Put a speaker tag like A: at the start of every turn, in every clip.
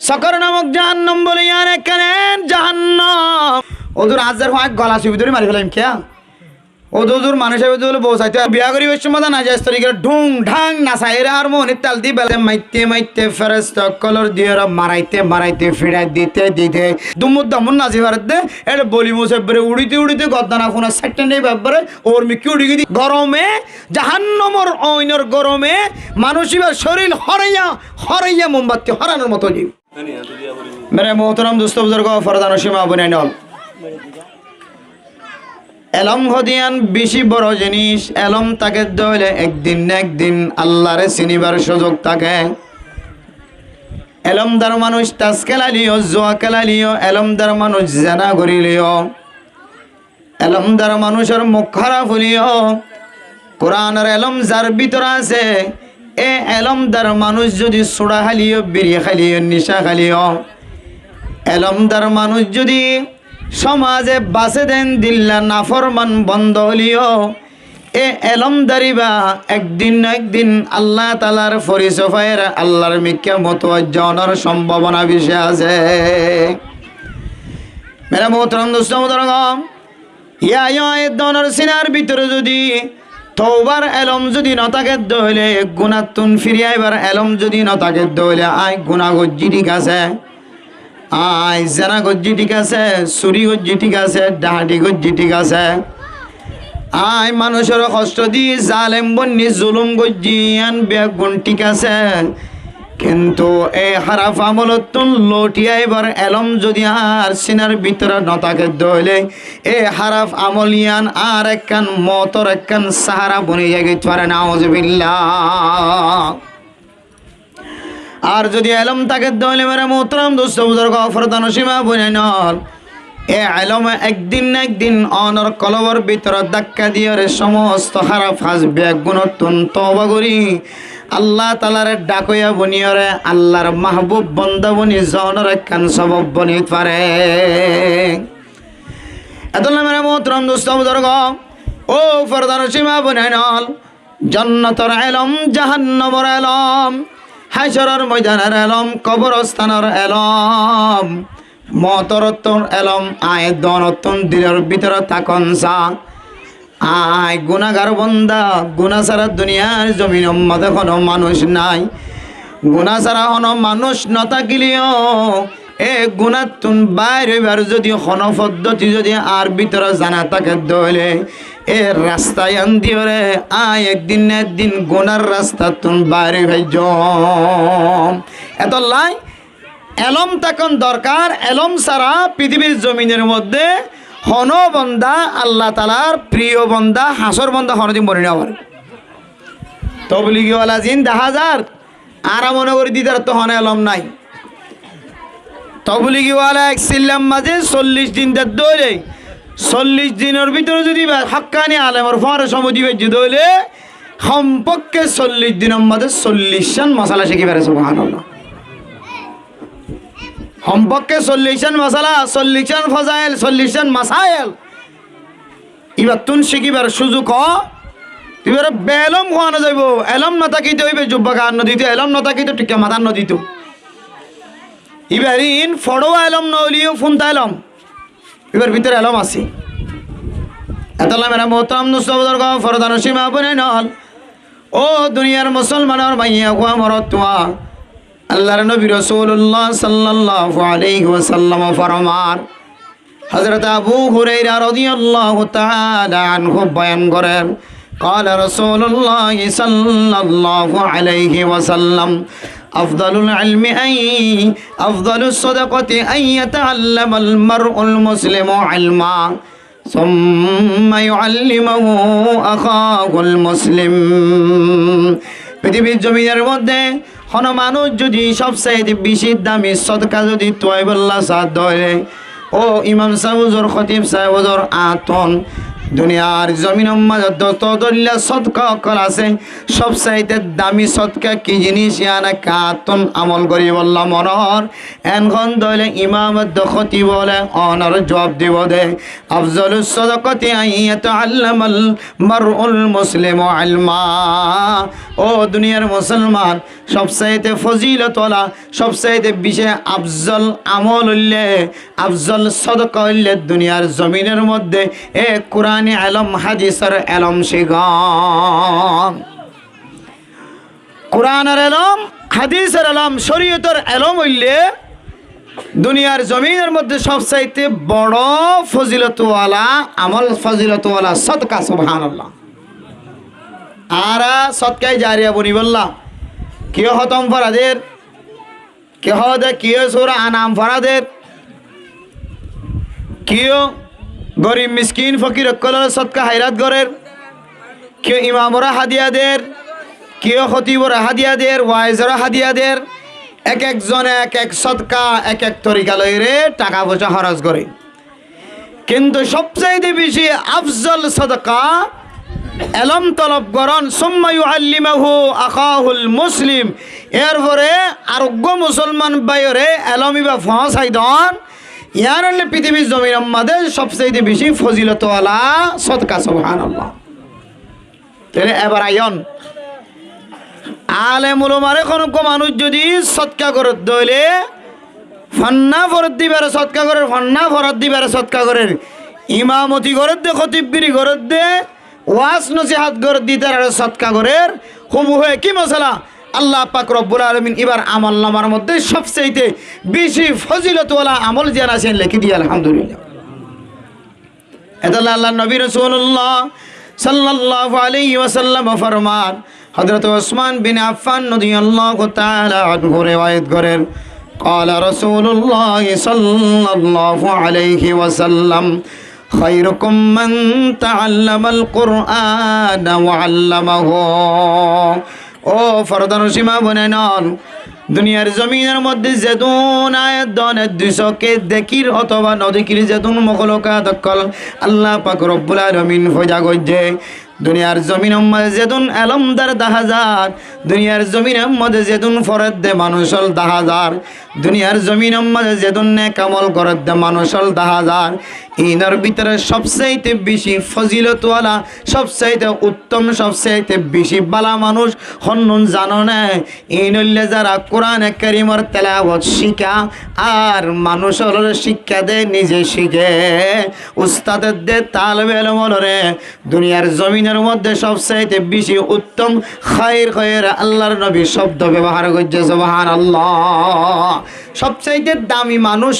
A: সকর নামক জাহান্নাম বলে ইয়ান এখানে জাহান্নাম ওদের আজের হয় গলা ছবি ধরে মারি ফেলাম খেয়া ওদুর মানুষের বলে বসাইতে বিয়া করি বেশ মজা না যায় তরিকে ঢুং ঢাং নাচাইরা আর মনে তাল দি বেলে মাইতে মাইতে ফেরেস্তা কলর দিয়ে মারাইতে মারাইতে ফিরাই দিতে দিতে দুমুদ দামুন নাচি ভারত দে এটা বলি মুসেবরে উড়িতে উড়িতে গদ্দানা ফোনা সাইটটা নেই ব্যাপারে ওর মিকি উড়ি গিয়ে গরমে জাহান্নমর অইনর গরমে মানুষের শরীর হরাইয়া মোমবাতি হরানোর মতো নি মেরে মোহতরম দোস্ত বুজুর্গ ফরদান সীমা বনাই নল এলম হদিয়ান বেশি বড় জিনিস এলম তাকে দইলে একদিন না একদিন আল্লাহরে চিনিবার সুযোগ থাকে এলমদার মানুষ তাস খেলালিও জোয়া খেলালিও এলমদার মানুষ জানা করিলিও এলমদার মানুষের মুখ খারাপ হলিও কোরআনের এলম যার ভিতর আছে এ এলমদার মানুষ যদি সোডা খালিও বিড়ি খালিও নিশা খালিও এলমদার মানুষ যদি সমাজে বাসে দেন দিল্লা নাফরমান বন্ধ হলিও এ এলমদারিবা একদিন না একদিন আল্লাহ তালার ফরিসফায়ের আল্লাহর মিক্কা মতওয়াজ্জাহর সম্ভাবনা বেশি আছে মেরা মোহতরম দোস্ত মোহতরম ইয়া দনের সিনার ভিতরে যদি তওবার এলম যদি নতাকে দইলে গুনাতুন ফিরিয়াইবার এলম যদি নতাকে দইলে আই গুনাহ গজ্জি ঠিক আছে আই জানা গজ্জি ঠিক আছে চুরি গজ্জি ঠিক আছে ডাহাটি গজ্জি ঠিক আছে আই মানুষের কষ্ট দি জালেম বন্নি জুলুম গজ্জি আন বেগুন ঠিক আছে কিন্তু এই হারাফ আমলতুন লটিয়াইবার এলম যদি আর সিনার ভিতরে নতাকে দইলে এই হারাফ আমলিয়ান আর একখান মতর একখান সাহারা বনে যাগে পারে নাউজুবিল্লাহ আর যদি এলম তাকে দইলে মেরে মোহতরম দোস্ত বুজুর্গ ফরদান সীমা বনে নল এ এলমে একদিন না একদিন অনর কলবর ভিতরে ধাক্কা দিয়ে সমস্ত হারাফ হাজ বেগুনতুন তওবা করি আল্লাহ তালারে ডাকইয়া বনিয়রে আল্লাহর মাহবুব বন্দা বনি জনের একখান সবব বনি পারে এতলা মেরে মোহতরম দোস্ত বুজুর্গ ও ফরদান সীমা বনে নল জান্নাতের এলম জাহান্নামের এলম হাসরের ময়দানের এলম কবরস্থানের এলম মতরতন এলম আয় দনতন দিলের ভিতরে থাকন সা আয় গুনাহগার বান্দা গুনাহ ছাড়া দুনিয়ার জমিন মধ্যে কোনো মানুষ নাই গুনাহ ছাড়া কোনো মানুষ নথাকিলেও এ গুনাহতুন বাইরে বার যদি কোনো পদ্ধতি যদি আর ভিতরে জানা থাকে দলে এ রাস্তায় আন্দিওরে আয় একদিন না একদিন গুনার রাস্তা তুন বাইরে ভাইজ এত লাই এলম তখন দরকার এলম ছাড়া পৃথিবীর জমিনের মধ্যে হন বন্দা আল্লাহ তালার প্রিয় বন্দা হাসর বন্দা হনদিন বনে নেওয়ার তবলিগিওয়ালা জিন 10,000 আর মনে করি দিদার তো হন এলম নাই তবলিগিওয়ালা এক সিল্লাম মাঝে 40 দিন দৌড়ে 40 দিনের ভিতরে যদি হাক্কানি আলেমর ফরে সমিতি বেজ দৌড়ে সম্পর্কে 40 দিনের মধ্যে 40 মশালা শিখি পারে সুবহানাল্লাহ সম্পর্কে 40 মশালা 40 ফজাইল 40 মাসাইল এবার তুন শিখিবার সুযোগ এবার বেলম খাওয়ানো যাইব এলম না থাকিতে হইবে যুব্বাকার নদীতে এলম না থাকিতে টিকা মাথার নদীতে এবার ইন ফড়োয়া এলম নলিও ফোনতা এলম এবার ভিতরে এলম আছে এতলা মেরা মোহতারাম নুসবুজুর্গ ফরদান সীমা বনে নল ও দুনিয়ার মুসলমানের মাইয়া গোয়া মরতুয়া আল্লাহর নবী রাসূলুল্লাহ সাল্লাল্লাহু আলাইহি ওয়াসাল্লাম ফরমান হযরত আবু হুরায়রা রাদিয়াল্লাহু তাআলা আনহু বয়ান করেন قال رسول الله صلى الله عليه وسلم أفضل العلم أفضل الصدقة أن يتعلم المرء المسلم علما ثم يعلمه أخاه المسلم পৃথিবীর জমিনের মধ্যে কোন মানুষ যদি সবচেয়ে বেশি দামি সদকা যদি তওয়াইবুল্লাহ সাদ ধরে ও ইমাম সাহেব হুজুর খতিব সাহেব হুজুর আতন দুনিয়ার জমিনের মাঝে যত দলিয়া সদকা কল আছে সবচাইতে দামি সদকা কি জিনিস ইয়ানা কাতন আমল করি বললাম মনর এনখন দলে ইমাম দখতি বলে অনর জবাব দিব দে আফজলুস সাদাকাতি আইয়াতাআল্লামাল মারউল মুসলিমু ইলমা। ও দুনিয়ার মুসলমান, সবচাইতে ফজিলতওয়ালা সবচাইতে বিশেষ আফজল আমল হইলে আফজল সদকা হইলে দুনিয়ার জমিনের মধ্যে এ কুরআনি ইলম হাদিসের ইলম শিখান। কুরআনের ইলম হাদিসের ইলম শরীয়তের ইলম হইলে দুনিয়ার জমিনের মধ্যে সবচাইতে বড় ফজিলতওয়ালা আমল ফজিলতওয়ালা সদকা। সুবহানাল্লাহ। আর সদকাই জারিয়া বনি বললাম কেউ খতম ফরাদের কেউ দে কেউ সূরা আনাম ফরাদের কেউ গরিব মিসকিন ফকির কলর সদকা হায়রাত গরের কেউ ইমামরা হাদিয়াদের কেউ খতিবরা হাদিয়াদের ওয়াইজরা হাদিয়াদের এক একজনে এক এক সদকা এক এক তরিকা লইরে টাকা পয়সা খরচ করে। কিন্তু সবচাইতে বেশি আফজল সদকা এলম তলব করন সুম্মা ইউআল্লিমাহু আখাহুল মুসলিম। এরপরে আরোগ্য মুসলমান বাইরে এলমিবা ফসাই দন ইয়ার হলে পৃথিবীর জমির মধ্যে সবচাইতে বেশি ফজিলতওয়ালা সদকা। সুবহানাল্লাহ। তাহলে এবার আয়ন আলেম উলামারে কোন মানুষ যদি সদকা করে দইলে ফান্না ফরত দিবার সদকা করে ফান্না ফরত দিবার সদকা করে ইমামতি করে দে খতিবগিরি করে দে ওয়াজ নসিহত করে দিতে আর সদকা করে হুবহু হয়ে কি মশলা আল্লাহ পাক রব্বুল আলামিন এবার আমল নামার মধ্যে সবচাইতে বেশি ফজিলতওয়ালা আমল যেন আছেন লিখে দিয়ে আলহামদুলিল্লাহ। এতাল্লাহ আল্লাহ নবী রাসূলুল্লাহ সাল্লাল্লাহু আলাইহি ওয়াসাল্লাম ফরমান হযরত ওসমান বিন আফফান রাদিয়াল্লাহু তাআলা আনহু রিওয়ায়াত করেন قال رسول الله صلى الله عليه وسلم خيركم من تعلم القرآن وعلمه। ও ফরদান সীমা বনেন দুনিয়ার জমিনের মধ্যে যেদুন আয়াত দনের দুইশকে দেখির অথবা নদেখির যেদুন মখলুকাত কল আল্লাহ পাক রব্বুল আলামিন ফয়দা গজ্জে দুনিয়ার জমিনের মধ্যে যেদুন এলমদার দাহাজার দুনিয়ার জমিনের মধ্যে যেদুন ফরদ দে মানুষল দাহাজার দুনিয়ার জমিনের মধ্যে যেদুন নেক আমল করত দে মানুষল দাহাজার ইনার ভিতরে সবচাইতে বেশি ফজিলতওয়ালা সবচাইতে উত্তম সবচাইতে বেশি বালা মানুষ হন্নুন জানো না ইনল্লে যারা কোরআনে কারীমের তেলাওয়াত শিখা আর মানুষের শিক্ষা দে নিজে শিখে উস্তাদের দে তালেবে ইলমরে দুনিয়ার জমিনের মধ্যে সবচাইতে বেশি উত্তম খায়র খায়র আল্লাহর নবী শব্দ ব্যবহার করছে। সুবহানাল্লাহ। সবচাইতে দামি মানুষ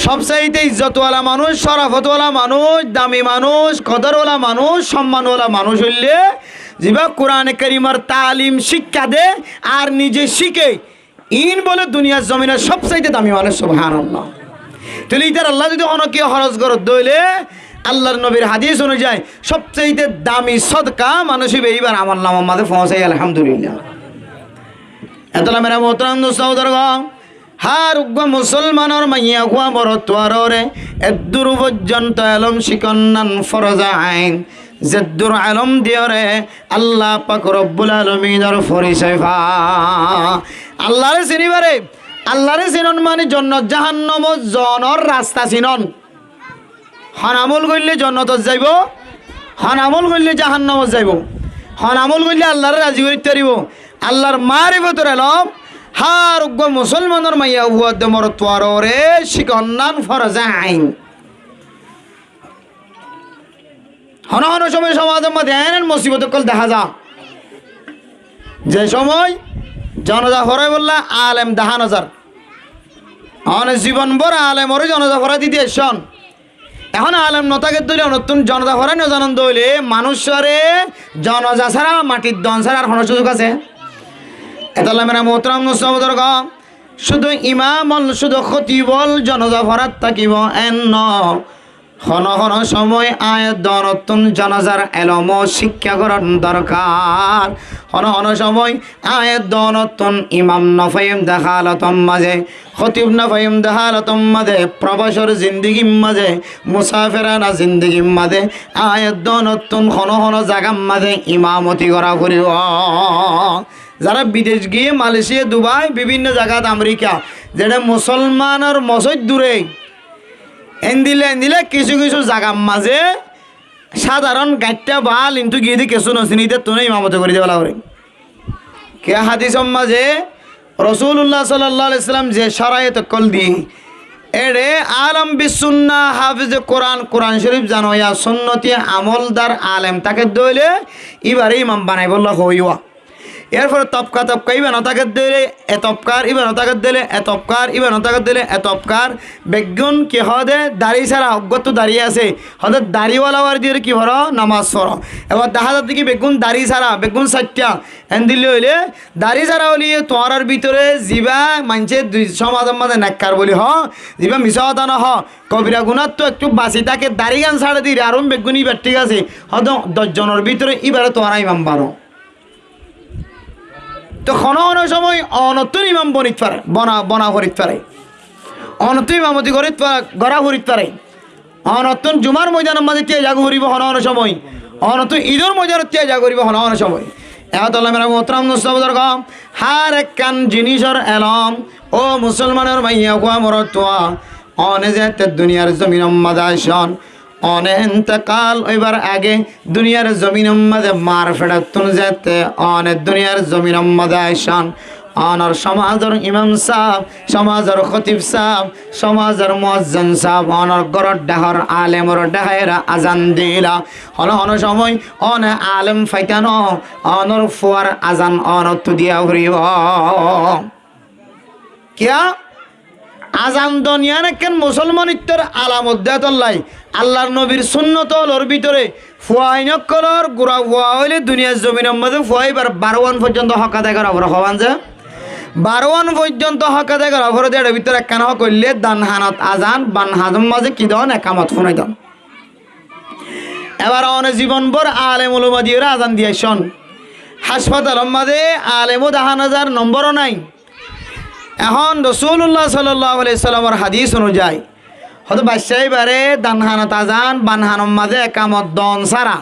A: সবচাইতে ইজ্জতওয়ালা মানুষ শরাফতওয়ালা মানুষ দামি মানুষ কদরওয়ালা মানুষ সম্মানওয়ালা মানুষ হইলে যিবা কোরআনে কারীমের তালিম শিক্ষা দে আর নিজে শিখে ইন বলে দুনিয়ার জমিনের সবচাইতে দামি মানুষ। সুবহানাল্লাহ। তাহলে ইতার আল্লাহ যদি অনেকে খরচ করে দইলে আল্লাহর নবীর হাদিস অনুযায়ী সবচাইতে দামি সদকা মানুষ এইবার আমার নাম আমাদের পৌঁছাই আলহামদুলিল্লাহ। এতলা মেরা মোহতারাম দোস্তাউদারগণ হার উগ্র মুসলমানের মাইয়া হুয়া বরতোয়ারে এদুর পর্যন্ত এলম শিকন্নান ফরজা আইন যেদুর আলম দিয়রে আল্লাহ পাক রব্বুল আলামিনের পরিচয় পা আল্লাহরে চিনিবারে আল্লাহরে চিনন মানে জান্নাত জাহান্নাম জনের রাস্তা চিনন। হনামল করলে জান্নাতত যাইব হনামল করলে জাহান্নামত যাইব হনামল করলে আল্লাহরে রাজি করতে পারিব আল্লাহর মারিফতের এলম হার উগ্র মুসলমানের মাইয়া হুয়াদ মরতোয়ারে শিকন্নান ফরজা আইন। হন হন সময় সমাজের মধ্যে এন মুসিবত কল দেখা যা যে সময় জনজা ফরাই বললা আলেম দেখা নজার অনেক জীবন বড় আলেম ওরে জনজা ফরা দিতে এসন এখন আলেম নতাকে দইলে নতুন জনজা ফরাই নজানন দইলে মানুষরে জনজা ছাড়া মাটির দন ছাড়া আর কোনো সুযোগ আছে? এতাল্লা মেরা মোহতারাম মুসলমানদের শুধু ইমামল শুধু খতিবল জনজা ফরাত থাকিব এন হন হন সময় আয়াত দনতুন জানাজার এলম শিক্ষা করার দরকার হন হন সময় আয়াত দনতুন ইমাম নফাইম দেখালতম মাঝে খতিব নফাইম দেখালতম মাঝে প্রবাসর জিন্দিগির মাঝে মুসাফিরানা জিন্দিগির মাঝে আয়াত দনতুন হন হন জাগাম মাঝে ইমামতি করা করিব যারা বিদেশ গিয়ে মালয়েশিয়া দুবাই বিভিন্ন জায়গাত আমেরিকা যেটা মুসলমানের মসজিদ দূরে এন্দিলে কিছু কিছু জায়গার মাঝে সাধারণ গাইটা বাল কিন্তু গিয়ে দিয়ে কিছু নচিনিতে তো ইমামতে করে দেওয়া করে কে হাদিসের মাঝে রসুল্লাহ সাল্লাল্লাহু আলাইহি সাল্লাম যে শরায়ত কল দি এড়ে আলম বিসুন্না হাফিজ কোরআন শরীফ জানো ইয়া সুন্নতি আমলদার আলেম তাকে দইলে এবারে ইমাম বানাই বললা হইয়া এরপরে তপকা ইবান তাকে দিলে এতপকার ইবান তাকে দিলে এতপকার ইবান তাকে দিলে এতপকার বেগুন কি হদে দাড়ি ছাড়া অজ্ঞত দাঁড়িয়ে আছে হদে দাড়িওয়ালাওয়ার দিয়ে কি হর নামাজ পড় এবার দেখা যাচ্ছে কি বেগুন দাড়ি ছাড়া বেগুন সাইটটা এন দিলে হইলে দাড়ি ছাড়া হলি তোমার ভিতরে জিবা মানছে সমাজের মাঝে নাক্কার বলি জিবা মিশা হতা না কবিরা গুণার তো একটু বাঁচি তাকে দাড়ি গান ছাড়া দিলে আরো বেগুন ইবার ঠিক আছে হয়তো 10 জনের ভিতরে এবারে তোমার ইমাম বারো তো কোনো সময় অনতুন ইমাম বনিত পারে বনা করিত পারে অনতুন ইমামতি গড়া করিত পারে অনতুন জুমার ময়দানের মাঝে তিয়া জাগু করিব হন সময় অনতুন ঈদের ময়দানত তিয়া জাগু করিব হন সময় এতলামেরা মোহতরাম নুসবদর গম হার একখান জিনিসের এলম ও মুসলমানের মাইয়া কুয়া মরতুয়া অনে যেতে দুনিয়ার জমিন মাদাসন অনে ইন্তকাল হইবার আগে দুনিয়ার জমিন মাঝে মার ফেরাতুন যেতে অনে দুনিয়ার জমিন মাদাসন অনর সমাজের ইমাম সাহেব সমাজের খতিব সাহেব সমাজের মুয়াজ্জিন সাহেব অনর গরর ডাহর আলেমর ডাহেরা আজান দিলা হন সময় অনে আলেম ফাইতানো অনর ফুয়ার আজান অনত দিয়া হরিব কিয়া আজান দুনিয়ার কেন মুসলমানিত্বের আলামত দেতল্লাই আল্লাহর নবীর সুন্নতর ভিতরে ফুয়াইনকলর গুড়া ফুয়া হইলে দুনিয়ার জমিনের মধ্যে ফুয়াইবার 12 পর্যন্ত হক আদায় করা বড় হবান যে 12 পর্যন্ত হক আদায় করা বড় দেড় ভিতরে একখান হক করলে দান হানত আজান বান হাজম মাঝে কি দন একামত ফোনাই দন এবার অনেক জীবনভর আলেম উলামা দিয়ে আজান দিয়ে শোন হাসপাতালের মাঝে আলেমও 10,000 নম্বরও নাই এখন রাসূলুল্লাহ সাল্লাল্লাহু আলাইহি সাল্লামের হাদিস অনুযায়ী হয়তো বাদশাহী বারে দানহানা তাজান বানহানম মাঝে একামত দন সারা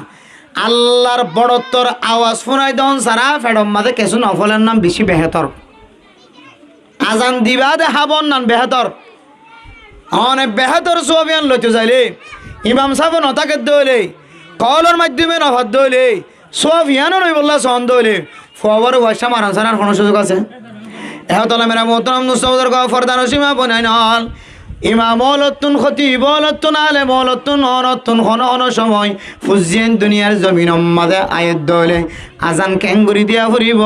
A: আল্লাহর বড়ত্বর আওয়াজ ফোনাই দন সারা ফেডম মাঝে কিছু নফলের নাম বেশি বেহতর আজান দিবা দেখাবন নাম বেহতর অনেক বেহতর সোয়াবিয়ান লইতে যাইলে ইমাম সাহেব নতাকে দইলে কলর মাধ্যমে নফাত দইলে সোয়াবিয়ানও নই বললা সন দইলে ফোয়াবার পয়সা মারান সারার কোনো সুযোগ আছে এহতলা মেরা মোহতরম নুসবদর গো ফরদান সীমা বনাইনাল ইমাম অলতুন খতিব অলতুন আলেম অলতুন অনতুন হন সময় ফুজিয়েন দুনিয়ার জমিন মাঝে আয়াত দলে আজান কেঙ্গুরি দিয়া ফুরিব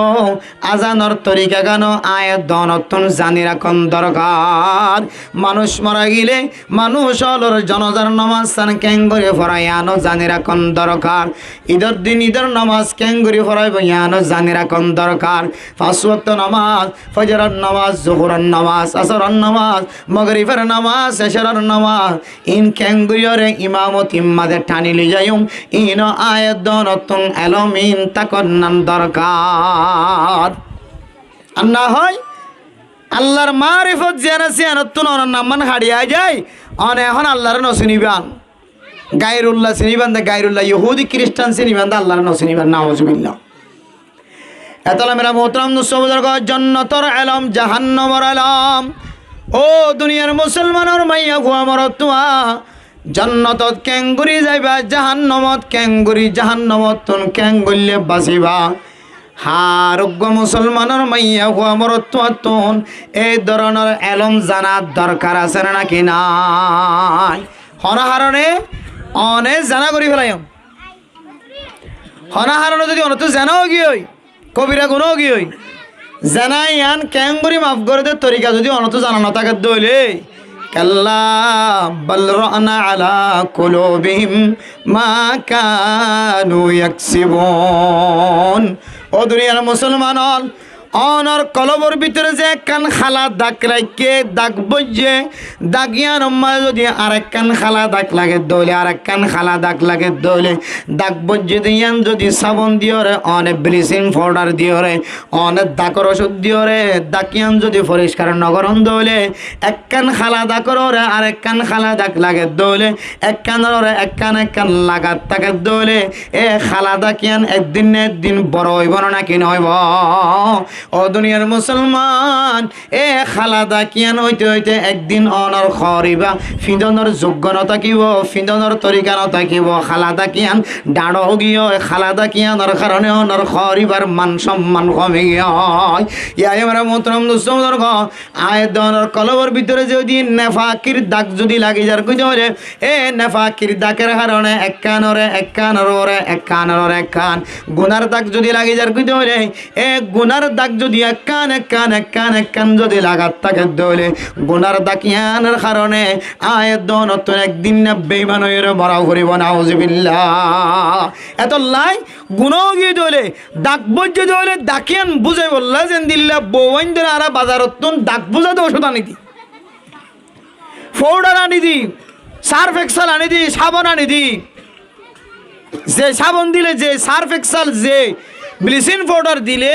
A: আজানর তরিকা গান আয়াত দনতুন জানি রাখন দরকার মানুষ মারা গেলে মানুষ অলর জনজার নামাজ সান কেঙ্গুরি ফরাইয়ানো জানি রাখন দরকার ঈদের দিন ঈদের নামাজ কেঙ্গুরি ফরাইব ইয়ানো জানি রাখন দরকার 5 ওয়াক্ত নামাজ ফজরের নামাজ জোহরের নামাজ আসরের নামাজ মাগরিবের নামাজ এশারের নামাজ ইন কেঙ্গুরিয়রে ইমামতি মাঝে টানি লি যাইম ইন আয়াত দনতুন এলমিন তাকন নাম দরকার আর না হয় আল্লাহর মারিফত জেনা সিয়ানতুন ওনার নাম মান হারিয়া যায় অন এখন আল্লাহর নসিনিবান গায়রুল্লাহ সিনিবান দা গায়রুল্লাহ ইহুদি খ্রিস্টান সিনিবান দা আল্লাহর নসিনিবান নাউজুবিল্লাহ এতলা মেরা মোহতরম নুসবদর গো জান্নাতর ইলম জাহান্নামর ইলম ও দুনিয়ার মুসলমানের মাইয়া গুয়া মরতুয়া জান্নাতত কেঙ্গুরি যাইবা জাহান্নামত কেঙ্গুরি জাহান্নামত তুন কেঙ্গুল্লে বাসিবা হারোগ্য মুসলমানের মাইয়া গুয়া মরতুয়া তুন এই ধরনের এলম জানার দরকার আছে নাকি নাই হনাহারণে অনেক জানা করি ফেলাই হনাহারণে যদি অনত জানাও গিয়ে কবিরা গুণও গিয়ে জানাই আন কেঙ্গুরি মাফ করে দে তরিকা যদি অনত জানানো তাকে দইলে কাল্লা বাল রানা আলা কুলুবিহিম মা কানু ইয়াকসিবুন ও দুনিয়ার মুসলমান অনর কলবর ভিতরে যে একখান খালা দাগ রাখে দাগ বইছে দাগিয়ার মাঝে যদি আরেকখান খালা দাগ লাগে দৌলে আরেকখান খালা দাগ লাগে দৌলে দাগ বইছে দিয়ান যদি সাবন দিওরে অনেক ব্লিচিং পাউডার দিওরে অনেক দাগর ওষুধ দিওরে দাকিয়ান যদি পরিষ্কার নগরন দৌলে একখান খালা দাগর ওরে আরেকখান খালা দাগ লাগে দৌলে একখান ওরে একখান লাগাত থাকে দৌলে এ খালা দাকিয়ান একদিন না একদিন বড় হইব না কি নইব ও দুনিয়ার মুসলমান এ খালাদা কিয়ান হইতে হইতে একদিন অনর খরিবা ফিন্দনের যোগ্য ন থাকিব ফিন্দনের তরিকা ন থাকিব খালাদা কিয়ান ডাড় গিয়ে খালাদা কিয়ানোর কারণে অনর খরিবার মান সম্মান কমে গিয়ে ইয়াই আমরা মোহতরম দোস্তর আয়দনের কলবর ভিতরে যদি নেফাকির দাগ যদি লাগি যার কইতে হলে এ নেফাকির দাগের কারণে একখান গুনার দাগ যদি লাগি যার কইতে হলে এ গুনার দাগ যদি একখান যদি লাগাত থাকে দলে গুনার দাগ ইয়ানের কারণে আয়দন তো একদিন না বেঈমান হয়ে মরা করিব নাউজুবিল্লাহ এত লাই গুনাও গিয়ে দলে দাগ বজ্জে দলে দাকিয়ান বুঝে বললা যেন দিল্লা বউয়াইন ধরে আরা বাজারত দাগ বুঝাতে ওষুধ আনি দি পাউডার আনি দি সার্ফ এক্সেল আনি দি সাবান আনি দি যে সাবান দিলে যে সার্ফ এক্সেল যে ব্লিচিং পাউডার দিলে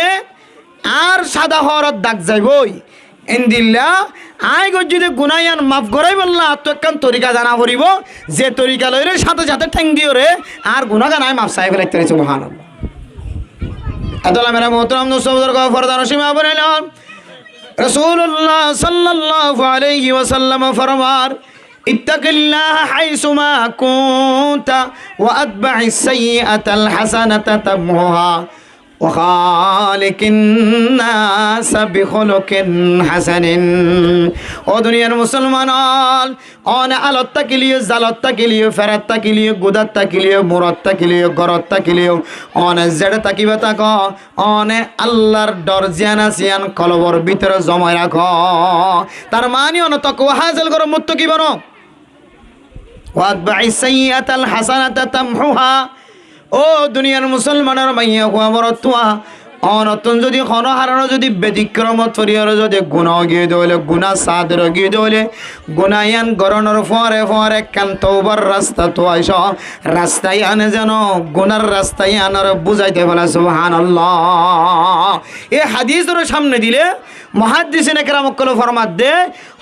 A: আর সাদা হওয়ার দাগ যাইবই এন্দিল্লা আই যদি গুনাইয়ান মাফ করাই বললা তো একখান তরিকা জানা করিব যে তরিকা লইরে সাথে সাথে ঠ্যাং দিও রে আর গুনা গানায় মাফ সাহেব লাগতে রয়েছে সুবহানাল্লাহ আদলা মেরা মোহতরম দোস্তর ফরদান সীমা বনাইলাম রাসূলুল্লাহ সাল্লাল্লাহু আলাইহি ওয়াসাল্লাম ফরমার ইত্তাকিল্লাহ হাইসুমা কুনতা ওয়া আতবা'is সাইয়্যাতাল হাসানাতা তামহুহা ওয়াখালিকিন নাস বিখুলুকিন হাসানিন ও দুনিয়ার মুসলমান অন আলত্তা কিলিয়ে জালত্তা কিলিয়ে ফেরাত্তা কিলিয়ে গুদাত্তা কিলিয়ে মুরাত্তা কিলিয়ে গরত্তা কিলিয়ে অন জেড়ে তাকিবে তাক অনে আল্লাহর ডর জিয়ানা সিয়ান কলবর ভিতরে জমায় রাখ তার মানে অন তাকওয়া হাসিল করো মুত্তাকি বনো ওয়াতবা'is সাইয়্যাতাল হাসানাতা তামহুহা ও দুনিয়ার মুসলমানের মাইয়া হুয়া বরতুয়া অনতন যদি কোনো হারানো যদি ব্যতিক্রমত ফরিয়ার যদি গুণা গিয়ে দলে গুণা সাদর গিয়ে দলে গুণায়ান গরণের ফরে কান তওবার রাস্তা তো আইস রাস্তায় আনে যেন গুনার রাস্তায় আনার বুঝাইতে বলে সুবহানাল্লাহ এ হাদিসের সামনে দিলে মুহাদ্দিসিন একরাম কল ফরমাত দে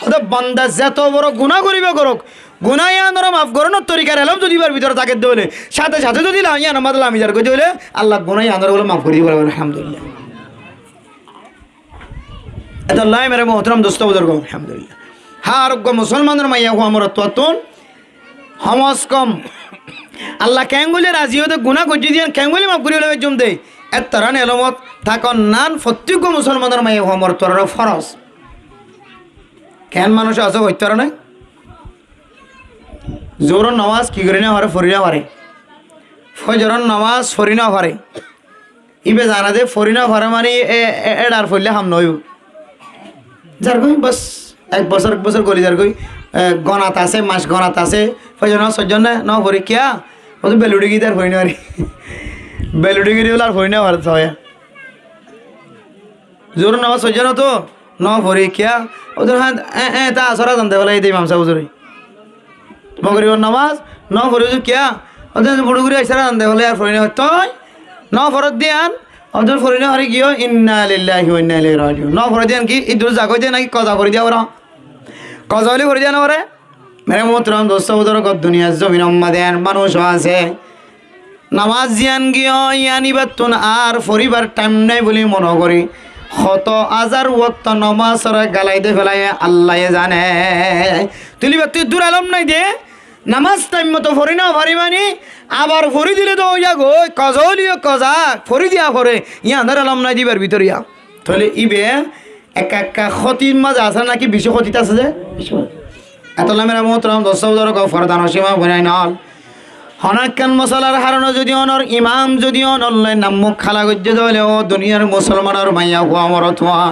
A: হদ বান্দা যত বড় গুনাহ করিবে করুক গুনায়ানোর মাফ করানোর তরিকার এলাম যদি বার ভিতরে তাকে দেবলে সাথে সাথে যদি লাইয়ান আমাদের আমি যার কইতে হলে আল্লাহ গুনায়ানোর বলে মাফ করে দিবে আলহামদুলিল্লাহ এটা লাই মেরে মোহতরম দোস্ত বুজুর্গ আলহামদুলিল্লাহ হ্যাঁ আরোগ্য মুসলমানের মাইয়া হো আমার ততন হমস কম আল্লাহ ক্যাঙ্গুলে রাজি হতে গুনাহ করতে দিয়ে ক্যাঙ্গুলি মাফ করে লবে জম দেই এত তারান এলমত থাকন নান প্রত্যেক মুসলমানের মাইয়া হো আমার তোর ফরজ কেন মানুষ আছে হইতার না জোরন নামাজ কি করি না পারে ফরি না পারে ফজরন নামাজ ফরি না পারে ইবে জানা দে ফরি না পারে মানে এডার ফরলে হাম নয় যার কই বাস এক বছর গলি যার কই গনাত আছে মাস গনাত আছে ফজর সজ্জন না ফরি কিয়া ও তো বেলুডি গি তার ফরি না পারে বেলুডি গি আর ফরি না পারে হয় জোর নামাজ সজ্জন তো ন ফরি কিয়া ও তো হ্যাঁ তা আসরা জানতে বলে এই ইমাম সাহেব হুজুরে মগরিবর নামাজ ন ফরজ কিয়া ওদের বুড়ুগুড়ি আইসারা আনতে হলে আর ফরিনা তই ন ফরজ দিয়ান ওদের ফরিনা হরে গিয়ে ইন্না লিল্লাহি ওয়া ইন্না ইলাইহি রাজিউন ন ফরজ দিয়ান কি ইদুর জাগো দে নাকি কজা ফরি দিয়া ওরা কজা হলে ফরি দিয়া না ওরে মেরে মোহতরম দোস্ত বুজুর গদ দুনিয়ার জমিন উম্মাদেন মানুষ আছে নামাজ জিয়ান গিয়ে ইয়ানিবাতুন আর ফরিবার টাইম নাই বলি মনে করি কত হাজার ওয়াক্ত নামাজরে গালাই দে ফেলায় আল্লাহ জানে তুলিবা তুই দূর আলম নাই দে নামাজ টাইম মতো ফরি না ফারি মানি আবার ফরি দিলে তো ইয়া গো কজলিও কজা ফরি দিয়া ফরে ইয়া আন্ধার আলম নাই দিবার ভিতর ইয়া তাহলে ইবে একা ক্ষতির মাঝে আছে নাকি বিশ্ব ক্ষতিতে আছে যে এত নামের মোহতরম দশ ফরদান সীমা বনাই নল হনাক্কান মশলার হারানো যদি অনর ইমাম যদি অনল্লাই নামুখ খালা গজ্জে দলে ও দুনিয়ার মুসলমানের মাইয়া হুয়া মরত হওয়া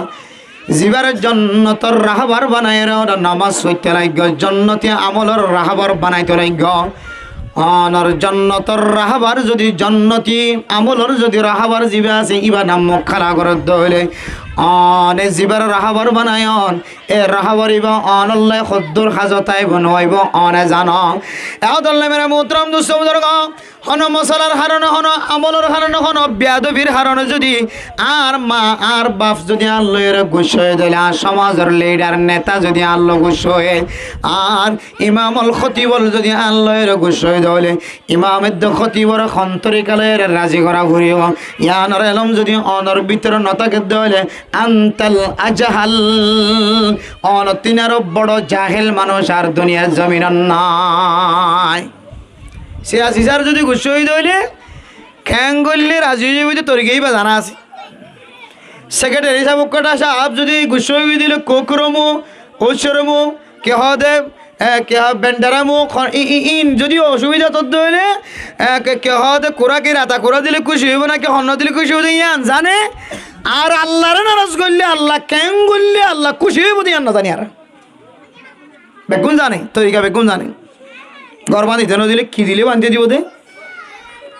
A: জীবার জন্নতর রাহাবার বানায় নামাজ সইতে লাগ্য জন্নতে আমলর রাহাবার বানাইতে লাগ্য অনর জন্নতর রাহাবার যদি জন্নতি আমলর যদি রাহাবার জিবে আছে ইবা নাম খালা করত হইলে অনে জিবার রাহাবার বানায়ন এ রাহাবার ইবা অনল্লাহ খদ্দুর হাজতাই বনওয়াইব অনে জানো এদল্লে মেরে মোহতরম দুস্থ বুজুর্গ হন মশলার হারণ হন আমলর হারণ হন বেয়াদবির হারণ যদি আর মা আর বাপ যদি আল্লাহর গুছয়ে দিলে আর সমাজের লিডার নেতা যদি আল্লাহ গুছয়ে আর ইমামুল খতিবল যদি আল্লাহর গুছয়ে দিলে ইমামের দ খতিবর খন্তরিকালের রাজি করা ঘুরিও ইয়ানর এলম যদি অনর ভিতর নতাকে দিলে আনতাল আজহাল অন তিনারও বড় জাহেল মানুষ আর দুনিয়ার জমিন নাই সে আসিসার যদি গুচ্ছ হয়ে দইলে খ্যাং করলে রাজি হয়ে যাবে তরিকেই বা জানা আছে সেক্রেটারি সাহেবটা সাহেব যদি গুচ্ছ হয়ে দিলে কোকরমু ঐশ্বরমু কেহ দেব কেহ বেন্ডারামু ইন যদি অসুবিধা তোর দইলে কেহ দে কোরাকে রাতা কোরা দিলে খুশি হইব না কে হন্য দিলে খুশি হইব ইয়ান জানে আর আল্লাহরে নারাজ করলে আল্লাহ ক্যাং করলে আল্লাহ খুশি হইব ইয়ান না জানি আর বেগুন জানে তরিকা বেগুন জানে ঘর বাঁধিতে নদিলে কি দিলে বাঁধিয়ে দিব দে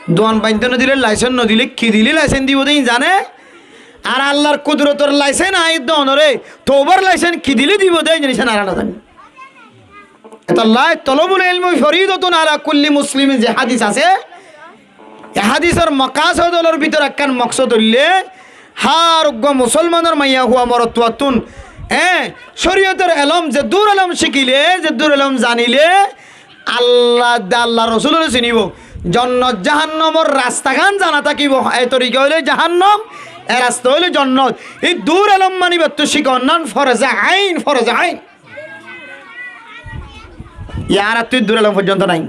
A: দোয়ান বাঁধতে নদিলে লাইসেন্স নদিলে কি দিলে লাইসেন্স দিব দে জানে আর আল্লাহর কুদরতর লাইসেন্স আই দনরে তোবার লাইসেন্স কি দিলে দিব দে জিনিস না আলাদা জানি এটা লাই তলবুল ইলম ফরিদাতুন আলা কুল্লি মুসলিম যে হাদিস আছে এই হাদিসের মাকাসদর ভিতর একখান মকসদ হইলে হারগ্য মুসলমানের মাইয়া হুয়া মরতুয়াতুন শরীয়তের এলম যে দূর এলম শিখিলে যে দূর এলম জানিলে আল্লাহ রসুলের চিনিব জন্নত জাহান্নমর রাস্তাখান জানা থাকিব এই তরিকা হইলে জাহান্নম এ রাস্তা হইলে জন্নত এই দূর এলম মানিব তো শিকন্নান ফরজে আইন ইয়ার আর তুই দূর এলম পর্যন্ত নাই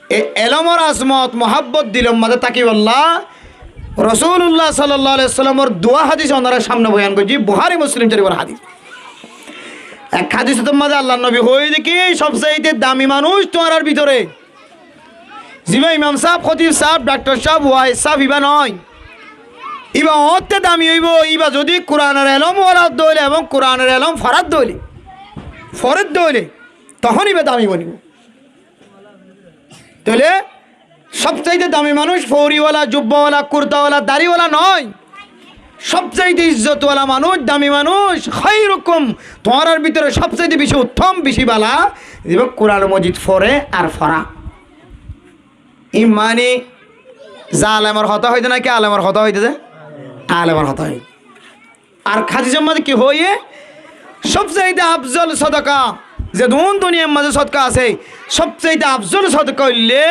A: এই এলমর আসমত মোহাব্বত দিলম মাঝে তাকিব আল্লাহ রসুল্লাহ সাল্লাহ সাল্লামর দোয়া হাদিস ওনারা সামনে বয়ান করছি বুখারী মুসলিম শরীফের হাদিস এক হাদিস তোমাদের আল্লাহ নবী হয়ে দেখি সবচাইতে দামি মানুষ তোমার ভিতরে জিবা ইমাম সাহেব খতিব সাহেব ডাক্তার সাহেব ওয়াইজ সাহেব ইবা নয় ইবা অতে দামি হইব ইবা যদি কোরআনের এলম ওরাত দইলে এবং কোরআনের এলম ফরাত দইলে তখন ইবা দামি বনিব তাহলে সবচাইতে দামি মানুষ ফৌরিওয়ালা জুব্বাওয়ালা কুর্তাওয়ালা দাড়িওয়ালা নয় সবচাইতে ইজ্জতওয়ালা মানুষ দামি মানুষ খায়রুকুম তোমার ভিতরে সবচাইতে বেশি উত্তম বেশি বালা দিব কোরআন মজিদ ফরে আর ফরা ইমানি যা আলেমর হতা হইতে নাকি আলেমর হতা হইতে যে আলেমর হতা হই আর খাদিজার মাঝে কি হইয়ে সবচাইতে আফজল সদকা যে দুন দুনিয়ার মাঝে সদকা আছে সবচাইতে আফজল সদকা হইলে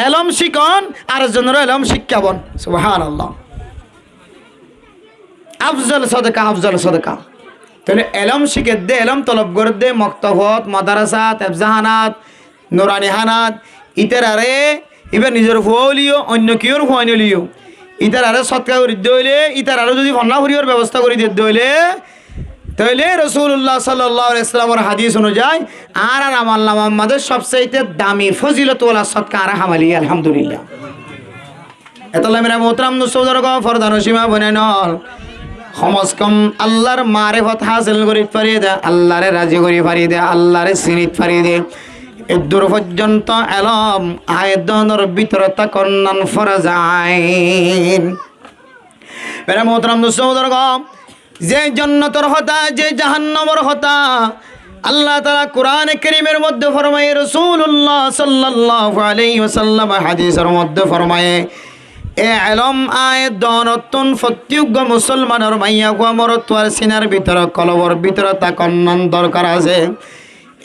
A: এলম শিকন আর জনের এলম শিক্ষাবন সুবহানাল্লাহ আফজল সদকা তাহলে এলম শিখে দে এলম তলব করে দে মক্তবত মাদ্রাসা তেফজাহানাত নুরানি হানাত ইতার আরে এবার নিজের ফুয়ালিও অন্য কেউর ফুয়ানি লিও ইতার আরে সৎকা করে দিতে হইলে ইতার আরো যদি ফন্না ফুরিওর ব্যবস্থা করে দিতে হইলে তাহলে রসুল্লাহ সাল্লাল্লাহু আলাইহি ওয়াসাল্লামের হাদিস অনুযায়ী আর আমার আমাদের সবচাইতে দামি ফজিলতওয়ালা সৎকা আর হামালি আলহামদুলিল্লাহ এতলা মেরা মোহতরম দুস্থ ফরদান সীমা বনে নল কমস কম আল্লাহর মারিফত হাসিল করি পারি দে আল্লাহরে রাজি করি পারি দে আল্লাহরে চিনিত পারি দে দূর পর্যন্ত এলম আয়দনের ভিতরে তাকন্নান ফরজ আইন মেরা মোহতরম দুস্থ যে জান্নাতের হতা যে জাহান্নামের হতা আল্লাহ তাআলা কোরআনে কারীমের মধ্যে ফরমায় রাসূলুল্লাহ সাল্লাল্লাহু আলাইহি ওয়াসাল্লাম হাদিসের মধ্যে ফরমায় এ এলম আয়াত দনতুন প্রত্যেক মুসলমানের মাইয়া গোমরতওয়ার সিনার ভিতরে কলবর ভিতরে তাকন্নন দরকার আছে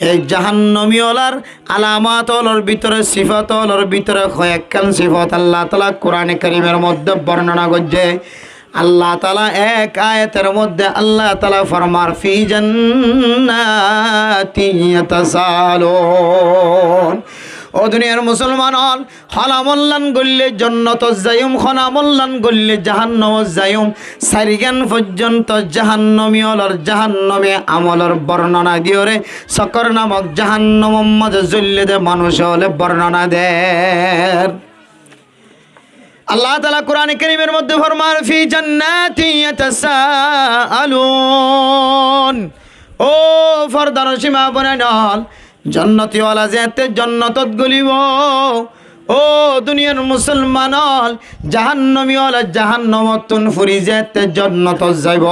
A: এই জাহান্নামীওয়ালার আলামাতওয়ালার ভিতরে সিফাতওয়ালার ভিতরে কয়েকখান সিফাত আল্লাহ তাআলা কোরআনে কারীমের মধ্যে বর্ণনা করছে আল্লাহ তাআলা এক আয়াতের মধ্যে আল্লাহ তাআলা ফরমার ফি জান্নাতি ইয়াতাসালুন ও দুনিয়ার মুসলমান হল হলামল্লান গল্লে জন্নত যাইম খনামল্লান গল্লে জাহান্নাম যাইম সারিগান পর্যন্ত জাহান্নামী হলর জাহান্নামে আমলর বর্ণনা দিওরে সকর নামক জাহান্নাম মধ্যে জ্বললে দে মানুষ হলে বর্ণনা দেয় আল্লাহ তাআলা কোরআনে কারীমের মধ্যে ফরমান ফি জান্নাতি ইয়াতাসাআলুন ও ফরদান সীমা বনানল জন্নতিওয়ালা যেতে জন্নতত গলিব ও দুনিয়ার মুসলমান জাহান্নমিওয়ালা জাহান্নমতন ফুরি যেতে জন্নতত যাইব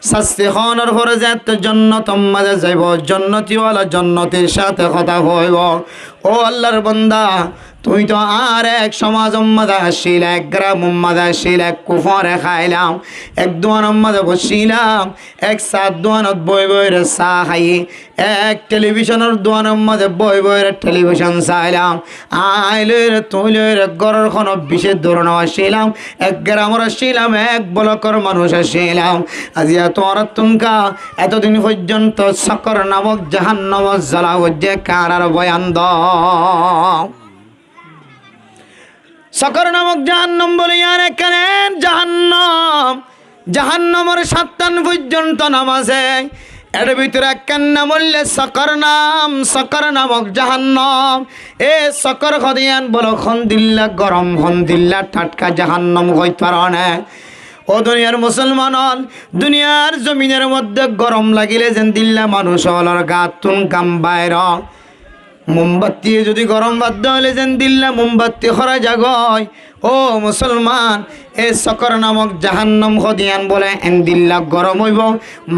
A: শাস্তি খানোর পরে যেতে জন্নতম মাঝে যাইব জন্নতিওয়ালা জন্নতির সাথে কথা হইব ও আল্লাহর বান্দা তুই তো আর এক সমাজ মাঝে আসিল এক গ্রাম মাঝে আসিল এক কুফরে খাইলাম এক দোয়ান মাঝে বসিলাম এক সাত দোয়ানত বই বইরে চা খাই এক টেলিভিশনের দোয়ানের মাঝে বই বইরে টেলিভিশন চাইলাম আইলে তুই গড়ের খন বিশেষ ধরনের আসিলাম এক গ্রামের আসিলাম এক ব্লকের মানুষ আসিলাম আজি তোমার তুমকা এতদিন পর্যন্ত সকর নামক জাহান্নাম জ্বালা যে কারার বয়ান দাও সকর নামক জাহান্নাম বলে আর এখানে জাহান্নামের 7 পর্যন্ত নাম আছে এর ভিতরে একখান নাম বললে সকর নামক জাহান্নাম এ সকর খদিয়ান বলো খন্দিল্লা গরম খন্দিল্লা টাটকা জাহান্নাম হইতে পারে ও দুনিয়ার মুসলমান দুনিয়ার জমিনের মধ্যে গরম লাগিলে যেন দিল্লা মানুষ হলার গাতুন কাম বাইর মোমবাতি যদি গরম বাধ্য হলে যেন দিল্লা মোমবাতি খরা জাগয় ও মুসলমান এ সকর নামক জাহান্নাম খদিয়ান বলে এন দিল্লা গরম হইব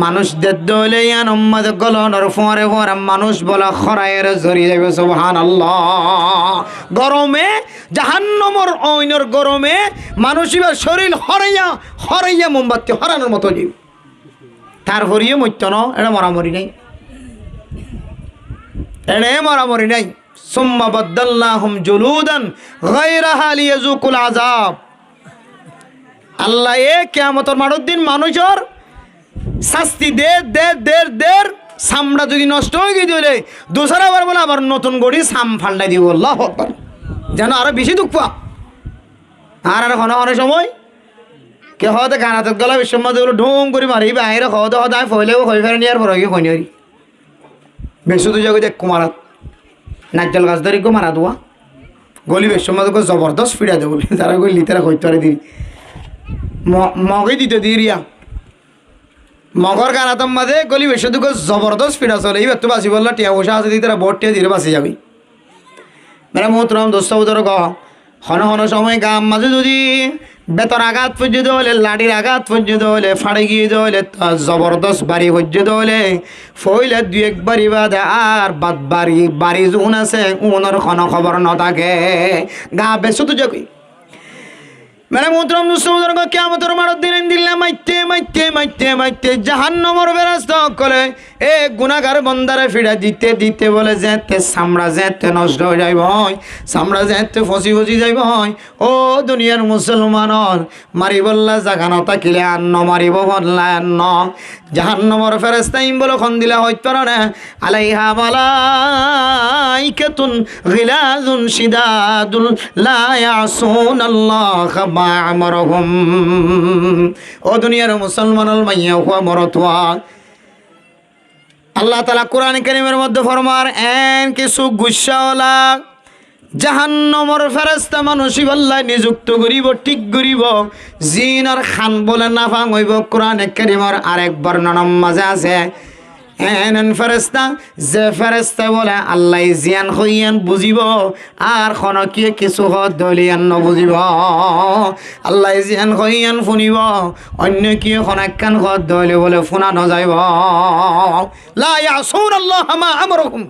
A: মানুষ দেদ্দ হলে ইয়ান উম্মাদ গলনের ফোঁরে ফোঁরে মানুষ বলা খরায়ের জড়ি যাবে সুবহানাল্লাহ গরমে জাহান্নামর ঐনর গরমে মানুষ এবার শরীর হরাইয়া মোমবাতি হরানোর মতো যাবে তার হরিয়ে মরত ন এটা মরামরি নাই এনে মরামরি নাই সুম্মা বাদদালনাহুম জুলুদান গায়রাহা লিয়াযুকুল আযাব আল্লাহ এ কিয়ামতের মাঠের দিন মানুষের শাস্তি দের সামড়া যদি নষ্ট হয়ে গিয়ে দিলে দোসরা বার বলে আবার নতুন গড়ি সাম ফাল্টাই দিব আল্লাহু আকবার যেন আরো বেশি দুঃখ পা আর অনেক সময় কে হতে গানাতে গলা বিশ্বমাদ ঢুম করে মারি বাইরে হতে হতে ফইলেও হয়ে ফেরে নিয়ে আর পরে কই নিয়ারি বেশি তো যাবে দেখ কুমারাত নারকেল গাছ ধরে মারা দোয়া গলি বিশ্বমাদ জবরদস্ত ফিরা দেবো তারা গলি তারা হইতে পারে দিই মগে দিতে দিয়ে রিয়া মগর গানাতম মাঝে গলি বেশি দুঃখ জবরদস্ত ফিরা চলে এইবার তো বাসি বললো টিয়া বসে আছে দিয়ে তারা বোট টিয়া দিয়ে বাসি যাবি মেরা মোহতরম দোস্ত উদর গ হন সময় গাম মাঝে যদি বেতর আঘাত পর্যন্ত হলে লাঠির আঘাত পর্যন্ত হলে ফাড়ে গিয়ে হলে জবরদস্ত বাড়ি পর্যন্ত হলে ফইলে 2-1 বাড়ি বাদে আর বাদ বাড়ি জুন আছে উনার কোনো খবর ন থাকে গা বেশি তো যাবি মেরা মোহতরম দোস্ত উদর গ কিয়ামতের মাঠের দিন দিল্লা মাইতে জাহান্নামের বেরাস্তা করে এ গুনাহগার বন্দারে ফিরা দিতে বলে যেতে সামরা যেতে নষ্ট হয়ে যাইব সামরা যেতে ফসি যাইব ও দুনিয়ার মুসলমানর মারি বললা জাগানো তাকিলে আন্ন মারিব বললা আন্ন জাহান্নামের ফেরেশতা ইম বলে খন দিলা হইতে পারে না আলাইহা মালাইকাতুন গিলাজুন শিদাদুল লা ইয়াসুনাল্লাহ মা আমারহুম ও দুনিয়ার মুসলমানল মাইয়া হুয়া মরতওয়া আল্লাহ তাআলা কোরআন কারীমের মধ্যে ফরমার এন কিছু গুসাওয়ালা জাহান্নামের ফেরেশতা মানুষই আল্লাহ নিযুক্ত করিব ঠিক করিব জিন আর খান বলে নাফাং হইব কোরআন কারীমের আরেক বর্ণনার মাঝে আছে এন ফেরেশতা যে ফেরেশতা বলে আল্লাহ জিয়ান হইয়ান বুঝিব আর খনকিয়ে কিছু দলিয়ান নবুঝিব আল্লাহ জিয়ান হইয়ান শুনিব অন্য কি খনাক্কান দলি বলে শুনা নযাইব লা ইয়াসুনাল্লাহ মা আমরহুম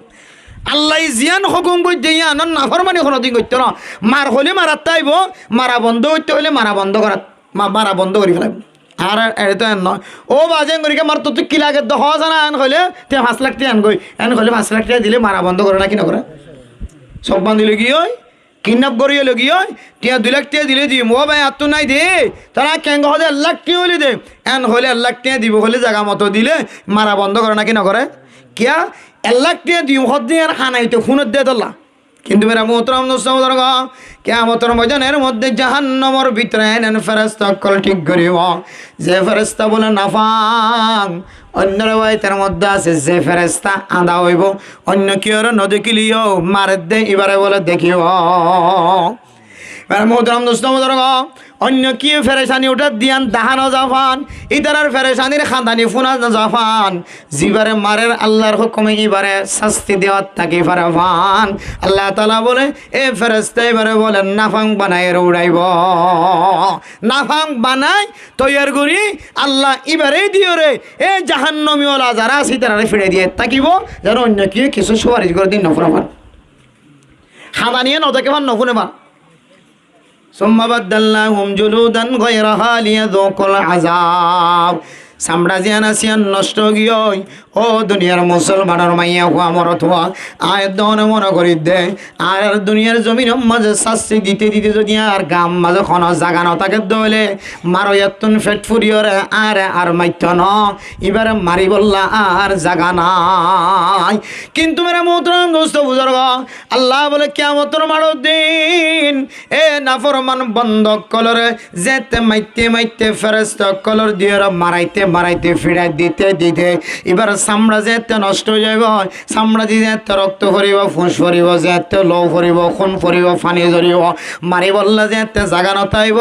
A: আল্লাহ জিয়ান হুকুম করতে ইয়ান নাফরমানি কোনদিন করতে না মার হলে মারাত তাইব মারা বন্ধ করতে হলে মারা বন্ধ করা মারা বন্ধ করে ফেলাইব আর এটা নয় ও বাজে করিকে মার তো তুই কি লাগে 10,000 আন হইলে তে 5 লাখ টাকা আন গই এন হইলে 5 লাখ টাকা দিলে মারা বন্ধ করে না কি না করে সব বান্ধি লগি হয় কিডন্যাপ করিয়ে লগি হয় টিয়া 2 লাখ টাকা দিলে দিম ও ভাই আর তো নাই দে তারা কেঙ্গ হলে 1 লাখ টাকা হইলে দে এন হইলে 1 লাখ টাকা দিব হলে জায়গা মতো দিলে মারা বন্ধ করে না কি না করে কিয়া 1 লাখ টাকা দিম হদ দিয়ে আর খানাইতে খুনত দে দল্লা কিন্তু মেরা মোহতরম দোস্ত কিয়ামতের ময়দানের মধ্যে জাহান্নামের ভিতরে এন ফেরেশতা কল ঠিক করিব যে ফেরেশতা বলে নাফাং অন্য রাওয়ায়াতের মধ্যে আছে যে ফেরেশতা আদা হইব অন্য কেউ নদেখিলিও মার দে এবারে বলে দেখিও মেরা মোহতরম দোস্ত অন্য কি ফেরেশানি ওটা দিয়ান দাহানো জাফান ইতারার ফেরেশানির খাদানি ফুনা জাফান জিবারে মারের আল্লাহর হুকুমে এবারে শাস্তি দেওয়ার তাকে ফারাফান আল্লাহ তাআলা বলে এ ফেরেশতা এবারে বলেন নাফাং বানায় উড়াইব নাফাং বানাই তৈয়ার করি আল্লাহ এবারে দিও রে এ জাহান্নামী ওলা যারা আছে তারা ফিরে দিয়ে তাকিব যেন অন্য কি কিছু সুপারিশ করে দিন নফরামান খাদানিয়ে নদকে ভান নফুনে বা ثم بدلناهم جلودا غيرها ليذوقوا العذاب চামড়া জিয়ান আসিয়ান নষ্ট গিয়ে ও দুনিয়ার মুসলমানের মাইয়া হুয়া মরত হওয়া আয় দনে মনে করি দে আর দুনিয়ার জমিন মাঝে শাস্তি দিতে দিতে যদি আর গাম মাঝে খন জাগানো তাকে দলে মারো এতুন ফেট ফুরিয়রে আর মাইত ন এবারে মারি বললা আর জাগা নাই কিন্তু মেরা মোহতরম দোস্ত বুজুর্গ আল্লাহ বলে কিয়ামতের মারো দিন এ নাফরমান বন্ধ কলরে যেতে মাইতে মাইতে ফেরেশতা কলর দিয়ে মারাইতে ফিরাই দিতে দিতে এবার চামড়া যেতে নষ্ট হয়ে যাব চামড়া দিয়ে যেতে রক্ত ভরিব ফুঁস ভরিব যেতে লৌ ভরিব খুন ভরিব পানি ঝরিব মারি বললে যেতে জাগা নতাইব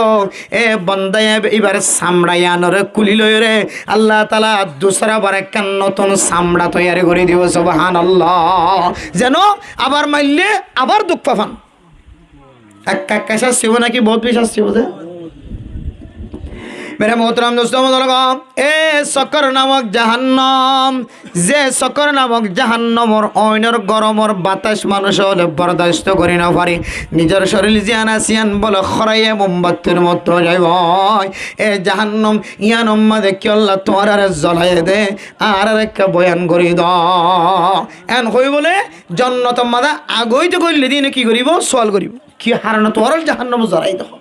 A: এ বন্দাই এবার চামড়াই আনরে কুলি লই রে আল্লাহ তাআলা দুসরা বার একটা নতুন চামড়া তৈরি করে দিব সুবহানাল্লাহ যেন আবার মারলে আবার দুঃখ পান একটা শাস্তি হবো নাকি বহুত বেশি শাস্তি হবো मेरे मोहतरम दोस्तों ए सकर नामक जहन्नम जे सकर नामक जहन्नमर ओइनर गरमर बातास मानुष हले बरदास्त करि ना पारि निजर शरीर जियान आसियान बले खराइए मोमबातिर मत जाइब ए जहन्नम ইয়ান উম্মাদে কি আল্লাহ তোরারে জ্বলাই দে আর একটা বয়ান করি দাও এন কই বলে জান্নাত মাদা আগই তো কইলে দিনে কি করিব সওয়াল করিব কি হারানো তোরার জাহান্নাম জ্বলাই দাও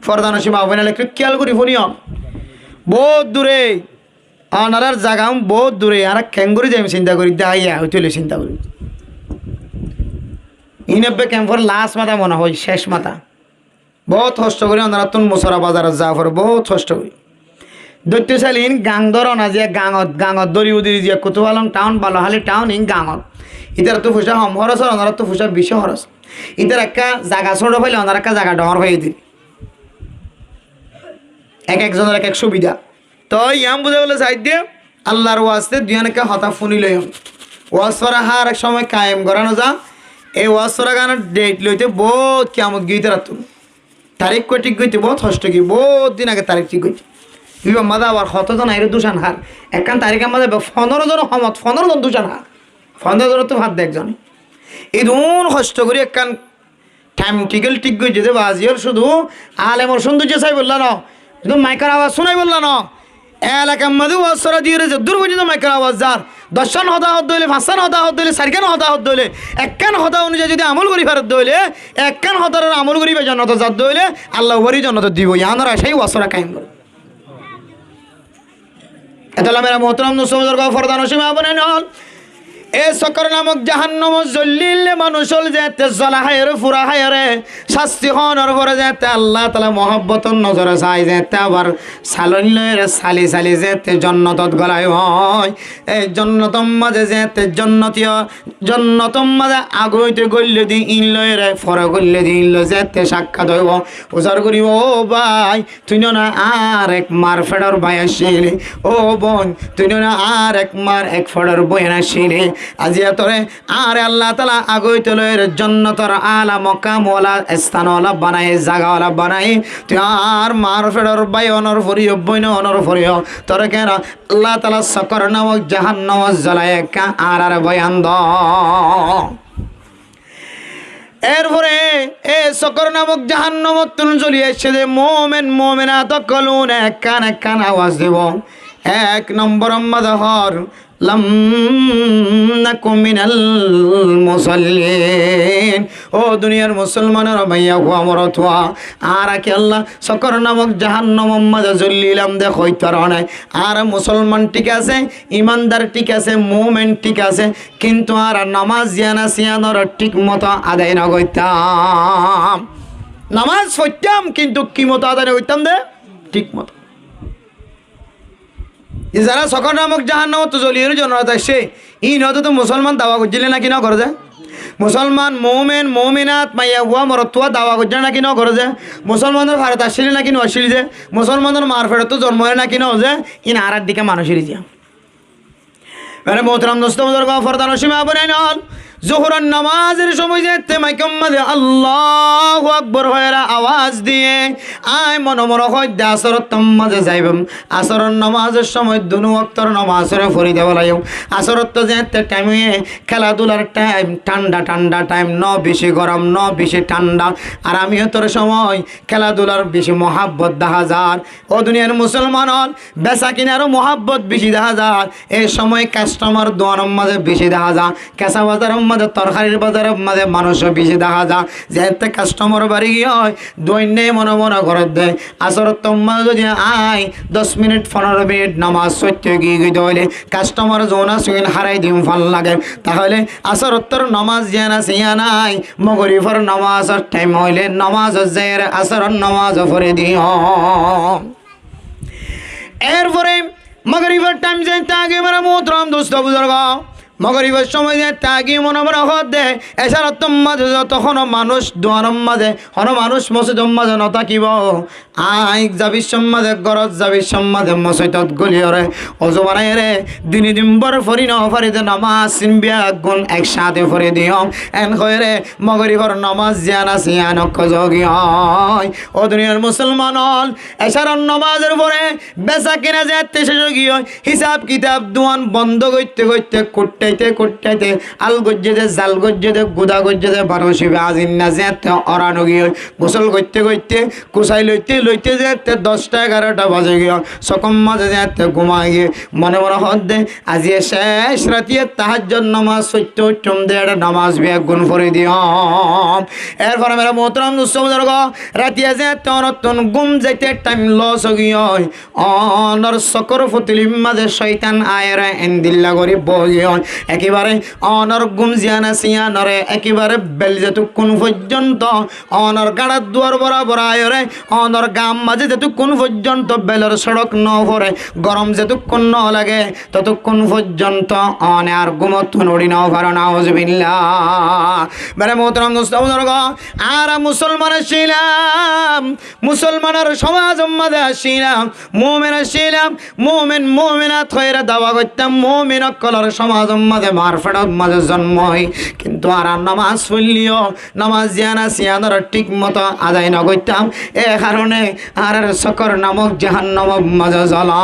A: ফরদান সীমা বনে একটু খেয়াল করি ফোনিও বহুত দূরে আনারার জায়গা বহুত দূরে আর ক্যাঙ্গুরি যাই চিন্তা করি দাইয়া হইতে চিন্তা করি ইনব্বে ক্যাম্পর লাস্ট মাথা মনে হয় শেষ মাথা বহুত কষ্ট করি আনারা তুন মুসরা বাজারে যা পরে বহুত কষ্ট করি দৈত্য চালিন গাং ধর না যে গাঙত দরি উদিরি যে কুতুবালং টাউন বালোহালি টাউন ইন গাঙত ইতার তো ফুসা হম হরস আনারা তো ফুসা বিশ হরস ইতার একটা জায়গা ছোট পাইলে আনার একটা জায়গা ডর হয়ে দিই এক একজনের এক এক সুবিধা তো ইয়াম বুঝে বলে সাইড দিয়ে আল্লাহর ওয়াজতে দুয়ানকে হতা ফোনি লই ওয়াজ করা হার এক সময় কায়েম করানো যা এই ওয়াজ করা গানের ডেট লইতে বহুত কিয়ামত গইতে রাতুন তারিখ কই ঠিক গইতে বহুত কষ্ট কি বহুত দিন আগে তারিখ ঠিক গইতে বিবা মাদা আবার কতজন আইরে দুশান হার একখান তারিখের মধ্যে 15 জন হমত 15 জন দুশান হার 15 জন তো ভাত দেখ জন এই দুন কষ্ট করি একখান টাইম টিকেল ঠিক গইতে যে বাজিয়ার শুধু আলেমর সৌন্দর্য চাই বললা না শুধু মাইকার আওয়াজ শোনাই বললা না এলাকার মধ্যে ওয়াজরা দিয়ে রয়েছে দূর পর্যন্ত মাইকার আওয়াজ যার 10 হতাহত দইলে 5 হতাহত দইলে 4 হতাহত দইলে একখান হতা অনুযায়ী যদি আমল করি ফেরত দইলে একখান হতার আমল করিবে জান্নাত জাত দইলে আল্লাহ ওরি জান্নাত দিব ইয়ানরা সেই ওয়াজরা কায়েম করে এতলা মেরা মোহতরম নসুমজর গো ফরদান সীমা বনে নল এ সকর নামক জাহান্নাম জল্লিলে মানুষল যেতে জ্বলা হায়রে ফুরা হায়রে শাস্তি হনর পরে যেতে আল্লাহ তাআলা মহব্বতর নজরে চাই যেতে আবার সালনলে সালি সালি যেতে জান্নাতত গলায় হয় এই জান্নাতম মাঝে যেতে জান্নাতম মাঝে আগইতে গল্লে দি ইনলরে ফরে গল্লে দি ইনল যেতে সাক্ষাৎ হইব উজার করিব ও ভাই তুই না আর এক মার ফেডর ভাই আসিলি ও বোন তুই না আর এক মার এক ফেডর বইন আসিলি আজিয়া তোরে আর আল্লাহ তাআলা আগইতে লয়ের জান্নাতর আলা মকামওয়ালা স্থানওয়ালা বানায় জায়গাওয়ালা বানায় তুই আর মার ফেডর ভাই অনর ফরিও বইন অনর ফরিও তোরে কেন আল্লাহ তাআলা সকর নামক জাহান্নাম জ্বালায় কা আর বয়ান দ এরপরে এ সকর নামক জাহান্নাম তুন জ্বলিয়ে এসে যে মোমেনাত কলুন এক কান আওয়াজ দেব এক নম্বর মাদহর লাম নাকুম মিনাল মুসাল্লিন ও দুনিয়ার মুসলমানের ভাইয়া হুয়া মরত হুয়া আর কি আল্লাহ সকর নামক জাহান্নাম মাঝে জ্বলিলাম দেখো তারনে আর মুসলমান ঠিক আছে ইমানদার ঠিক আছে মুমিন ঠিক আছে কিন্তু আর নামাজ জানা সিয়ানোর ঠিক মতো আদায় না করতাম নামাজ পড়তাম কিন্তু কি মতো আদায় করতাম দে ঠিক মতো যারা সকর নামক জাহান্নাম তো জ্বলিয়ে জন্য আসছে ই নয়তো তো মুসলমান দাওয়া করছিলে নাকি না করে যায় মুসলমান মোমেন মোমিনাত মাইয়া হুয়া মরতুয়া দাওয়া করছে নাকি ন করে যে মুসলমানের ভারত আসছিল নাকি নসিল যে মুসলমানের মার ফেরত তো জন্ম হয় নাকি ন যে ইন আর দিকে মানুষের যে মানে মোহতরাম দোস্ত বুজুর্গ ফরদান সীমা বনে নল জোহরের নামাজের সময় যেতে মাইকম মাঝে আল্লাহু আকবার হয়েরা আওয়াজ দিয়ে আয় মনমর হয় আসরত মাঝে যাইবাম আসরের নামাজের সময় দুনো ওয়াক্তর নামাজের ফরি দেওয়া লাগে আসরত তো যেতে টাইমে খেলাধুলার টাইম ঠান্ডা ঠান্ডা টাইম ন বেশি গরম ন বেশি ঠান্ডা আর আমিও তোর সময় খেলাধুলার বেশি মহাব্বত দেখা যার ও দুনিয়ার মুসলমান বেচা কিনারও মহাব্বত বেশি দেখা যার এই সময় কাস্টমার দোয়ানোর মাঝে বেশি দেখা যায় কেঁচা বাজারের মাঝে তরকারির বাজারের মাঝে মানুষও বেশি দেখা যায় যেতে কাস্টমার বাড়ি গিয়ে হয় দৈন্যে মনে মনে করে দেয় আসর তোমার যদি আয় 10 মিনিট 15 মিনিট নামাজ সত্যি গিয়ে গিয়ে হইলে কাস্টমার যৌনা সুইন হারাই দিম ভাল লাগে তাহলে আসর তোর নামাজ যে না সে নাই মগরিফর নামাজের টাইম হইলে নামাজ যায় আসর নামাজ পড়ে দিও এরপরে মগরিবের টাইম যেতে আগে মেরা মোহতরম দোস্ত বুজুর্গ মগরিবের সময় যেতে আগে মনে মনে হত দে এছাড়া মাঝে যতক্ষণ মানুষ দোয়ানোর মাঝে হন মানুষ মসজিদের মাঝে নথাকিব আইক যাবি সম্মাদে গরজ যাবি সম্মাদে মসজিদত গলিয়রে অজু বানাই রে দিনী দিনবার ফরি ন ফরিতে নামাজ সিনবিয়া গুণ একসাথে ফরি দিও এন কই রে মগরিবর নামাজ জিয়ানা সিয়ানো কজগি হয় ও দুনিয়ার মুসলমান হল এছাড়া নামাজের পরে বেচা কিনা যেতে শেষ গিয়ে হিসাব কিতাব দোয়ান বন্ধ করতে করতে কুট্টাইতে আল গজ্জেতে জাল গজ্জেতে গুদা গজ্জেতে বারোশিবে আজিন না যেতে অরানো গিয়ে গোসল করতে কুসাই লইতে যেতে 10টা 11টা বাজে গিয়ে সকম মাঝে যেতে ঘুমাই গিয়ে মনে মনে হত দে আজি শেষ রাতিয়ে তাহাজ্জুদ নামাজ সত্য উত্তম দে একটা নামাজ বিয়ে গুণ করে দিও এরপরে মেরা মোহতরম দুঃসমুদ্র রাতিয়ে যেতে অনতন গুম যাইতে টাইম লস গিয়ে অনর সকর ফুতিলিম মাঝে শয়তান আয়ের এন্দিল্লা করি বগিয়ে একেবারে অনর গুম জিয়ানা সিয়ানরে একেবারে বেল যেতুক্ষণ পর্যন্ত অনর গাড়ার দুয়ার বরাবর আয়রে অনর গাম মাঝে যেতুক্ষণ পর্যন্ত বেলের সড়ক ন ভরে গরম যেতুক্ষণ ন লাগে ততক্ষণ পর্যন্ত অনে আর ঘুমত নড়ি ন ভালো নাউজুবিল্লাহ মানে মোহতরম দোস্ত বুজুর্গ আর মুসলমান ছিলাম মুসলমানের সমাজ মাঝে আসিলাম মুমিন ছিলাম মুমিনাত হইরা দাওয়া করতাম মুমিন কলর সমাজ মাঝে মারফেট মাঝে জন্ম হয় কিন্তু আর নামাজ পড়লিও নামাজ জিয়ানা সিয়ানোর ঠিক মতো আদায় না করতাম এ কারণে আর সকর নামক জাহান্নাম মাঝে জ্বলা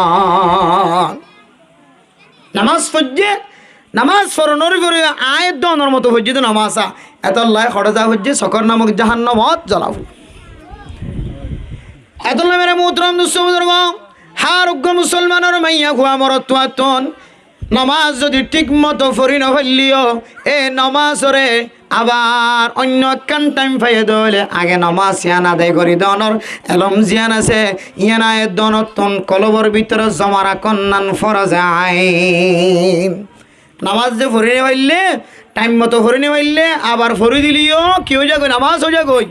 A: নামাজ পড়ছে নামাজ পড়ানোর পরে আয়ের দনের মতো হচ্ছে তো নামাজা এত লাই খরচা হচ্ছে সকর নামক জাহান্নামত জ্বলাব এত মেরে মোহতরম দুঃসমুদ্র হারোগ্য মুসলমানের মাইয়া খুয়া মরত্বাতন নামাজ যদি ঠিক মতো ফরি নফেললিও এ নামাজরে আবার অন্য কান টাইম পাইয়ে দলে আগে নামাজ ইয়ান আদায় করি দনর এলম জিয়ান আছে ইয়ানা এ দনতন কলবর ভিতরে জমারা কন্যান ফরজ আইন নামাজ যে ফরি নেওয়াইলে টাইম মতো ফরি নেওয়াইলে আবার ফরি দিলিও কেউ যাগো নামাজ হয়ে যাগই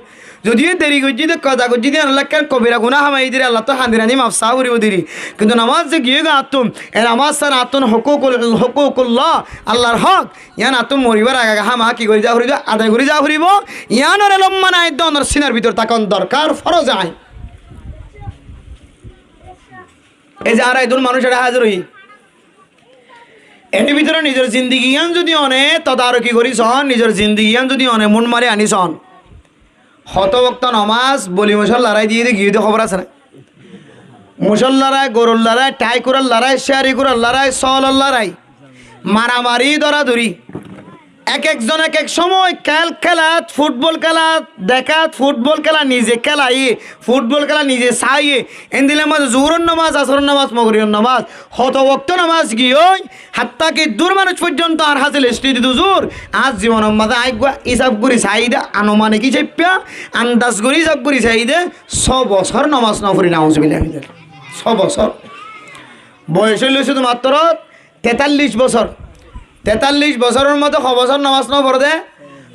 A: যদিও দেরি করছি তো কথা করছি দিয়ে আল্লাহ কবিরা গুনা হামাই দিরে আল্লাহ তো হান্দিরানি মাফসা করিব দিরি কিন্তু নামাজ যে গিয়ে আতুম এ নামাজ স্যার আতুন হকুকুল্লাহ আল্লাহর হক ইয়ান আতুম মরিবার আগে হামা কি করে যা ফুরিব আদায় করে যা ফুরিব ইয়ানোর এলম্মান আয় দনর সিনার ভিতর তাকন দরকার ফরজ আয় এই যে আর একজন মানুষ এটা হাজির হই এর ভিতরে নিজের জিন্দিগিয়ান যদি অনেক তদারকি করিস নিজের জিন্দিগিয়ান যদি অনেক মন মারে আনিস হতভক্ত নমাজ বলি মুসল্লারাই দিয়ে গিয়ে খবর আছে না মুসল্লারায় গরুর লড়াই টাই করার লড়াই শেয়ারি করার লড়াই সলার লড়াই মারামারি ধরাধরি এক একজন এক এক সময় খেলাত ফুটবল খেলা দেখাত ফুটবল খেলা নিজে খেলাই ফুটবল খেলা নিজে চাই এদিনের মাঝে জোহরের নামাজ আসরের নামাজ মগরিবের নামাজ হতভক্ত নামাজ গিয়ে হাত্তাকে দূর মানুষ পর্যন্ত আর হাসিল স্মৃতি দুজোর আজ জীবনের মাঝে আইগুয়া ইসাব করি চাইদে আনুমানিক হিসেবে আন্দাজ করি হিসাব করি চাইদে 6 বছর নামাজ নফরি নাউজুবিল্লাহ 6 বছর বয়স হইল শুধু মাত্র 43 বছর 43 বছরের মতো 6 বছর নামাজ ন পড়ে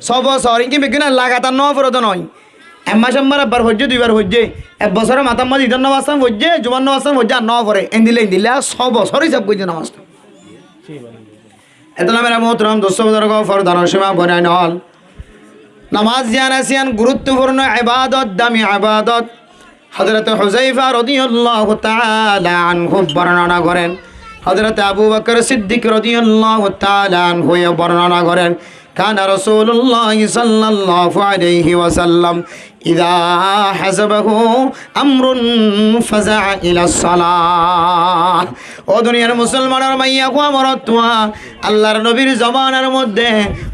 A: 6 বছর ইনকি বেগুন লাগাতার ন পড়ে নয় এম্মাস এম্বার একবার হজ্জে 2বার হজ্জে 1 বছরের মাথার মাঝে ঈদের নামাজ হজ্জে জুমার নামাজ হজ্জে আর ন পড়ে এন্দিলে 6 বছর হিসাব করছে নামাজটা এত না মেরা মোহতরম 200 বছর ফরদানোর সীমা বনাই নহল নামাজ জানাছিয়ান গুরুত্বপূর্ণ ইবাদত, দামি ইবাদত। হযরত হুযায়ফা রাদিয়াল্লাহু তাআলা আনহু বর্ণনা করেন, হযরত আবু বকর সিদ্দিক রাদিয়াল্লাহু তাআলা আনহু বর্ণনা করেন, কানা রাসূলুল্লাহ সাল্লাল্লাহু আলাইহি ওয়াসাল্লাম ইযা হাসাবাহু আমরুন ফাজা ইলা সালাহ। ও দুনিয়ার মুসলমানের মাইয়া কোয়া মরতুয়া, আল্লাহর নবীর জমানার মধ্যে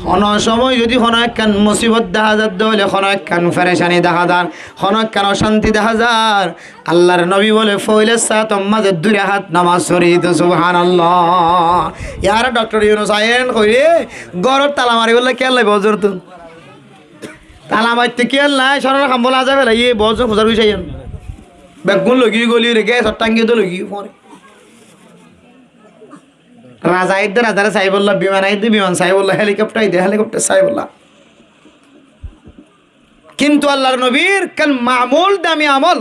A: হন সময় যদি হন একখান মুসিবত দেখা যাত দলে, হন একখান পেরেশানি দেখা যান, হন একখান অশান্তি দেখা যার, আল্লাহর নবী বলে ফইলে সাত মাঝে দুই হাত নামাজ শরীত। সুবহানাল্লাহ। ইয়ার ডক্টর ইউনুস আইন কইরে গরর তালা মারি বললে কেন লাগবে বজর তো তালা মারতে কেল নাই সরার খাম বলা যাবে না, ইয়ে বজর খোঁজার বিষয় বেগুন লগি গলি রে গ্যাস টাঙ্গি তো লগি পরে রাজা ইদ্দে রাজারে চাই বললা, বিমান আইদ্দে বিমান চাই বললা, হেলিকপ্টার আইদ্দে হেলিকপ্টার চাই বললা। কিন্তু আল্লাহর নবীর কাল মামুল দামি আমল,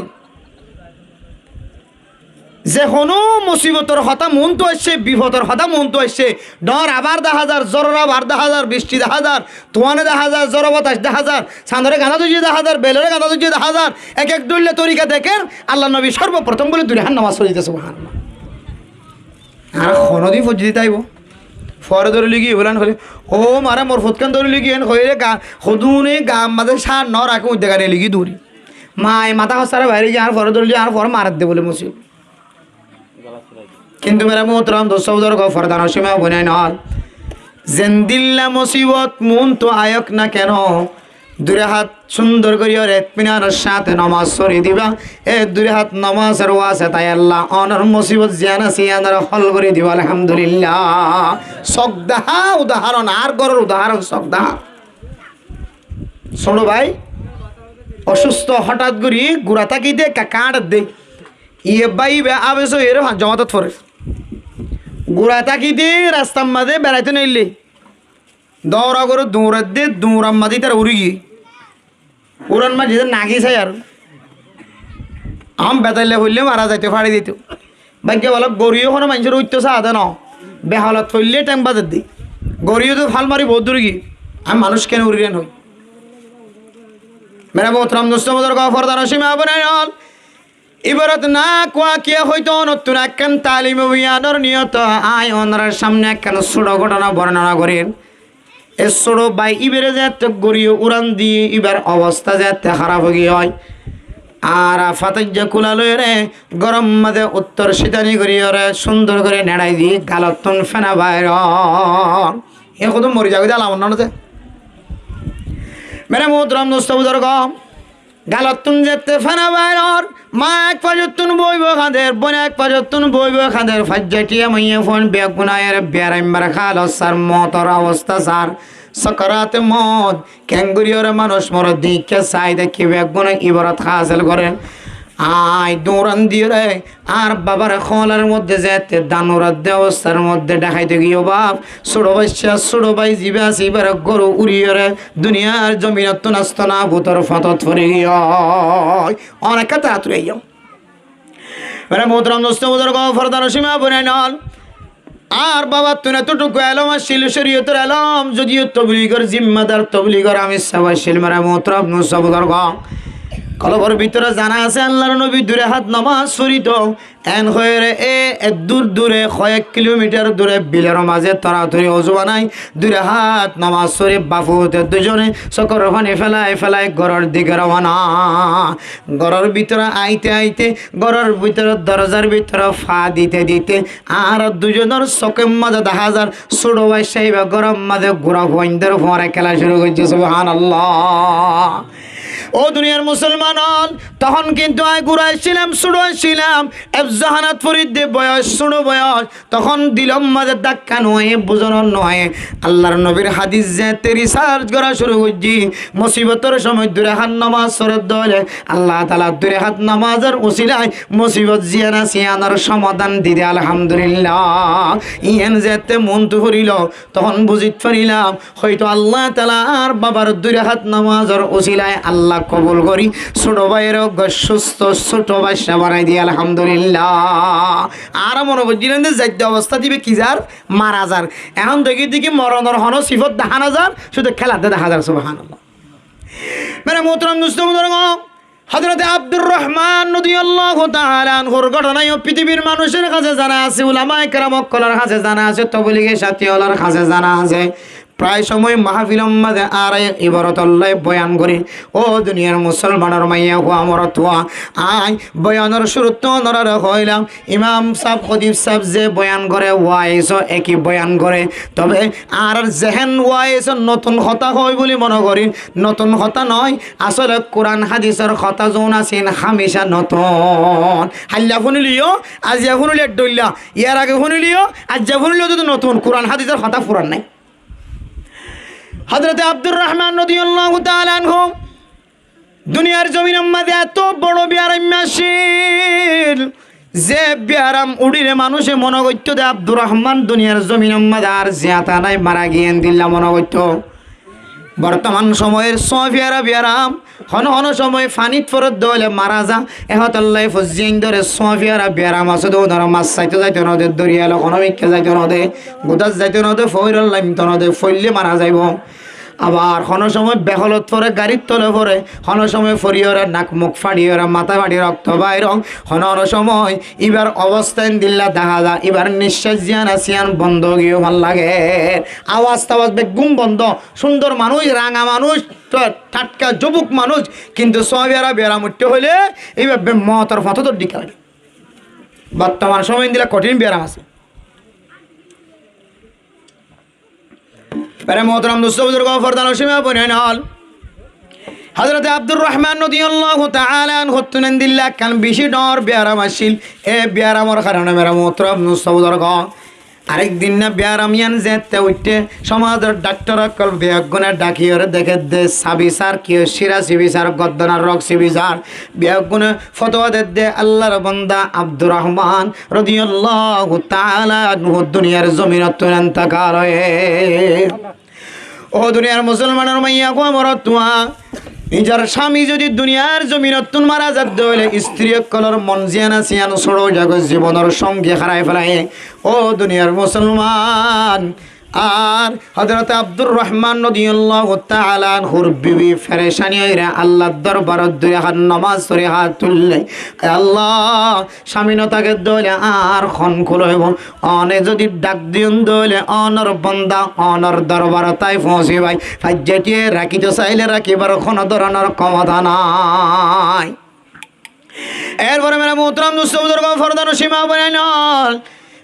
A: যে কোনো মুসিবতর হতা মন তো আসছে, বিপদর হতা মন তো আসছে, ডর আবার 10,000, জ্বর আবার 10,000, বৃষ্টি 10,000, তোয়ানে 10,000, জ্বর বাতাস 10,000, সান্দরে গাঁদা দুজি 10,000, বেলরে গাঁদা দুজি 10,000, এক এক দৌড়লে তরিকা দেখেন আল্লাহ নবী সর্বপ্রথম বলে দুই হাত নামাজ পড়িতে। সুবহানাল্লাহ। আর খনদি ফজি তাইব ফরে ধরে লিগি বলেন হলে ও মারা মোর ফুটকান ধরে লিগি হয়ে গা সদুনে গা মাঝে সার ন রাখে উদ্যোগ লিগি দৌড়ি মায় মাথা হসারে বাইরে যে আর ফরে ধরলি আর ফর মারাত দে বলে মুসিব। কিন্তু মেরা মোহতরম দোস্তর ফরদান সীমা বনে নল জেন্দিল্লা মুসিবত মন তো আয়ক না কেন, দুই হাত সুন্দর করিয়া এতমিনার সাথে নামাজ সরি দিবা। এ দুই হাত নামাজের ওয়াসে তাই আল্লাহ অনর মুসিবত জিয়ানা সিয়ানার হল করে দিবা। আলহামদুলিল্লাহ। সকদাহা উদাহরণ আর গরর উদাহরণ সকদাহা। শোনো ভাই, অসুস্থ হঠাৎ করি গুড়া তাকি দে কাঁট দে ইয়ে বাইবে আবেশো এর জমাতত ফরে গুড়া তাকি দে রাস্তার মাঝে বেড়াইতে নইলে দৌড়া করে দৌড়াত দে দৌড়াম মাঝে তার উড়ি গিয়ে উড়ান মাঝে নাগি চাই আর আম বেতাইলে হইলে মারা যাইতে ফাড়ি দিত। ভাগ্য বলো গরিও কোনো মানুষের উঠতে চাহাতে ন বেহালত ফেললে ট্যাং বাজার দিই গরিও তো ফাল মারি বহুত দূর গিয়ে আমি মানুষ কেন উড়িলেন হই। মেরা মোহতরম দোস্ত মদর গফরদার সীমা বনাই নল ইবারত না কোয়া কে হয়তো নতুন একখান তালিম অভিযানের নিয়ত আয় ওনার সামনে একখান ছোট ঘটনা বর্ণনা করেন। এ ছোট বাই ইবেরে যাতে গড়িয়ে উড়ান দিয়ে ইবার অবস্থা যাতে খারাপ হয়ে হয় আর ফাতাজ্জা কুলালয় রে গরম মাঝে উত্তর শীতানি করিয়ে রে সুন্দর করে নেড়াই দিয়ে গালতন ফেনা বাইর এ কত মরি যাবে আলাম না মেরে মোহতরম দোস্ত বুঝর গম গালতুন যেতে ফেনা বাইর মা এক পাজতুন বইব খাদের বোন এক পাজতুন বইব খাদের ফাজ্জাটিয়া মাইয়া ফোন বেগুনায়ের বেরাইম্বার খাল সার মতর অবস্থা সার সকরাতে মদ ক্যাঙ্গুরিয়র মানুষ মর দিকে চাই দেখি বেগুনা ইবারত হাসিল করেন আই দৌড়ান দিয়ে রে আর বাবার খোলার মধ্যে যেতে দানুরাত দেওয়ার মধ্যে দেখাইতে গিয়ে বাপ ছোট বাচ্চা ছোট ভাই জিবে আসি এবার গরু উড়িয়ে রে দুনিয়ার জমিনত নাস্ত না ভূতর ফতত ফরে গিয়ে অনেক তাড়াতাড়ি যাও মানে মোহতরম দোস্ত মোদর গফরদার সীমা বনে নল আর বাবা তুই এতটুকু এলাম আর শিল শরীয়তের এলাম যদিও তবলিগর জিম্মাদার তবলিগর আমি সবাই শিল মারা মোহতরম নুসবদর গ কলবর ভিতরে জানা আছে আল্লাহর নবী দূরে হাত নামাজ শরীত এন হয়ে এ দূর দূরে কয়েক কিলোমিটার দূরে বিলের মাঝে তরাতরি অজু বানাই দূরে হাত নামাজ শরীফ বাপুতে দুজনে চকর পানি ফেলাই ফেলাই ঘরের দিকে রওনা। ঘরের ভিতরে আইতে আইতে ঘরের ভিতরে দরজার ভিতরে ফা দিতে দিতে আর দুজনের চকের মাঝে দেখা যার ছোট ভাই সাহেব গরম মাঝে ঘোরা ফোয়াইন্দের ফোয়ারে খেলা শুরু করছে। সুবহানাল্লাহ। ও দুনিয়ার মুসলমান তখন কিন্তু আয় ঘুরাইছিলাম ছিলাম এফজাহানাত ফরিদ বয়স ছোটো বয়স তখন দিলম মাঝে ধাক্কা নয় বোঝানো নয় আল্লাহর নবীর হাদিস যেতে রিসার্চ করা শুরু করছি মুসিবতের সময় দূরে হাত নামাজ সরদ দলে আল্লাহ তাআলা দূরে হাত নামাজের উসিলায় মুসিবত জিয়ানা সিয়ানার সমাধান দিতে আলহামদুলিল্লাহ। ইয়ান যেতে মন তো করিল তখন বুঝিত পারিলাম হয়তো আল্লাহ তাআলা আর বাবার দূরে হাত নামাজের উসিলায় আল্লাহ কবুল করি ছোট ভাইয়ের সুস্থ ছোট বাচ্চা বানাই দিয়ে আলহামদুলিল্লাহ। আর মনে করছিলেন যে যাইতে অবস্থা দিবে কি যার মারা যার এখন দেখি দেখি মরণের হন সিফত দেখা না যার শুধু খেলাতে দেখা যার। সুবহানাল্লাহ। মেরে মোহতরম দোস্ত বুজুর্গ, হযরত আব্দুর রহমান রাদিয়াল্লাহু তাআলা আনহুর ঘটনায় পৃথিবীর মানুষের কাছে জানা আছে, উলামায়ে কেরাম সকলের কাছে জানা আছে, তবলিগের সাথীওয়ালার কাছে জানা আছে। প্রায় সময় মাহফিলের মাঝে আর ইবারত আল্লাহ বয়ান করি, ও দুনিয়ার মুসলমানের মাইয়া হওয়া মরত হওয়া আই বয়ানের শুরুত নরার হইলাম ইমাম সাহেব খতিব সাহেব যে বয়ান করে ওয়াইস একই বয়ান করে, তবে আর জেহেন ওয়াইস নতুন কথা হয় বলে মনে করি, নতুন কথা নয়, আসলে কোরআন হাদিসের কথা যৌন আছেন হামেশা নতুন। হাল্লা শুনিলিও আজিয়া শুনিলি ডইলা, ইয়ার আগে শুনিলিও আজিয়া শুনিলিও যদি নতুন, কোরআন হাদিসের কথা পুরান নাই। হযরত আব্দুর রহমান রাদিয়াল্লাহু তাআলা আনহু দুনিয়ার জমিনের মধ্যে এত বড় বিয়ারাম আসিল যে বিয়ারাম উড়িলে মানুষে মনে করতো যে আব্দুর রহমান দুনিয়ার জমিনের মধ্যে আর জিয়াতা নাই, মারা গিয়ে দিল্লা মনে করতো। বর্তমান সময়ের সোফিয়ারা বিয়ারাম হন হন সময় ফানিত ফরত দলে মারা যা এহতাল্লাহ ফজিন ধরে সোফিয়ারা বিয়ারাম আছে, তো ধর মাছ চাইতে যাইতে নদে দরিয়াল কোনো মিক্কে যাইতে নদে গোদাস যাইতে নদে ফইরল লাইমতে নদে ফইলে মারা যাইব। আবার কোনো সময় বেহলত পরে গাড়ির তলে পরে, কোনো সময় ফরিয়রা নাক মুখ ফাড়িয়রা মাথা ফাড়ি রক্ত বাইর, কোনো সময় এবার অবস্থান দিল্লা দেখা যা এবার নিঃশ্বাস জিয়ান আসিয়ান বন্ধ গিয়েও ভাল লাগে, আওয়াজ টাওয়াজ বেগুম বন্ধ, সুন্দর মানুষ রাঙা মানুষ টাটকা যুবক মানুষ, কিন্তু সবিয়ারা বেড়া মুট্টে হইলে এইবার মতর ফটো তোর দিকে লাগে। বর্তমান সময় দিলে কঠিন ব্যারাম আছে। মোহতরম দোস্ত বুজুর্গ ফরদান সীমা বনেন হল হযরত আব্দুর রহমান রাদিয়াল্লাহু তাআলা আনহু তুনদিল্লাহ কান বেশি ডর বিয়ারাম আসিল। এ বিয়ারামর কারণে মেরা মোহতরম দোস্ত বুজুর্গ আরেক দিন না বিয়ারামিয়ান যেতে উঠতে সমাজের ডাক্তার কল বিয়াগুনে ডাকিয়ে দেখে দে সাবিসার কি শিরা সিবিসার গদ্দনার রক সিবিসার বিয়াগুনে ফতোয়া দে আল্লাহর বান্দা আব্দুর রহমান রাদিয়াল্লাহু তাআলা আনহু দুনিয়ার জমিনত তুনন্তকাল হয়ে ও দুনিয়ার মুসলমানের মাইয়া গো মরতুয়া নিজের স্বামী যদি দুনিয়ার জমিনত মারা যাত হইলে স্ত্রী কলর মন জিয়ানা সিয়ান ছোড়ো জগৎ জীবনের সঙ্গে হারাই ফেলাই। ও দুনিয়ার মুসলমান আর হযরত আব্দুর রহমান রাদিয়াল্লাহু তাআলা আনহুর বিবি ফেরেশানি হইরা আল্লাহর দরবারত দুই হাত নামাজ পড়ে হাত তুললে, আল্লাহ স্বামীনতাকে দলে আর খন খুলইব অনে যদি ডাক দিন দলে অনর বান্দা অনর দরবার তাই পৌঁছি ভাই ফাজ্জাটিয়ে রাখিতে চাইলে রাখিবার কোনো ধরনের ক্ষমতা নাই। এরপরে মেরা মোহতরম দোস্ত বুজুর্গ ফরদান সীমা বনেন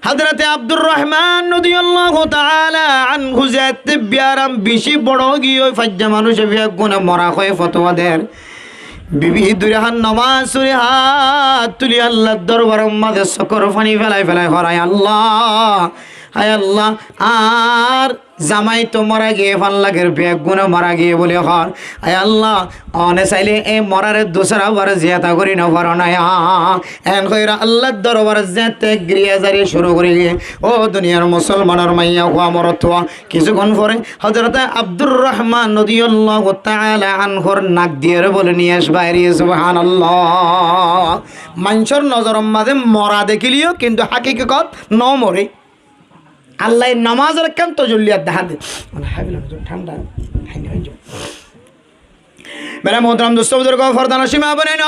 A: হযরত আব্দুর রহমান রাদিয়াল্লাহু তাআলা আনহু জাত বিয়ারাম বেশি বড় গিয়ে ফাজ্জা মানুষে বিয়াগুনে মরা হয় ফতোয়া দেন বিবি দুইহান নামাজ পড়ে হাত তুলি আল্লাহর দরবারের মাঝে সকর পানি ফেলাই ফেলাই হরায় আল্লাহ হায় আল্লাহ আর জামাই তো মারা গিয়ে ভাল লাগের বেগুনে মারা গিয়ে বলে হর আয় আল্লাহ অনে চাইলে এই মরারে দোসরা বার জিয়াতা করি না পারো না এন কইরা আল্লাহর দরবার যেতে গিয়ে জারি শুরু করে গিয়ে ও দুনিয়ার মুসলমানের মাইয়া হওয়া মরত কিছুক্ষণ পরে হযরত আব্দুর রহমান রাদিয়াল্লাহু তাআলা আনহুর নাক দিয়ে বলে নিয়ে আস বাইরে সুবহানাল্লাহ। মানুষের নজরের মাঝে মরা দেখিলিও কিন্তু হাকিকত ন মরে আল্লাহ নামাজের কেন তজল্লিয়াত দেখা দে ঠান্ডা মেরা মোহতরম দোস্ত বুজুর্গ ফরদান সীমা বনেন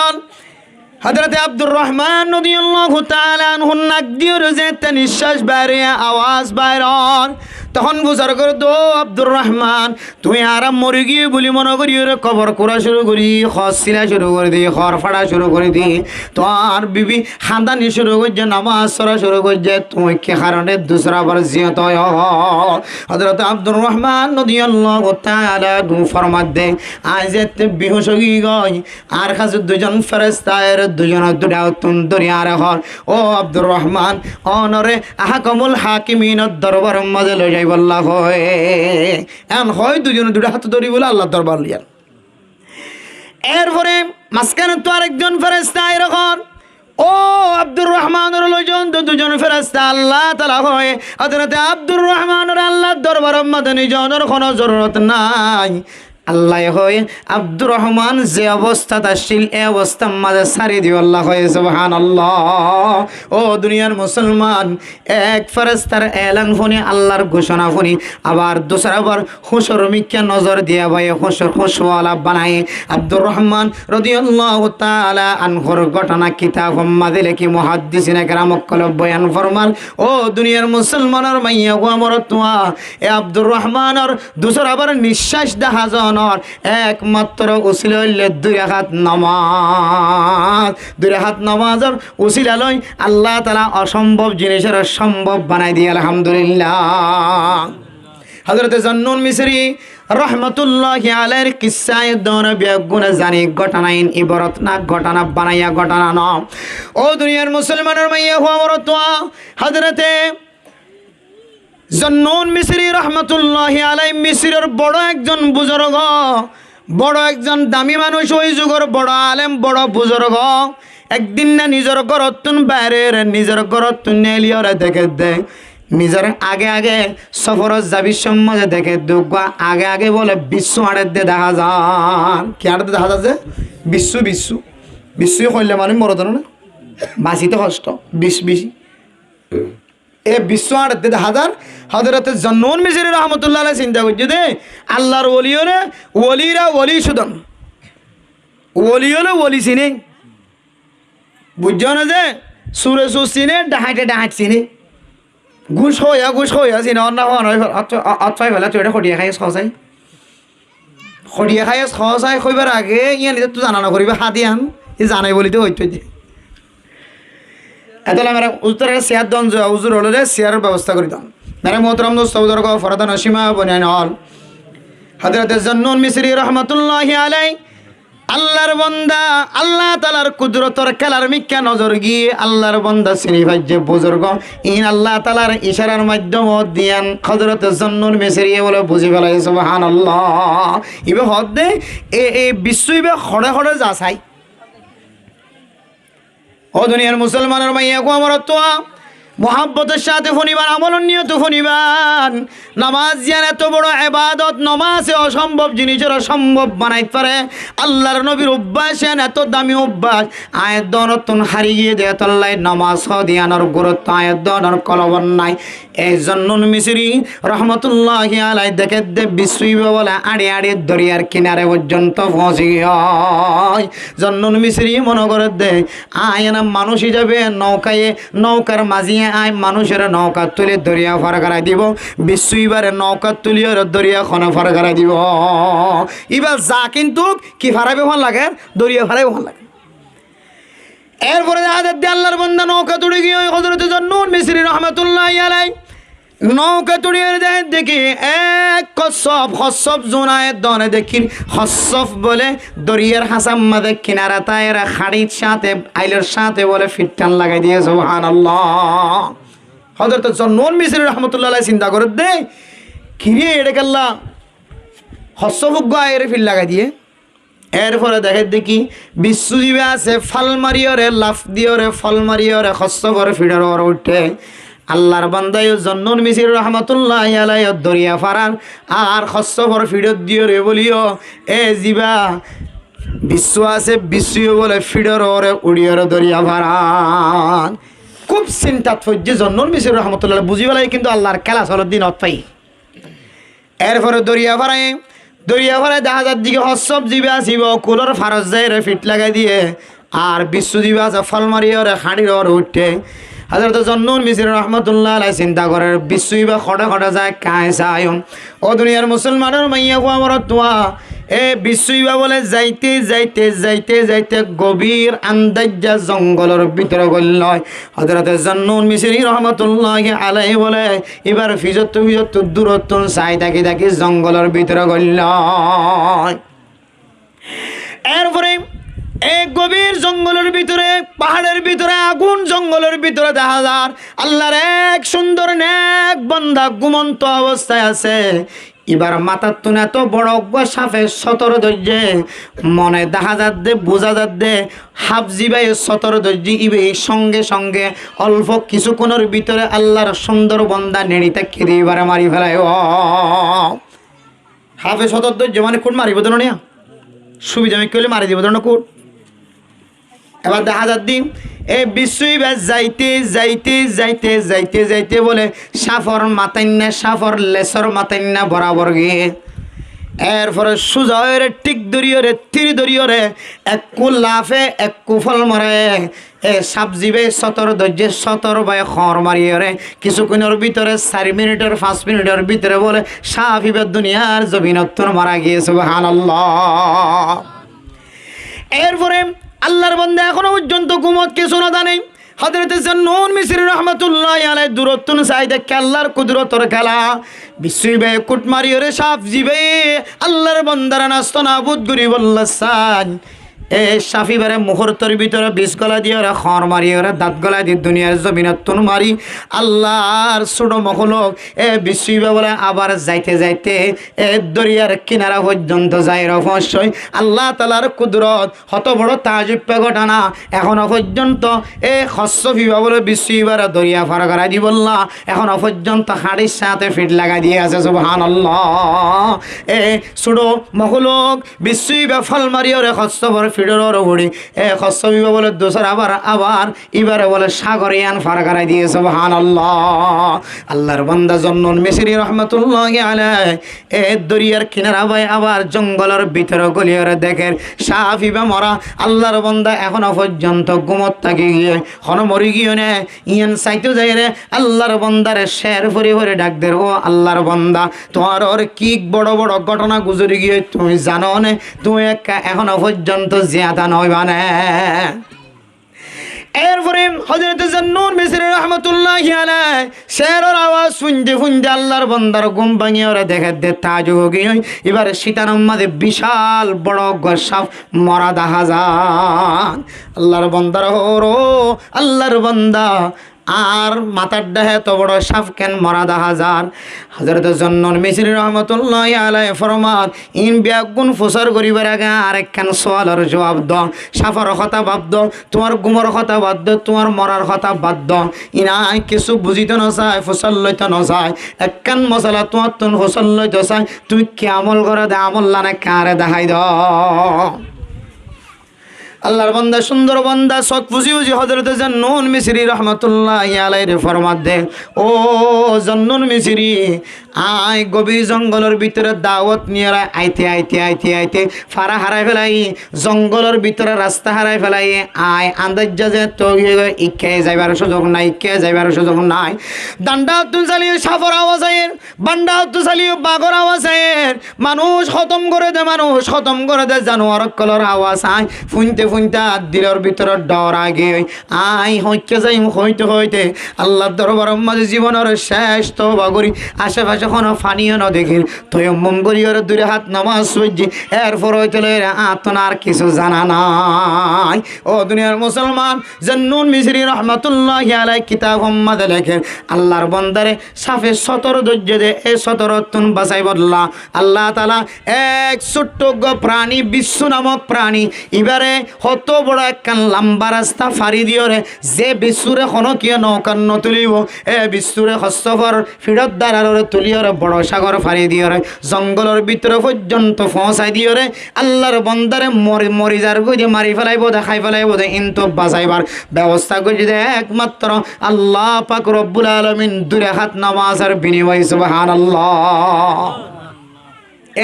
A: হযরত আব্দুর রহমান রাদিয়াল্লাহু তাআলা আনহু নাক দিয়ে যেতে নিঃশ্বাস বাইরে আওয়াজ বাইরন তখন বুঝার করে দো আব্দুর রহমান তুই আরাম মরে গিয়ে বলি মনে করি ওরে কবর করা শুরু করি খসিলা শুরু করে দিই খড় ফাড়া শুরু করে দিই তো আর বিবি খানদানি শুরু করছে নামাজ পড়া শুরু করছে তুই কে কারণে দুসরা বার জিয়ত হযরত আব্দুর রহমান রাদিয়াল্লাহু তাআলা দু ফরমাত দে আজ এতে বেহুশ হয়ে গই আর কাছে দুজন ফেরেশতা এর দুজন দুটা তুন দরিয়ার হর ও আব্দুর রহমান অনরে আহকামুল হাকিমিনের দরবার মাঝে লই যাই বল্লা হয় এমন হয় দুজন দুটা হাত ধরি বলে আল্লাহ দরবার লিয়ান। এরপরে মাঝখানে তো আরেকজন ফেরেশতা এরকম ও আব্দুর রহমানের লইজন তো দুজন ফেরেশতা আল্লাহ তাআলা হয় হযরত আব্দুর রহমানের আল্লাহর দরবার মাঝে নিজনের কোনো জরুরত নাই আল্লাহ হয় আব্দুর রহমান যে অবস্থাত আসছিল এই অবস্থার মাঝে সারি দিও আল্লাহ হয় সুবহানাল্লাহ। ও দুনিয়ার মুসলমান, এক ফেরেশতার এলান শুনি, আল্লাহর ঘোষণা শুনি, আবার দোসরাবার হুশর মিক্কা নজর দিয়া ভাই হুশওয়ালা বানায় আব্দুর রহমান রাদিয়াল্লাহু তাআলা আনহুর ঘটনা কিতাব মাঝে লেখি মুহাদ্দিসিনে কেরাম কলব বয়ান ফরমান। ও দুনিয়ার মুসলমানের মাইয়া গো আমার তোয়া এ আব্দুর রহমানের দোসরাবার নিঃশ্বাস দেখা জনর একমাত্র উসিলা হইলে 2 রাকাত নামাজ। 2 রাকাত নামাজের উসিলা লই আল্লাহ তাআলা অসম্ভব জিনিসের সম্ভব বানাই দিয়ে আলহামদুলিল্লাহ। হযরত জন্নুন মিসরি রহমতুল্লাহি আলাইহির কিসসায়ে দোন বেগুনা জানি ঘটনাইন ইবরত না ঘটনা বানাইয়া ঘটনা না। ও দুনিয়ার মুসলমানের মাইয়া হো আমার তোয়া হযরতে জন্নুন মিসরি রহমতুল্লাহি আলাইহি মিসরের বড় একজন বুজুর্গ, বড় একজন দামি মানুষ, ওই যুগের বড় আলেম, বড় বুজুর্গ। একদিন না নিজের ঘরতুন বাইরের নিজের ঘরতুন নেলিয়রে দেখে দে নিজের আগে আগে সফর যাবি সম্মাজে দেখে দুগা আগে আগে বলে বিশ্ব আড়ে দিয়ে দেখা যান কি আড়ে দেখা যাচ্ছে বিশ্ব বিশ্ব বিশ্ব কইলে মানে মরদন না বাঁচিতে কষ্ট বেশি এ বিশ্ব আড়ে দিয়ে দেখা যান। হযরত জন্নুন মিসরি রহমতুল্লাহ আলাইহি চিন্তা করছে দে আল্লাহর ওলিয়রে ওলিরা ওলি সুদন ওলি হলে ওলি চিনে বুঝছো না যে সুরে সুর চিনে ডাহাইটে ডাহাইট চিনে ঘুষ হইয়া চিনে অন্য অতফাই ফেলা তুই এটা খটিয়া খাই সহজাই খটিয়া খাই সহজাই কইবার আগে ইয়া নিজে তো জানা নকরিবা হাদিয়ান ই জানাই বলিতে হইতো যে এতলে আমরা উত্তরে শেয়ার দন উজুর হলে শেয়ারের ব্যবস্থা করি দাম মেরে মোহতরম দোস্ত বুজুর্গ ফরদান সীমা বনিয়ান হল হযরত জন্নুন মিসরি রহমাতুল্লাহি আলাইহি আল্লাহর বান্দা আল্লাহ তাআলার কুদরতর খেলার মিক্কা নজর গিয়ে আল্লাহর বান্দা চিনি ভাইজে বুজুর্গ ইন আল্লাহ তাআলার ইশারার মাধ্যম দিয়ান হযরত জন্নুন মিসরি বলে বুঝি ফেলাই সুবহানাল্লাহ। ইবে হদ দে এ বিশ্ব ইবে খড়ে খড়ে যা চাই। ও দুনিয়ার মুসলমানের মাইয়া গো আমার তোয়া মোহাব্বতের সাথে ফনিবার আমল নিয়ত ফনিবান নামাজ জান এত বড় ইবাদত নামাজে অসম্ভব জিনিসের সম্ভব বানাইতে পারে আল্লাহর নবীর অভ্যাসেন এত দামি অভ্যাস আয়াত দনতন হারি গিয়ে দেয় তল্লাই নামাজ দিয়ানোর গুরুত্ব আয়াত দনর কলবন নাই। এই জন্নুন মিসরি রহমতুল্লাহি আলাইহি দেখে দে বিশ্বইব বলে আড়ে আড়ে দরিয়ার কিনারে পর্যন্ত পৌঁছে হয়। জন্নুন মিসরি মনে করে দে আয়না মানুষই যাবে নৌকায় নৌকার মাঝিয়ে আয় মানুষের নৌকা তুলে দরিয়া ফার করাই দিব বিশ্ব এবারে নৌকা তুলিয়ে দরিয়া খনা ফার করাই দিব। এবার যা কিন্তু কি ফারাবে ভাল লাগে দরিয়া ফারাই ভাল লাগে। এরপরে আল্লাহর বান্দা নৌকা তুলে গিয়ে হযরত জন্নুন মিসরি রহমাতুল্লাহি আলাইহি নৌকা তুলিয়ে দেয় দেখি এক খসব জোনায় দনে দেখি খসব বলে দরিয়ার হাসাম মাদে কিনারা তায়ের খাড়ির সাথে আইলের সাথে বলে ফিটটান লাগাই দিয়ে সুবহানাল্লাহ। হযরত জন্নুন মিসরি রহমাতুল্লাহি আলাইহি চিন্তা করে দে কিরে এটা কাল্লা খসব গায়ের ফিট লাগাই দিয়ে। এরপরে দেখে দেখি বিশ্বজীবে আছে ফাল মারিয়রে লাফ দিয়রে ফল মারিয়রে খসবরে ফিডার উঠে আল্লাহর বান্দায় জন্নুন মিসরি রহমাতুল্লাহি আলাইহি দরিয়া ফারান আর খসবর ফিডর দিও রে বলিও এ জিবা বিশ্ব আছে বিশ্ব বলে ফিডর ওরে উড়িয়র দরিয়া ফারান। খুব চিন্তাত ফজ্জে জন্নুন মিসরি রহমাতুল্লাহ বুঝি বেলায় কিন্তু আল্লাহর খেলা চলার দিন অতপাই। এরপরে দরিয়া ফারায় দেখা যার দিকে হসব জিবে আসিব কুলোর ফারস যায় রে ফিট লাগাই দিয়ে আর বিশ্ব জিবে আছে ফল মারিয়ে রে হাঁড়ির ওর উঠে। হযরত জন্নুন মিসরি রাহমাতুল্লাহি আলাইহি চিন্তা করে বিশ্বই বা খড়ে খড়ে যায় কায় যায়। ও দুনিয়ার মুসলমানের মাইয়া গো আমার তোয়া এ বিশ্বই বা বলে যাইতে যাইতে যাইতে যাইতে গভীর আন্দাজ্জা জঙ্গলের ভিতরে গল। হযরত জন্নুন মিসরি রাহমাতুল্লাহি আলাইহি বলে এবার ফিজত দূরত্ব চাই থাকি থাকি জঙ্গলের ভিতরে গল। এরপরে এক গভীর জঙ্গলের ভিতরে পাহাড়ের ভিতরে আগুন জঙ্গলের ভিতরে দেখা যার আল্লাহর এক সুন্দর নেক বান্দা ঘুমন্ত অবস্থায় আছে। এবার মাথার তুন এত বড় সাফে সতর ধৈর্যে মনে দেখা যাত দে বোঝা যাত দে হাফ জিবাই সতর ধৈর্য ইবে সঙ্গে সঙ্গে অল্প কিছুক্ষণের ভিতরে আল্লাহর সুন্দর বান্দা নেড়িতে খেয়ে এবারে মারি ফেলায়। হাফে সতর ধৈর্য মানে কোট মারিব তো নিয়া সুবিধা আমি করলে মারি দিব তো কোট। এবার দেখা যাচ্ছি এই বিশ্বইবার যাইতে যাইতে যাইতে যাইতে যাইতে বলে সাফর মাতাইন্না সাফর লেসর মাতাইন্না বরাবর গিয়ে এরপরে সুজয়ের টিক দরিয়রে তীর দরিয়রে একু লাফে একু ফল মরে এ সাপ জিবে সতর ধৈর্যে সতর বাই খর মারিয়রে কিছুক্ষণের ভিতরে 4 মিনিটের 5 মিনিটের ভিতরে বলে সাফিবের দুনিয়ার জমিনত্তর মারা গিয়ে সুবহানাল্লাহ। এরপরে আল্লাহর বান্দা এখনো পর্যন্ত ঘুমত কিছু না জানে। হযরতে জান্নুন মিসরি রহমাতুল্লাহ আলাইহি দূরত্ব চাই দেখে আল্লাহর কুদরতর খেলা বিশ্বইবে কুটমারি ওরে সাপ জিবে আল্লাহর বান্দারা নাস্ত নাবুদ করি বললা সান এ সাফিবারে মুহূর্তের ভিতরে বিষ গলা দিয়ে ওরা খর মারি ওরা দাঁত গলা দিয়ে দুনিয়ার জমিনত্তন মারি আল্লাহর ছোট মখলক এ বিশ্বইবে বলে আবার যাইতে যাইতে এ দরিয়ার কিনারা পর্যন্ত যাই রহস্যই আল্লাহ তাআলার কুদরত হত বড় তাজুব্য ঘটনা এখনো পর্যন্ত এ খসফিবা বলে বিশ্বইবারে দরিয়া পার করা দি বললা এখনো পর্যন্ত হাড়ির সাথে ফিট লাগা দিয়ে আছে সুবহানাল্লাহ। এ ছোট মখলক বিশ্বইবে ফল মারি ওরে খসফর ফিডর ঘুড়ি এ খসফিবা বলে দোসর আবার আবার এবারে বলে সাগরিয়ান ফার করাই দিয়ে সুবহানাল্লাহ। আল্লাহর বান্দা জান্নুন মিসরি রহমাতুল্লাহি আলাইহি এ দরিয়ার কিনারা ভাই আবার জঙ্গলের ভিতরে গলিয়রে দেখেন সাফিবা মরা আল্লাহর বান্দা এখনো পর্যন্ত ঘুমত থাকি গিয়ে হন মরি গিয়ে নে ইয়ান সাইতো যাই রে আল্লাহর বান্দারে শের ভরে ভরে ডাক দে ও আল্লাহর বান্দা তোমার ওর কি বড় বড় ঘটনা গুজরি গিয়ে তুমি জানো নে তুমি এখনো পর্যন্ত জিয়াদা নয় মানে। এরপরে হযরতে জান্নুন মিসরি রাহমাতুল্লাহি আলাইহি শেরের আওয়াজ শুনতে শুনতে আল্লাহর বান্দার ঘুম ভাঙিয়ে ওরা দেখে দে তাজু গিয়ে এবারে শীতার মধ্যে বিশাল বড় সাপ মরা দেখা যান আল্লাহর বান্দার হরো আল্লাহর বান্দা আর মাথার দেহে তো বড় সাপ কেন মরা দেখা যান। হযরত জান্নুন মিসরি রহমাতুল্লাহি আলাইহি ফরমান ইন বিয়াগুন ফুসার করিবার আগে আরেকখান সওয়ালের জবাব দাও সাফার কথা বাদ দাও তোমার গুমর কথা বাদ দাও তোমার মরার কথা বাদ দাও ইনাই কিছু বুঝিতে না চায় ফুসাল লইতে না চায় একখান মশলা তোমার তুন ফুসাল লইতে চায় তুমি কি আমল করে দে আমল লানে কারে দেখাই দাও। আল্লাহর বান্দা সুন্দর বান্দা সৎ বুঝি বুঝি হযরত জান্নুন মিসরি রাহমাতুল্লাহি আলাইহি ফরমাত দে ও জান্নুন মিসরি আয় গভীর জঙ্গলের ভিতরে দাওয়াত নিয়ে আইতে আইতে আইতে আইতে ফারা হারাই ফেলাই জঙ্গলের ভিতরে রাস্তা হারাই ফেলাই আয় আন্দাজ যে তো ইকে যাইবার সুযোগ নাই ইকে যাইবার সুযোগ নাই ডান্ডা তুল চালিয়ে সাফর আওয়াজ আয়ের বান্ডা তুল চালিয়ে বাগর আওয়াজ আয়ের মানুষ খতম করে দে জানোয়ার কলর আওয়াজ আয় ফুনতে ফুনতে দিলের ভিতরে ডর আগে আয় হইতে যাই হইতে হইতে আল্লাহর দরবারের মাঝে জীবনের শেষ তওবা করি আশেপাশে কোনো ফানিও না দেখি তয়ম্মুম করি ওর দূরে হাত নামাজ পড়ছি এরপর হইতে আর কিছু জানা নাই। ও দুনিয়ার মুসলমান জান্নুন মিসরি রাহমাতুল্লাহি আলাইহি কিতাব মধ্যে লেখেন আল্লাহর বান্দারে সাফে 17 ধৈর্য দে এই 17 তুন বাঁচাই বদলা আল্লাহ তাআলা এক ছোট্ট প্রাণী বিশ্ব নামক প্রাণী এবারে কত বড় একখান লম্বা রাস্তা ফাড়ি দিও রে যে বিশ্বরে কোনো কিয় নৌকার নতুলিব এ বিশ্বরে হস্তফর ফিরত দ্বারারে তুলিও রে বড় সাগর ফাড়ি দিও রে জঙ্গলের ভিতরে পর্যন্ত পৌঁছাই দিও রে আল্লাহর বান্দারে মরি যার গই মারি ফেলাইব দেখাই ফেলাইব কিন্তু বাঁচাইবার ব্যবস্থা করে দে একমাত্র আল্লাহ পাক রব্বুল আলামিন দুই হাত নামাজের বিনিময় সুবহানাল্লাহ।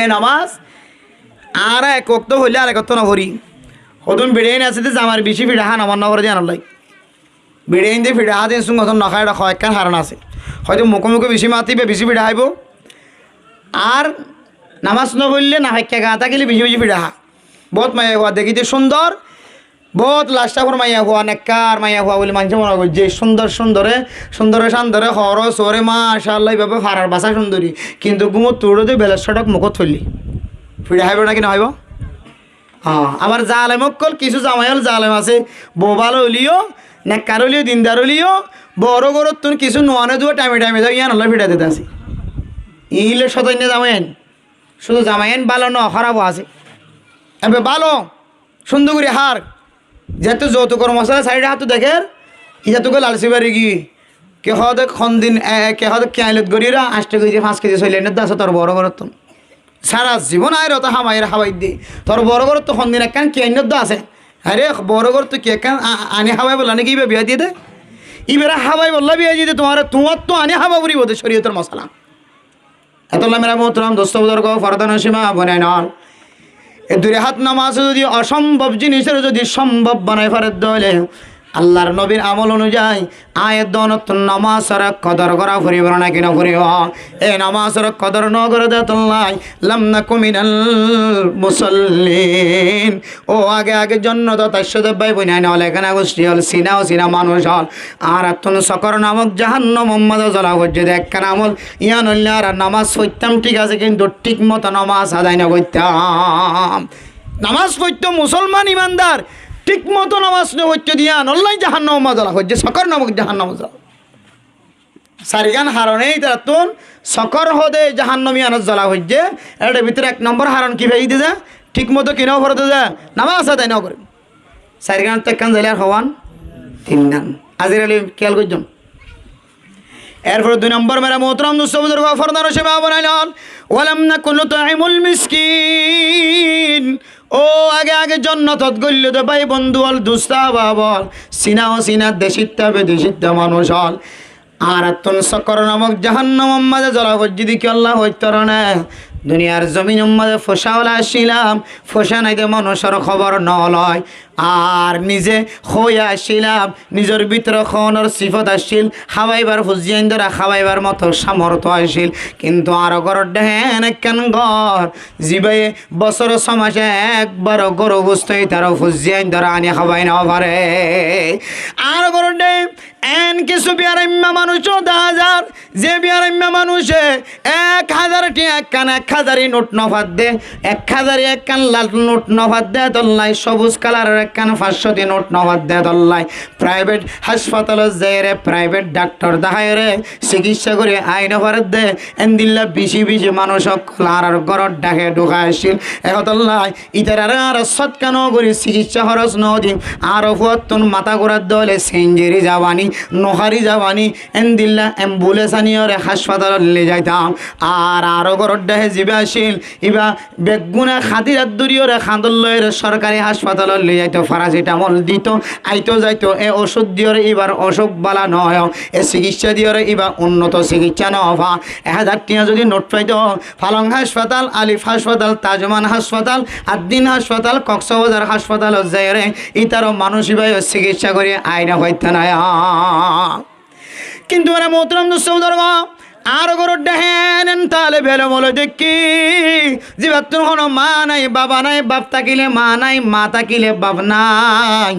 A: এ নামাজ আর এক ওয়াক্ত হইলে আর এক ওয়াক্ত না করি হতুন বিড়াইন আছে যে আমার বেশি ফিডা হান আমার নগরে জানার লাই বিড়াইন দিয়ে ফিডা হাতে সঙ্গে হতন নখায় রাখো একখান হারান আছে হয়তো মুখোমুখি বেশি মাতিবে বেশি ফিডা হাইব আর নামাজ ন বললে না হাইকা গা থাকিলে বেশি বেশি ফিডা হা বহুত মাইয়া হওয়া দেখিতে সুন্দর বহুত লাস্টা করে মাইয়া হওয়া নেককার মাইয়া হওয়া বলে মানুষ মনে করছে সুন্দরে শান্তরে হর সরে মাশাআল্লাহ এইভাবে ফারার বাসা সুন্দরী কিন্তু গুমো তোড়ে বেলের সটক মুখত ফেললি ফিডা হাইব নাকি না হইব। হ্যাঁ আবার জালেম অকল কিছু জামাইল জালেম আছে বোবাল হলিও নেককার হলিও দিনদার হলিও বড় গরত তুন কিছু নোয়ানে দুয়া টাইমে যাও ইয়ান আল্লাহ ফিডা দিতে আসি ইলে সতন্য জামাইন শুধু জামাইন ভালো ন খারাপও আছে এবার ভালো সুন্দর করে হার যেহেতু যৌতুকর মশলা সাইডে হাত দেখে ইয়া তোকে লালসি বাড়ি গিয়ে কে হদ খন দিন কে হদ কেয়ালত গড়িরা 8 কেজি 5 কেজি 6 লাইনের দাস তোর বড় গরত সারা জীবন আয় রত হামাইয়ের হাওয়াই দি তোর বড় ঘর তো সন্দিন একখান কি অন্য আছে আরে বড় ঘর তো কি একখান আনি হাওয়াই বললা নাকি ইবে বিয়া দিয়ে দে ইবেরা হাওয়াই বললা বিয়া দিয়ে তোমার তো আনি হাওয়া বুড়ি বোধ শরীয়তের মশলা এতলা মেরা মোহতরাম দোস্ত বুজুর্গ ফরদান সীমা বনাই নল এ দুই হাত নামাজ যদি অসম্ভব জিনিসের যদি সম্ভব বানায় ফেরত দলে আল্লাহর নবীর আমল অনুযায়ী আয়ের দনত নামাজের কদর করা ফুরিব না কিনা ফুরিব এ নামাজের কদর ন করে দেতল্লাই লাম নাকু মিনাল মুসাল্লিন ও আগে আগে জন্য তো তাইশদের ভাই বইনাই নল এখানে গোষ্ঠী হল সিনা মানুষ হল আর আত্মন সকর নামক জাহান্নাম মোহাম্মদ জ্বলা হচ্ছে একখান আমল ইয়ান হইলে আর নামাজ পড়তাম ঠিক আছে কিন্তু ঠিক মতো নামাজ আদায় না করতাম নামাজ পড়তাম মুসলমান ইমানদার ঠিক মতো নামাজ হচ্ছে দিয়া নল্লাই জাহান্নাম মজলা হচ্ছে সকর নামক জাহান্নাম মজলা সারিগান হারণেই তার তুন সকর হদে জাহান্নামিয়ান জ্বলা হচ্ছে এর ভিতরে 1 নম্বর হারণ কি ভাই দিদা ঠিক মতো কিনাও ভরতে যা নামাজ আদায় না করে সারিগান তেকান জেলার হওয়ান 3 নাম আজির আলী খেয়াল করছেন এরপর 2 নম্বর মেরা মোহতরম দুসবুজুর্গ ফরদান সেবা বানাইলেন ওয়ালাম নাকুল তুইমুল মিসকিন ও আগে আগে জন্নতত গল্য দে ভাই বন্ধু হল দুস্তা বাবল সিনা দেশিত্তা বেদেশিত্তা মানুষ হল আর আত্মন সকর নামক জাহান্নাম মাঝে জ্বলা হজ্জি কি আল্লাহ হইতরণে দুনিয়ার জমিন মাঝে ফসাওলা আসছিলাম ফসা নাইতে মানুষের খবর নলয় আর নিজে হইয়া আসছিলাম নিজের ভিতরে খনর সিফত আসছিল খাওয়াইবার ফুজিয়াইন ধরা খাওয়াইবার মতো সামর্থ্য আসছিল কিন্তু আরো ঘর ডেহেন কেন ঘর জিবাই বছর 6 মাসে একবার গরু গুস্তই তার ফুজিয়াইন ধরা আনি খাওয়াই না পারে আর ঘর ডে এন কিছু বিয়ারাম্যা মানুষ 10,000 যে বিয়ারাম্যা মানুষে 1,000 টি একখান 1,000 নোট নফাত দে 1,000 একখান লাল নোট নফাত দে তল্লাই সবুজ কালারের একখান 500 টি নোট নফাত দে তল্লাই প্রাইভেট হাসপাতালে যায় রে প্রাইভেট ডাক্তার দেখায় রে চিকিৎসা করে আইন ভারত দে এন্দিল্লা বেশি মানুষ আর ঘরত ডাকে ঢুকাই আসছিল একতল্লাই ইতার আর সৎকানো করে চিকিৎসা খরচ নদী আর ফুয়াত্তন মাথা ঘোরার দলে সেঞ্জেরি যাবানি নোহারি যাবানি এন্দিল্লা অ্যাম্বুলেন্স আনিয়রে হাসপাতালত লে যাইতাম আর আরো ঘরত ডাহে যাবে আসিল ইবা বেগুনা খাতিরাত দূরিয়রে খান্দলয়ের সরকারি হাসপাতালত লে যাইতো প্যারাসিটামল দিত আইতো যাইতো এ ওষুধ দিয়রে এবার অসুখ বালা নয় এ চিকিৎসা দিয়রে এবার উন্নত চিকিৎসা নভা 1,000 টিয়া যদি নোট পাইতো ফালং হাসপাতাল আলিফ হাসপাতাল তাজমান হাসপাতাল আদ্দিন হাসপাতাল কক্সবাজার হাসপাতাল যায় রে ইতারও মানুষ ভাই চিকিৎসা করে আইনা হইতে না কিন্তু এরা মোহতরম দুসৌদর্গ আর গরু ডেহেন তালে ভেলো বলে দেখি জীবাত কোনো মা নাই বাবা নাই বাপ থাকিলে মা নাই মা থাকিলে বাপ নাই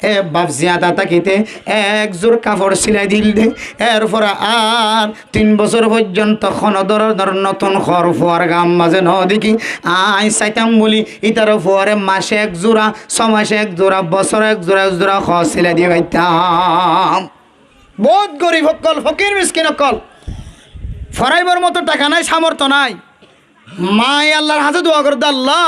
A: এ বাপ জিয়াদা থাকিতে 1 জোর কাপড় সিলাই দিল দে এরপর আর 3 বছর পর্যন্ত খনদর নতুন খর ফুয়ার গাম মাঝে ন দেখি আই চাইতাম বলি ইতার ফুয়ারে মাসে 1 জোড়া 6 মাসে 1 জোড়া বছরে 1 জোড়া খ সিলাই দিয়ে গাইতাম বহুত গরিব সকল ফকির মিসকিন সকল ফরাইবার মতো টাকা নাই সামর্থ্য নাই মাই আল্লাহর হাতে দোয়া করে আল্লাহ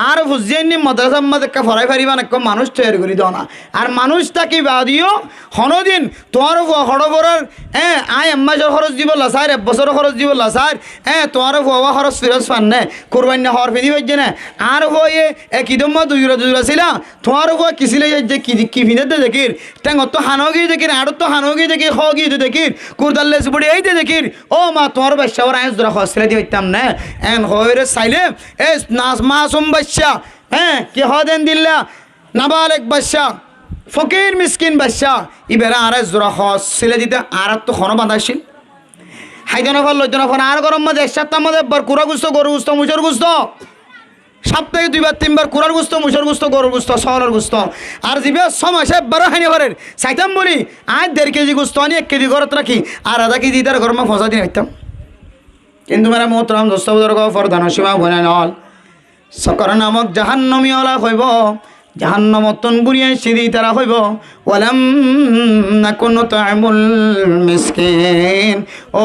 A: আর বুঝিয়ে মাদ্রাসার মাঝে ফরাই ফারিবা না মানুষ তৈরি করে দাও না আর মানুষ তাকে বাদিও হনদিন তোমার হড়বরের আয় মাসের খরচ দিব লাসার 1 বছরের খরচ দিব লাসার তোমার হওয়া খরচ ফেরত পান নে কোরবানি হওয়ার ফেদি পাইছে না আর হয়ে কিদম দুজোড়া ছিল তোমার হওয়া কিছিলে যে কি ফিনে দেখির ট্যাং তো হানগি দেখির আর তো হানগি দেখি হগি দেখির কুরদাল্লে সুবড়ি এই দেখির ও মা তোমার বাচ্চা ওর আয় জোড়া খসলে দিয়ে পাইতাম না এন হয়ে চাইলে নাচ মাসুম বাচ্চা কি হদেন দিল্লা নাবালেক বাচ্চা ফকির মিসকিন বাচ্চা ইবেরা আর জোড়া খস ছেলে দিতে আর তো খন বাঁধাইছিল হাইজনফল লজ্জনফল আর গরম মাঝে 1 সপ্তাহ মধ্যে একবার কুড়া গুস্ত গরু গুস্ত মুসর গুস্ত সপ্তাহে 2বার 3বার কুড়ার গুস্ত মুসর গুস্ত গরু গুস্ত শহরের গুস্ত আর জিবে 6 মাসে 12 হানি ঘরের চাইতাম বলি আজ 1.5 কেজি গুস্ত আনি 1 কেজি ঘরত রাখি আর আধা কেজি তার গরমে ফসা দিয়ে রাখতাম কিন্তু মেরা মোহতরম দোস্ত বুজুর্গ ফরদান সীমা বনে নল সকর নামক জাহান্নামী ওলা হইব জাহান্নামতন বুড়িয়ে সিঁড়ি তারা হইব ওয়ালাম নাকুন তুইমুল মিসকিন ও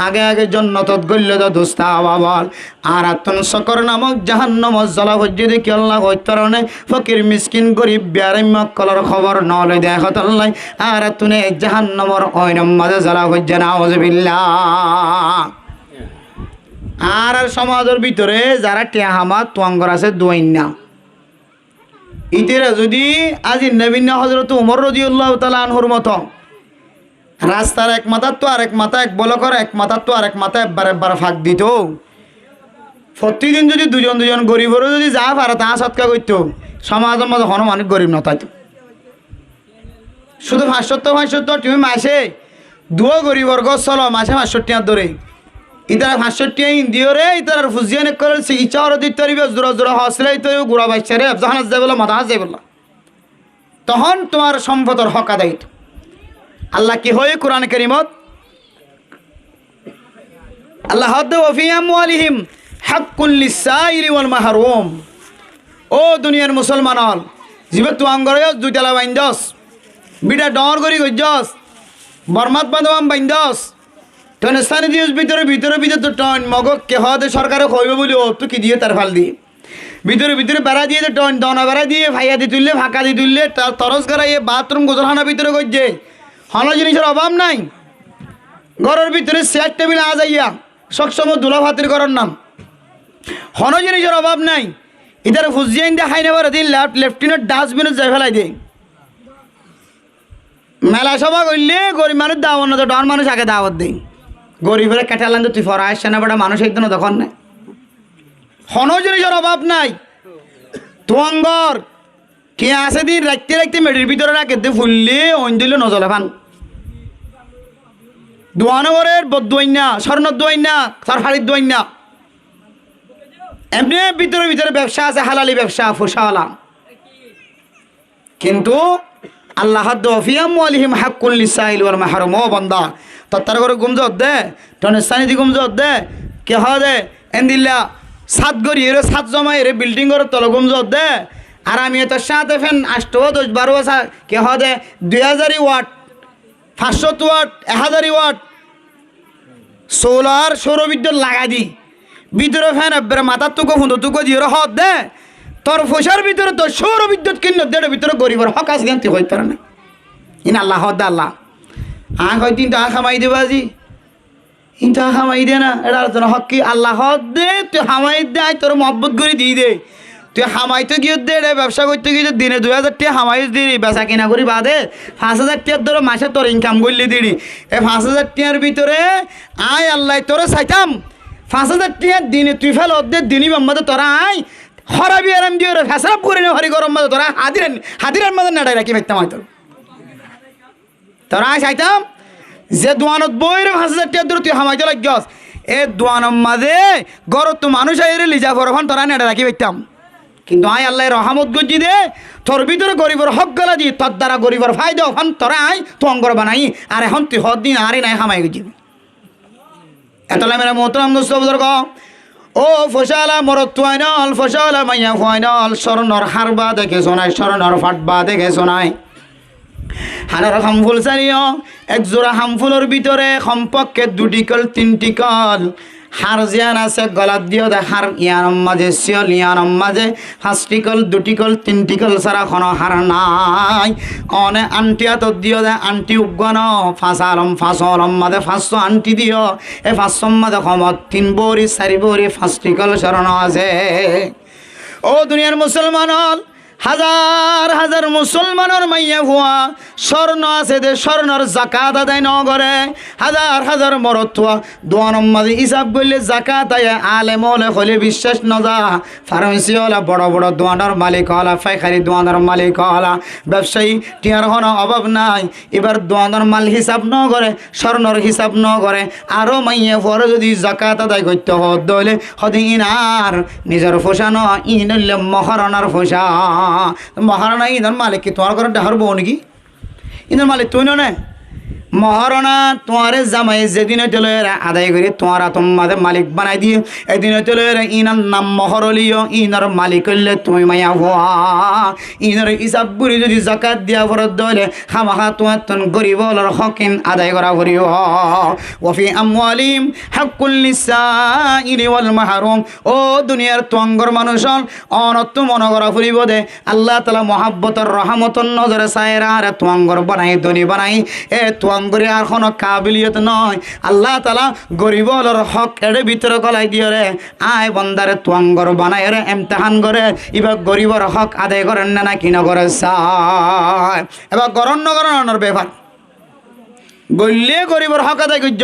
A: আগে আগে জন্নতত গল্য দোস্তা বাবল আর আতন সকর নামক জাহান্নাম জ্বলা হজ্জি দেখি আল্লাহ হইতরণে ফকির মিসকিন গরিব বিয়ারাম্য কলর খবর নলে দেখত আল্লাহ আর তুনে জাহান্নামর ওইনম মাঝে জ্বলা হজ্জে নাউজুবিল্লাহ আর সমাজের ভিতরে যারা টিয়া হামা তোয়াঙ্গর আছে দোয়াইন্না ইতেরা যদি আজি নবীন হজরত উমর রাদিয়াল্লাহু তাআলা আনহুর মতো রাস্তার এক মাথা তো আরেক মাথা এক বলকর এক মাথা তো আরেক মাথা একবার ফাঁক দিত প্রতিদিন যদি দুজন গরিবরও যদি যা পারে তা সৎকা করতো সমাজের মধ্যে কোনো মানুষ গরিব নতাইতো শুধু 570 তুমি মাসে দুও গরিবর গছ চলো মাসে 500 টাকা ধরে ইতারা 500 টাকা ইন্দিও রে ইতার ফুজিয়ান করে চিকিৎসা আর দিতে পারবে জোরা হসলে তো গুড়া বাচ্চারে জাহাজ যাবে বলা মাথা যাবে বলা তখন তোমার সম্পদের হক আদায় আল্লাহ কি হয় কোরআন কারীমত আল্লাহ হাদ ওয়া ফি আমওয়ালিহিম হাক্কুল লিসাইলি ওয়াল মাহরুম ও দুনিয়ার মুসলমান হল জীবে তুয়াঙ্গরে দুইতলা বাইন্দস বিটা ডর করি গজ্জস বর্মাত বান্ধবাম বাইন্দস তখন স্থানীয় দিবস ভিতরে তো টন মগ কেহ দে সরকারে কইবে বলি ও তো কি দিয়ে তার ফাল দিয়ে ভিতরে বেড়া দিয়ে টন দনা বেড়া দিয়ে ভাইয়া দি তুললে ফাঁকা দিয়ে তুললে তার তরস করাইয়ে বাথরুম গোসলখানা ভিতরে গজ্জে হল জিনিসের অভাব নাই ঘরের ভিতরে চেয়ার টেবিল আ যাইয়া সবসময় দুলা ভাতির করার নাম হন জিনিসের অভাব নাই ইতার ফুজিয়াইন দিয়ে খাই নেবার দিন লেফটিনের ডাস্টবিনে যাই ফেলাই দিয়ে মেলা সভা করলে গরিব মানুষ দাওয়ার না তো ডর মানুষ আগে দাওয়াত দেয় গরিবের কেটালান তো তুই ফরা আসছে না বেটা মানুষ একদিনও তখন নাই হন জিনিসের অভাব নাই তোয়াঙ্গর কে আছে দিন রাখতে মেডির ভিতরে রাখে ফুললে অন দিলে নজলে ফান দোয়ানগরের বদুয়াইনা স্বর্ণর দোয়াইনা সরকারির দোয়াইনা এমনি ভিতরে ব্যবসা আছে হালালি ব্যবসা ফোসাওয়ালা কিন্তু আল্লাহ ফি আমওয়ালিহিম হাক্কুল লিসাইল ওয়াল মাহরুম ও বান্দা তত্তার করে গুমজত দে টনস্থানি দি গুমজত দে কে হ দে এন্দিল্লা সাত গড়ি এর সাত জমা এর বিল্ডিং এর তল গুমজত দে আর আমি তো সাথে ফেন 8 10 12 কে হ দে 2000 ওয়াট 500 ওয়াট 1000 ওয়াট সোলার সৌরবিদ্যুৎ লাগাই দি ভিতরে ফ্যান একবারে মাথার তুকো হুঁদো তুকো দিয়ে হদ দে তোর ফসার ভিতরে তো সৌরবিদ্যুৎ কিনে দেড় ভিতরে গরিবর হক আছে জানতে হইতে পারে না ইন আল্লাহ হদ আল্লাহ হয় তিন টাকা খামাই দেবো আজি ইন টাকা খামাই দে না এটা হক কি আল্লাহ হদ দে তুই হামাই দে তোর মহব্বত করে দিয়ে দে তুই হামাইতে গিয়ে দে রে ব্যবসা করতে গিয়ে দিনে 2000 টাকা হামাই দিবি বেচা কিনা করি বাদে 5000 টাকার ধরো মাসে তোর ইনকাম করলে দিবি এই 5000 টাকার ভিতরে আয় আল্লাহ তোরে চাইতাম 5000 টাকা দিনে তুই ফেল দে দিনই বাম্মাতে তোরা আয় হরাবি আরাম দিয়ে ফেসরাপ করে নে হরি গরম মাঝে তোরা হাদিরের মাঝে নাড়াই রাখি পাইতাম হয়তো তোরা চাইতাম যে দোয়ানত বই রে 5000 টাকা ধরে তুই হামাইতে লাগছস এ দোয়ানের মাঝে গরত তো মানুষ আইরে লিজা ফরফান তোরা নাড়াই রাখি পাইতাম কিন্তু আয় আল্লাহ রহমত গজি দে তোর ভিতরে গরিবর হক গলা দি তোর দ্বারা গরিবর ফায়দা ওখান তোরা আয় তো অঙ্গর বানাই আর এখন তুই হদ দিন আরে নাই হামাই গজি এত মেরা মোহতরম দোস্ত বুজুর্গ ও ফসালা মরত তুয়াইনল ফসালা মাইয়া ফুয়াইনল স্বর্ণর হারবা দেখে শোনাই স্বর্ণর ফাটবা দেখে শোনাই হানার হামফুল চারিও এক জোড়া হামফুলের ভিতরে কমপক্ষে 2টি কল 3টি কল হার জিয়ান আছে গলাত দিও দে হার ইয়ানম মাঝে শিয়ল ইয়ানম মাঝে 5টি কল 2টি কল 3টি কল সারা কোনো হার নাই অনে আন্টিয়া তো দিও দে আন্টি উগন ফাঁসলম মাঝে 500 আন্টি দিও এ 500 মাঝে কমত 3 বড়ি 4 বড়ি 5টি কল শরণ আছে ও দুনিয়ার মুসলমান হল হাজার মুসলমানের মাইয়া ভুয়া স্বর্ণ আছে দে স্বর্ণর জাকাত আদায় নগরে হাজার মরত হওয়া দোয়ানম মাঝে হিসাব করলে জাকাত আয় আলেম হলে হলে বিশ্বাস নজা ফার্মেসি হলা বড় দোয়ানোর মালিক হলা পাইকারি দোয়ানোর মালিক হলা ব্যবসায়ী টিয়ার কোনো অভাব নাই এবার দোয়ানোর মাল হিসাব ন করে স্বর্ণর হিসাব ন করে আরও মাইয়া পরে যদি জাকাত আদায় করতে হলে হদি ইনার নিজের ফোসা ন ইন হইলে মহারণার ফোসা মহারণা ইনার মালিক কি তোমার ঘরে ডাহার বউ নাকি ইনার মালিক তুই না মহারণা তোমার জামাই যেদিন চলে আদায় করে তোমার তোমাদের মালিক বানাই দিয়ে এদিন চলে ইনার নাম মহরলিও ইনার মালিক হইলে তুমি মাইয়া হওয়া ইনার হিসাব করে যদি জাকাত দিয়া ফরত দলে খামাখা তোমার তন গরিব হকিন আদায় করা করিও ওয়াফি আমওয়ালিম হাক্কুল লিসাইলি ওয়াল মাহরুম ও দুনিয়ার তোয়াঙ্গর মানুষ অনত মন করা ফুরিব দে আল্লাহ তাআলা মহাব্বতর রহমতর নজরে সায়রা আর তোয়াঙ্গর বানাই ধনী বানাই এ তোয়াঙ্গ কাম করে আর কোনো কাবিলিয়ত নয় আল্লাহ তাআলা গরিবর হক এড়ে ভিতরে কলাই দিয়ে রে আয় বন্দারে তুয়াঙ্গর বানায় রে ইমতিহান করে এবার গরিবর হক আদায় করেন না কি না করে চায় এবার গরণ্যর ব্যাপার গল্লে গরিবর হক আদায় করছ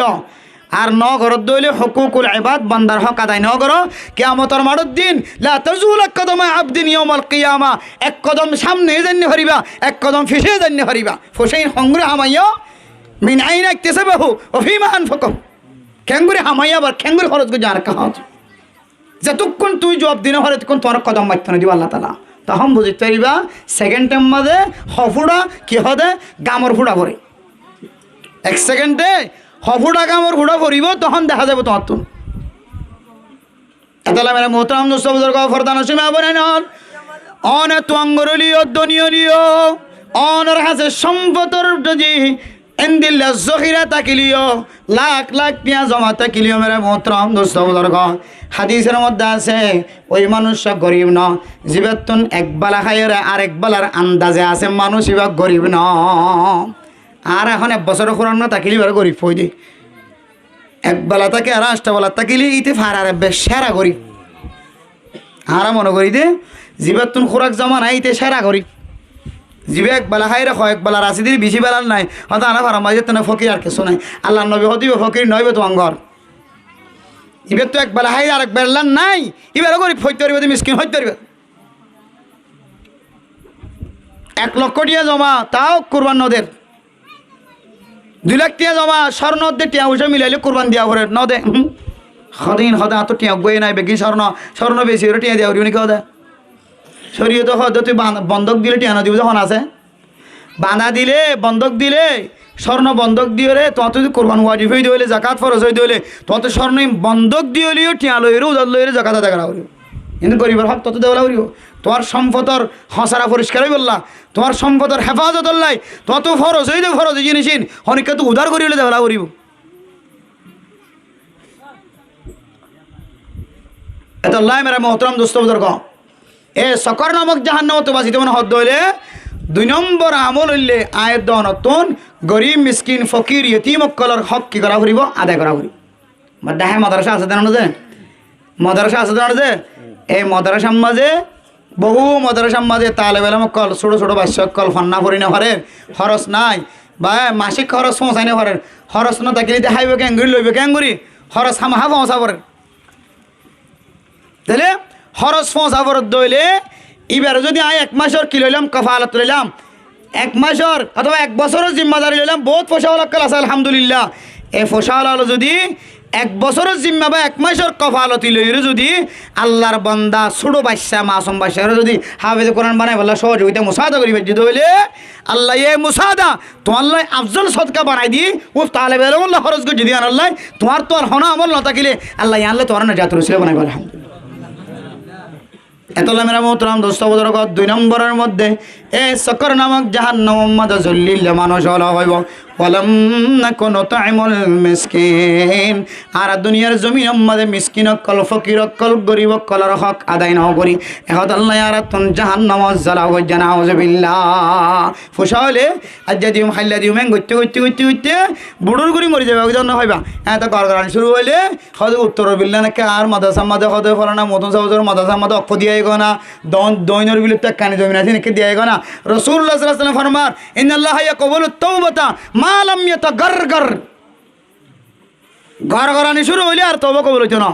A: আর ন ঘরত দইলে হুকুকুল ইবাদ বান্দার হক আদায় ন করো কিয়ামতের মাঠের দিন লা তাজুল কদম আবদিন ইয়াউমাল কিয়ামা এক কদম সামনে জান্নে হরিবা এক কদম পিছে জান্নে হরিবা ফুসাইন হংরে হামাইয়া মিন আইনা ইকতাসাবাহু ওয়া ফিমা আনফাকাহু কেঙ্গুরে হামাইয়া বার কেঙ্গুরে খরচ করে জার কাহাত যতক্ষণ তুই জবাব দিনে হরে তখন তোর কদম মাইতে না দিব আল্লাহ তাআলা তখন বুঝতে পারিবা সেকেন্ড টাইম মাঝে হফুড়া কি হদে গামর ফুড়া ভরে এক সেকেন্ডে হফুড়া গামর ফুড়া ভরিব তখন দেখা যাবে তোমার তো এতলা মেরে মোহতারাম দোস্ত বুজুর্গ ফরদান সীমা বলেন অনে তুয়াঙ্গর লিও দুনিয়া লিও অনর হাসে সম্পদর যদি এন্দিল্লা জহিরা তাকিলিও লাখ লাখ টিয়া জমা তাকিলিও মেরে মোহতারাম দোস্ত বুজুর্গ হাদিসের মধ্যে আছে ওই মানুষ গরিব ন জীবেতন একবেলা খাইয়ের আর একবেলার আন্দাজে আছে মানুষ এবার গরিব ন আর এখন এক বছর খোরান না তাকিলি এবার গরিব হয়ে দি একবেলা তাকে আর 8টা বেলা তাকিলি ইতে ফারার সেরা গরিব আর মনে করি দে জীবেতন খোরাক জমা নাই ইতে সেরা গরিব জিবে একবেলা খাই রাখো একবেলা রাশি দিন বেশি বেলার নাই হয়তো আনা ফারা মাঝে তো ফকির আর কিছু নাই আল্লাহ নবী হতিবে ফকির নইবে তো ঘর এবার তো একবেলা হাই আর একবেলা নাই এবারও গরিব হইতে পারবে মিসকিন হইতে পারবে 1 লক্ষ টিয়া জমা তাও কুরবান নদের 2 লাখ টিয়া জমা স্বর্ণ দিয়ে টিয়া উঠে মিলাইলে কুরবান দিয়া করে নদে সদিন সদা তো টিয়া বই নাই বেগি স্বর্ণ বেশি হলে টিয়া দেওয়া উনি কেউ দে শরীয় তো হয়তো তুই বন্ধক দিলে টিয়া নদী যখন আছে বাঁধা দিলে বন্ধক দিলে স্বর্ণ বন্ধক দিয়ে রে তত যদি কোরবান ওয়াজিব হয়ে দিলে জাকাত ফরজ হয়ে দিলে তত স্বর্ণ বন্ধক দিয়ে হলেও টিয়া লইরে উদার লইরে জাকাত আদায় করা করিব কিন্তু গরিবের হক তত দেওয়া করিব তোমার সম্পদর হসারা পরিষ্কার হয়ে বললা তোমার সম্পদর হেফাজত লাই তত ফরজ হয়ে দেবে ফরজ জিনিস অনেককে তো উদার করিলে দেওয়া করিব এত আল্লাহ মেরা মোহতরম দোস্ত বুজুর্গ এ সকর নামক জাহান্নাম তো বাসিতে মনে হদ হইলে 2 নম্বর আমল হইলে আয়ের দেওয়া নতুন গরিব মিসকিন ফকির ইয়তিম অকলর হক কি করা করিব আদায় করা করিব দেখায় মাদ্রাসা আছে জানো যে মাদ্রাসা আছে জানো যে এই মাদ্রাসার মাঝে বহু মাদ্রাসার মাঝে তালেব ইলম অকল ছোট ছোট বাচ্চা অকল ফান্না করি না পারে খরচ নাই বা মাসিক খরচ পৌঁছাই না পারে খরচ না থাকিলে দেখাইব কেঙ্গুরি লইবে কেঙ্গুরি খরচ হামাহা পৌঁছা পড়ে তাহলে খরচ পৌঁছা পড়ে দইলে এবার যদি আয় 1 মাসের কি লইলাম কফালত লইলাম 1 মাসের অথবা 1 বছরের জিম্মাদারি লইলাম বহুত পয়সা ওলাক্কাল আছে আলহামদুলিল্লাহ এই পয়সা হলো যদি 1 বছরের জিম্মা বা 1 মাসের কফালতি লইরে যদি আল্লাহর বান্দা ছোট বাচ্চা মাসুম বাচ্চারা যদি হাফেজ কোরআন বানায় বলা সহযোগিতা মুসাদা করিবে যদি হইলে আল্লাহ এ মুসাদা তোমার লাই আফজল সদকা বানাই দি ও তালেব ইলম খরচ করে যদি আল্লাহ তোমার তো আর হনা আমল না থাকিলে আল্লাহ আনলে তোমার না জাতুর ছিল বানাইবে আলহামদুলিল্লাহ এতলা মেরা মোহতরম দোস্ত বুজুর্গ 2 নম্বরের মধ্যে এ সকর নামক জাহান্নাম মাদা জল্লিল মানুষ হলা হইব ওয়ালাম নাকুনু তাইমুল মিসকিন আর দুনিয়ার জমিন মধ্যে মিসকিন অকল ফকির অকল গরিব অকলর হক আদায় না করি এখন আল্লাহ আর তুন জাহান্নাম জ্বালাও জানাউযুবিল্লাহ ফুসালে আজ যদি হাইলা দিও মেন গইতে গইতে গইতে গইতে বুড়ুর গুড়ি মরি যাবে ওজন হইবা এত গরগরানি শুরু হইলে হদ উত্তর বিল্লা নাকি আর মাদ্রাসা মাদে হদ ফলানা মতন সাউজর মাদ্রাসা মাদে অক্ষ দিয়ে গনা দইনর বিলে তো কানে জমিন আছে নাকি দিয়ে গনা রাসূলুল্লাহ সাল্লাল্লাহু আলাইহি ওয়াসাল্লাম ফরমান ইন্নাল্লাহা ইয়াকবালু তাওবাতা মালাম ইয়াতাগারগার গরগরানি শুরু হইলে আর তওবা কবুল হইতো না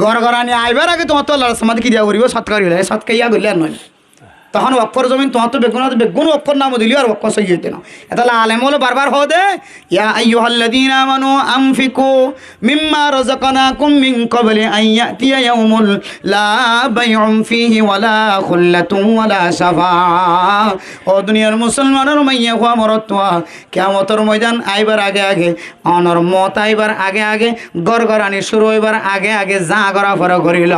A: গরগরানি আইবার আগে তোমার তো আল্লাহর সমাধি কি দিয়া করিব সৎকার হইলে সৎকাইয়া গইলে আর নয় তখন অক্ষর জমিন তোমার তো বেগুন অক্ষর নাম দিলি আর অক্ষর সই হইতে না এটা আলেম হলো বারবার হদে ইয়া আইয়ুহাল্লাযীনা আমানু আনফিকু মিম্মা রাযাকনাকুম মিন ক্বাবলি আন ইয়াতিয়া ইয়াউমুল লা বাইউন ফীহি ওয়ালা খুল্লাতুন ওয়ালা শাফা ও দুনিয়ার মুসলমানের মাইয়া হওয়া মরতওয়া কিয়ামতের ময়দান আইবার আগে আগে অনর মত আইবার আগে আগে গরগরানি শুরু হইবার আগে আগে যা গরা ফর করিল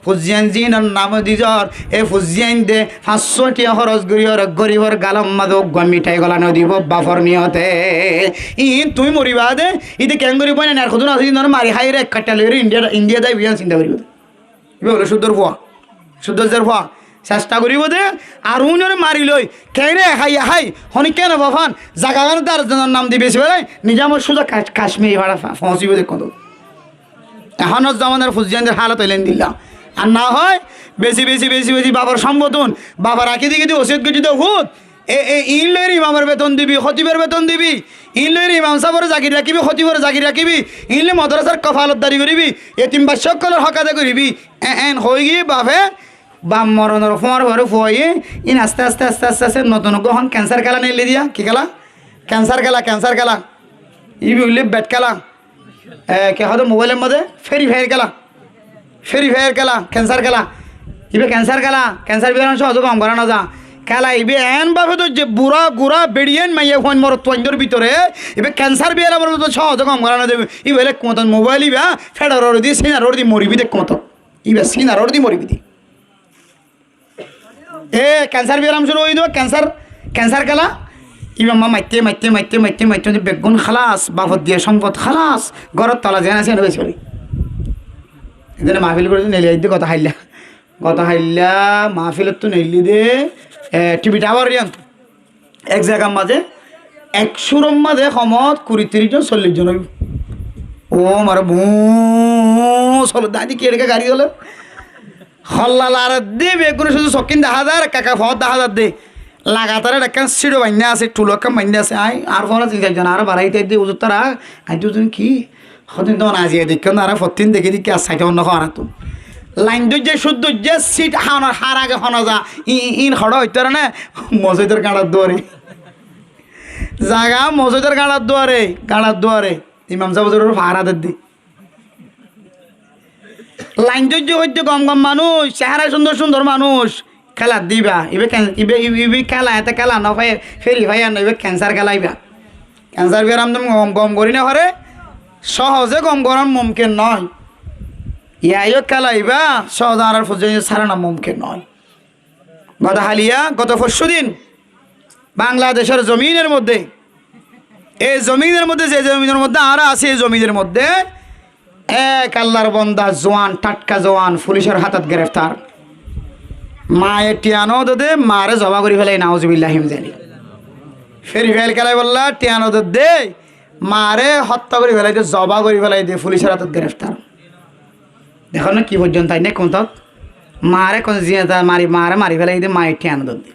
A: ফুজিয়ান জিনার নাম দিজর এ ফুজিয়ান দে 500 টিয়া খরচ করিওর গরিবর গালম মাদো মিঠাই গলানো দিব বাফর নিয়তে ই তুই মরিবা দে ইতে কেন করিব না আর কত না দিন মারি হাই রে কাটা লইরে ইন্ডিয়া দাই বিয়ান চিন্তা করিব ইবে হলো শুদ্ধর ফুয়া শুদ্ধর ফুয়া চেষ্টা করিব দে আর উনরে মারি লই কেনে হাই হাই হনি কেন বাফান জাগাগার তার নাম দি বেশি বেড়াই নিজে আমার সোজা কাশ্মীরি ভাড়া পৌঁছিব দেখ কত এখন জামানের ফুজিয়ানদের হালত হইলেন দিলাম আর না হয় বেশি বেশি বেশি বেশি বাবার সম্বোধন বাবা রাখি দিকে দি ওষুধ গেছি তো হুত ইনলের ইমামের বেতন দিবি খতিবের বেতন দিবি ইনলের ইমাম সাহেবের জাগির রাখিবি খতিবের জাগির রাখিবি ইনলে মাদ্রাসার কফালতদারি করিবি এতিম বা সকলের হকাতে করিবি এন হয়ে গিয়ে বাপে বাম মরণের ফোঁয়ার ঘরে ফুয়ে ইন আস্তে আস্তে আস্তে আস্তে আস্তে নতুন কখন ক্যান্সার খেলা নিলে দিয়া কি খেলা ক্যান্সার খেলা ইবি উল্লে ব্যাট খেলা কে হয়তো মোবাইলের মধ্যে ফেরি ফায়ার খেলা ক্যান্সার খেলা ইবে ক্যান্সার বিয়ার সহজ কম করা না যা খেলা ইবে এন ভাবে তো যে বুড়া গুড়া বেড়িয়েন মাইয়া ফোন মর তোয়াইন্দর ভিতরে এবে ক্যান্সার বিয়ার আমার তো সহজ কম করা না দেবে ইবে মতন মোবাইল ইবা ফেডার রোড দিয়ে সিনার দি মরিবি দেখ মতো ইবে সিনার দি মরিবি দি ক্যান্সার বিয়ার শুরু হয়ে দেবো ক্যান্সার খেলা ইবা মা মাইতে বেগুন খালাস বাপত দিয়ে সম্পদ খালাস ঘরের তলা যেন আছে বেশি এখানে মাহফিল করে নেলি আইতে কথা হাইল্লা মাহফিলত তো নেলি দে টিভিটা আবার আনত এক জায়গার মাঝে 100 মাঝে সমত 20-30 জন 40 জন হইব ও মারে বু চলো দাদি কি এদিকে গাড়ি হলো হল্লাল আর দে বেগুন শুধু শকিন 10,000 কাকা ফত 10,000 দে লাগাতার একটা সিঁড়ো বান্ধা আছে টুলো একটা বান্ধা আছে আই আর ফোন আছে একজন আর বাড়াইতে দিয়ে উজুর তারা আই দুজন কি হদিন তখন আজিয়ে দেখুন আর 14 দেখে দিকে আর সাইটে অন্য খাওয়া তো লাইন যে শুদ্ধ যে সিট হার আগে হনা যা ইন খড় হইতে না মসজিদের গাড়ার দুয়ারে জাগা মসজিদের গাড়ার দুয়ারে ইমাম সাহেবের ভাড়াদের দি লাইন যে হইতে কম মানুষ চেহারা সুন্দর মানুষ খেলা দিবা ইবে খেলা এতে খেলা না ভাই ফেরি ভাই আর ইবে ক্যান্সার খেলাইবা ক্যান্সার বিয়ার আমদাম গম করি না হরে সহজে গম করার মুমকিন নয় ইয়াইও খেলাইবা সহজ আর ফুজে সারানা মুমকিন নয় গত পরশুদিন বাংলাদেশের জমিনের মধ্যে এই জমিনের মধ্যে যে জমিনের মধ্যে আর আছে এই জমিনের মধ্যে এক আল্লাহর বন্দা জওয়ান টাটকা জওয়ান পুলিশের হাতত গ্রেফতার মায়ের টিয়ানো দে মারে জবা করি ফেলাই নাউজুবিল্লাহ হিমজানি ফেরি ফেল খেলাই বললা টিয়ানো দে মারে হত্যা করে ফেলাই দে জবা করে ফেলাই দে পুলিশের হাতত গ্রেফতার দেখো না কি পর্যন্ত তাই না কোন তক মারে কোন জিয়া মারি ফেলাই দে মায়ের টিয়ানো দে